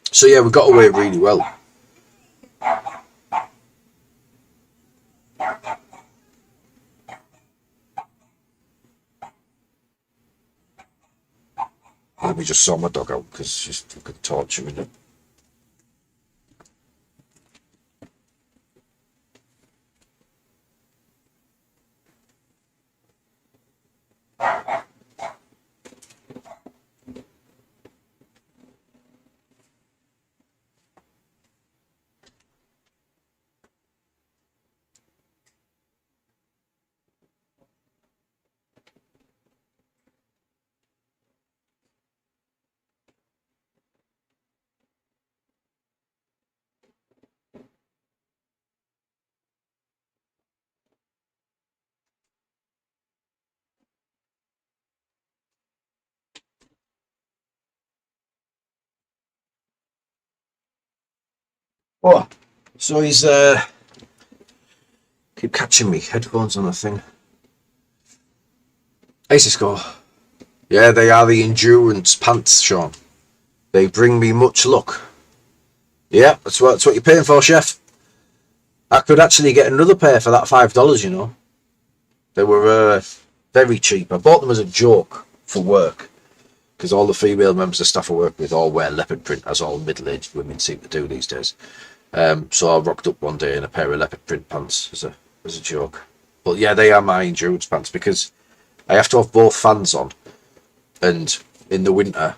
So yeah, we got away really well. Let me just saw my dog out because she's fucking torturing it. Oh, so he's keep catching me. Headphones on the thing. Ace score. Yeah, they are the endurance pants, Sean. They bring me much luck. Yeah, that's what you're paying for, chef. I could actually get another pair for that $5, you know. They were very cheap. I bought them as a joke for work because all the female members of staff I work with all wear leopard print, as all middle-aged women seem to do these days. So I rocked up one day in a pair of leopard print pants as a joke. But yeah, they are my endurance pants because I have to have both fans on, and in the winter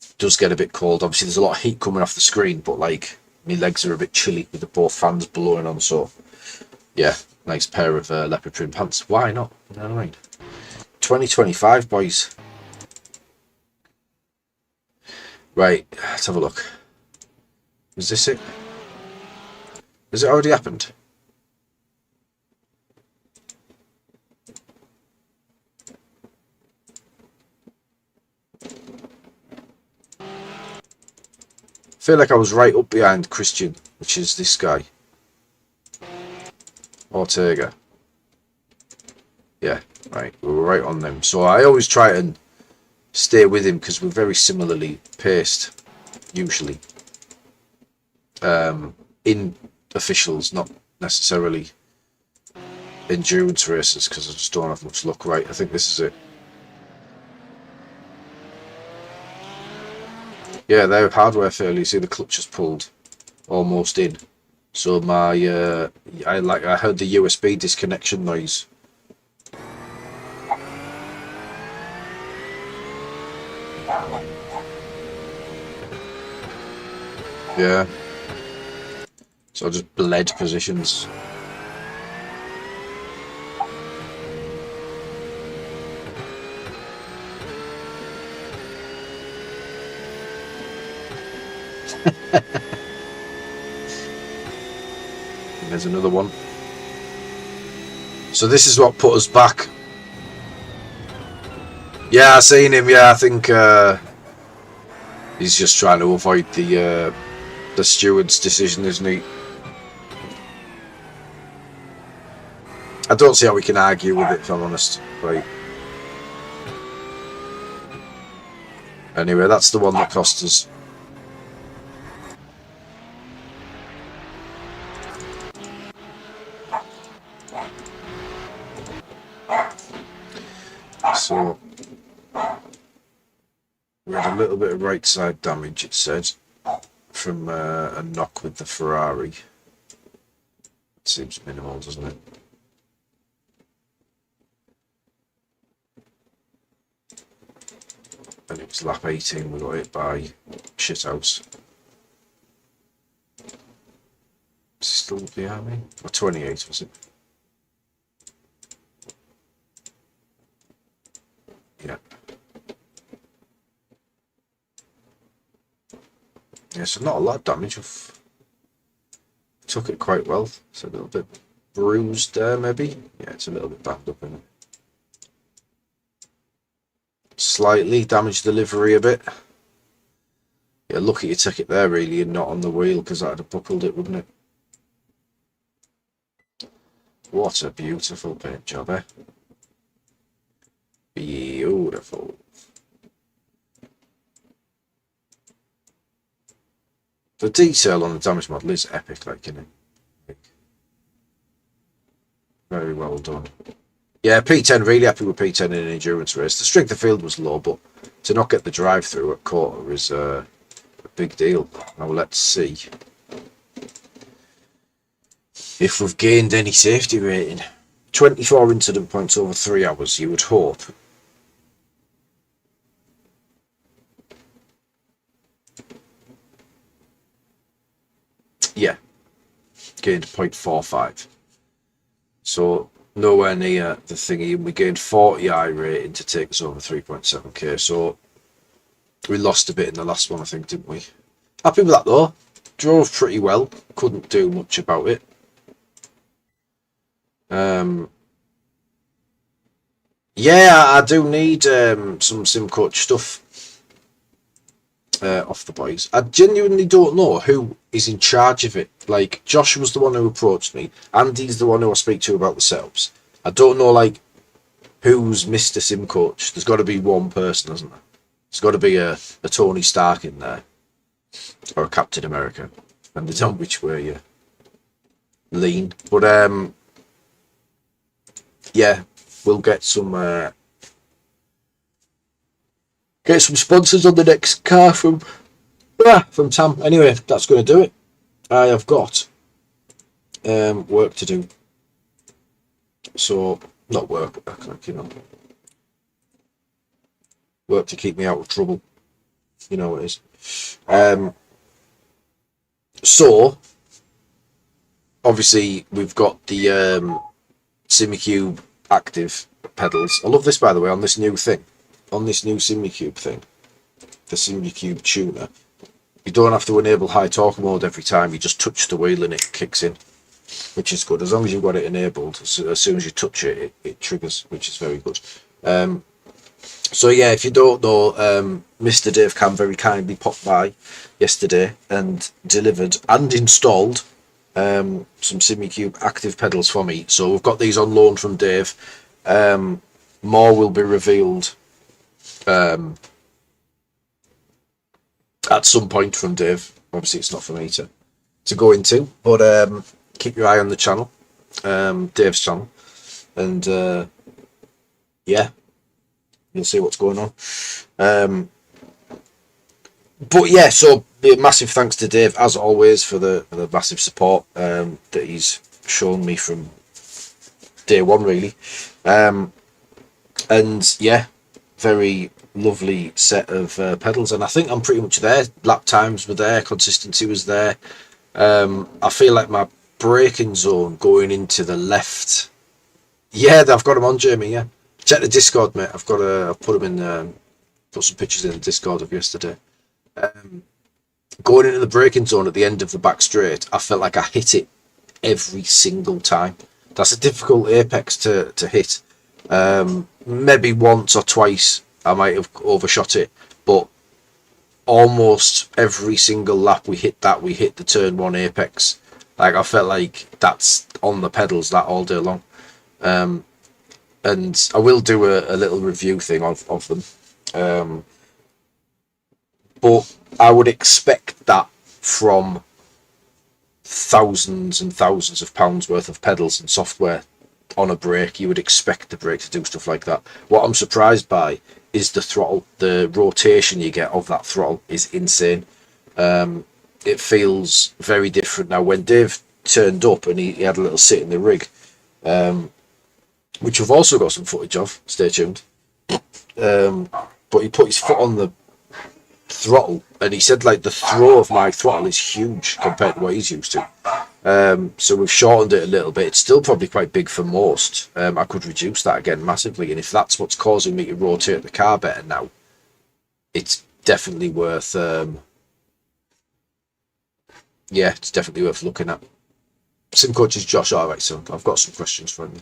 it does get a bit cold. Obviously, there's a lot of heat coming off the screen, but like my legs are a bit chilly with the both fans blowing on. So yeah, nice pair of leopard print pants. Why not? You know what I mean? 2025, boys. Right, let's have a look. Is this it? Has it already happened? I feel like I was right up behind Christian, which is this guy. Ortega. Yeah, right. We were right on them. So I always try and stay with him because we're very similarly paced, usually. In officials, not necessarily endurance races, because I just don't have much luck. Right, I think this is it. Yeah, they're hardware failure. You see the clutch is pulled almost in. So my I heard the USB disconnection noise. Yeah. So I just bled positions. There's another one. So this is what put us back. Yeah, I seen him. Yeah, I think He's just trying to avoid the steward's decision, isn't he? I don't see how we can argue with it, if I'm honest. Right. Anyway, that's the one that cost us. So we had a little bit of right side damage, it said, from a knock with the Ferrari. It seems minimal, doesn't it? And it was lap 18 we got hit by shithouse. Is he still behind me? Or 28 was it? Yeah. Yeah, so not a lot of damage. Took it quite well. It's a little bit bruised there, maybe. Yeah, it's a little bit banged up in it. Slightly damaged the livery a bit. Yeah, lucky you took it there really and not on the wheel, because that would have buckled it, wouldn't it? What a beautiful paint job, eh? Beautiful. The detail on the damage model is epic, like, isn't it? Very well done. Yeah, P10, really happy with P10 in an endurance race. The strength of field was low, but to not get the drive through at quarter is a big deal. Now let's see if we've gained any safety rating. 24 incident points over 3 hours, you would hope. Yeah, gained 0.45. So nowhere near the thingy. We gained 40 I rating to take us over 3.7k. So we lost a bit in the last one, I think, didn't we? Happy with that though. Drove pretty well. Couldn't do much about it. Yeah, I do need some sim coach stuff off the boys. I genuinely don't know who is in charge of it. Like, Josh was the one who approached me. Andy's the one who I speak to about the setups. I don't know, like, who's Mr. Sim Coach. There's got to be one person, hasn't there? There's got to be a Tony Stark in there. Or a Captain America. And they don't which way you lean. But, yeah, we'll get some sponsors on the next car from Tam. Anyway, that's going to do it. I have got work to do. So, not work, you know. Work to keep me out of trouble. You know what it is. So, obviously, we've got the SimiCube active pedals. I love this, by the way, on this new thing. On this new SimiCube thing. The SimiCube tuner. You don't have to enable high torque mode every time. You just touch the wheel and it kicks in. Which is good. As long as you've got it enabled, as soon as you touch it, it triggers, which is very good. So yeah, if you don't know, Mr. Dave Cam very kindly popped by yesterday and delivered and installed some SimiCube active pedals for me. So we've got these on loan from Dave. More will be revealed at some point from Dave. Obviously, it's not for me to go into, but keep your eye on the channel, Dave's channel, and yeah, you'll see what's going on. But yeah, so massive thanks to Dave as always for the massive support that he's shown me from day one, really. And yeah, very lovely set of pedals, and I think I'm pretty much there. Lap times were there, consistency was there. I feel like my braking zone going into the left. Yeah, I've got them on, Jamie. Yeah, check the Discord, mate. I've put them in. Put some pictures in the Discord of yesterday. Going into the braking zone at the end of the back straight, I felt like I hit it every single time. That's a difficult apex to hit. Maybe once or twice I might have overshot it, but almost every single lap we hit the turn 1 apex. Like, I felt like that's on the pedals that all day long. And I will do a little review thing of them. But I would expect that from thousands and thousands of pounds worth of pedals and software on a brake. You would expect the brake to do stuff like that. What I'm surprised by is the throttle. The rotation you get of that throttle is insane. It feels very different now. When Dave turned up and he had a little sit in the rig, which we've also got some footage of, stay tuned, but he put his foot on the throttle and he said, like, the throw of my throttle is huge compared to what he's used to. So we've shortened it a little bit. It's still probably quite big for most. I could reduce that again massively, and if that's what's causing me to rotate the car better now, it's definitely worth it's definitely worth looking at. Sim coach is Josh. All right, so I've got some questions for him.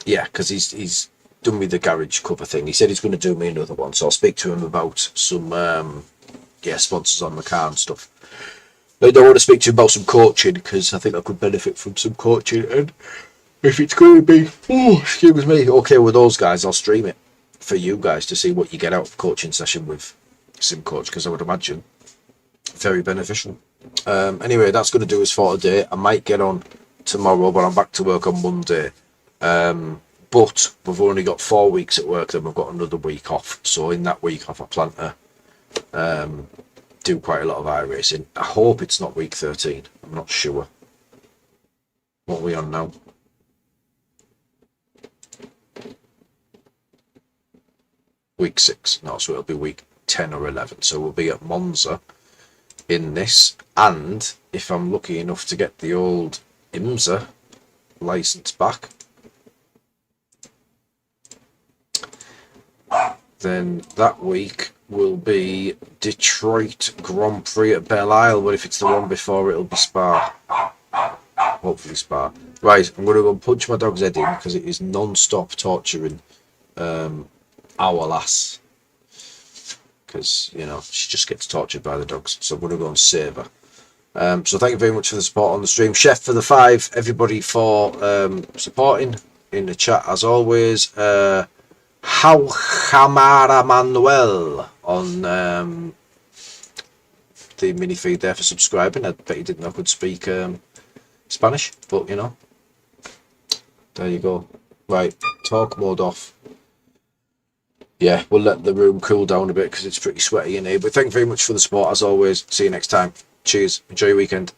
Because he's done me the garage cover thing. He said he's going to do me another one, so I'll speak to him about some sponsors on the car and stuff. I don't want to speak to him about some coaching, because I think I could benefit from some coaching, and if it's going to be okay with those guys, I'll stream it for you guys to see what you get out of a coaching session with Sim Coach, because I would imagine very beneficial. Anyway, that's going to do us for today. I might get on tomorrow, but I'm back to work on Monday. But we've only got 4 weeks at work, then we've got another week off. So in that week off, I plan to do quite a lot of iRacing. I hope it's not week 13. I'm not sure. What are we on now? Week 6. No, so it'll be week 10 or 11. So we'll be at Monza in this. And if I'm lucky enough to get the old IMSA license back, then that week will be Detroit Grand Prix at Belle Isle, but if it's the one before, it'll be Spa. Hopefully Spa. Right, I'm going to go punch my dog's head in, because it is non-stop torturing our lass. Because, she just gets tortured by the dogs. So I'm going to go and save her. So thank you very much for the support on the stream. Chef for the 5, everybody for supporting in the chat as always. How Hamara Manuel on the mini feed there for subscribing. I bet you didn't know I could speak Spanish, but there you go. Right, talk mode off. Yeah, we'll let the room cool down a bit because it's pretty sweaty in here. But thank you very much for the support as always. See you next time. Cheers. Enjoy your weekend.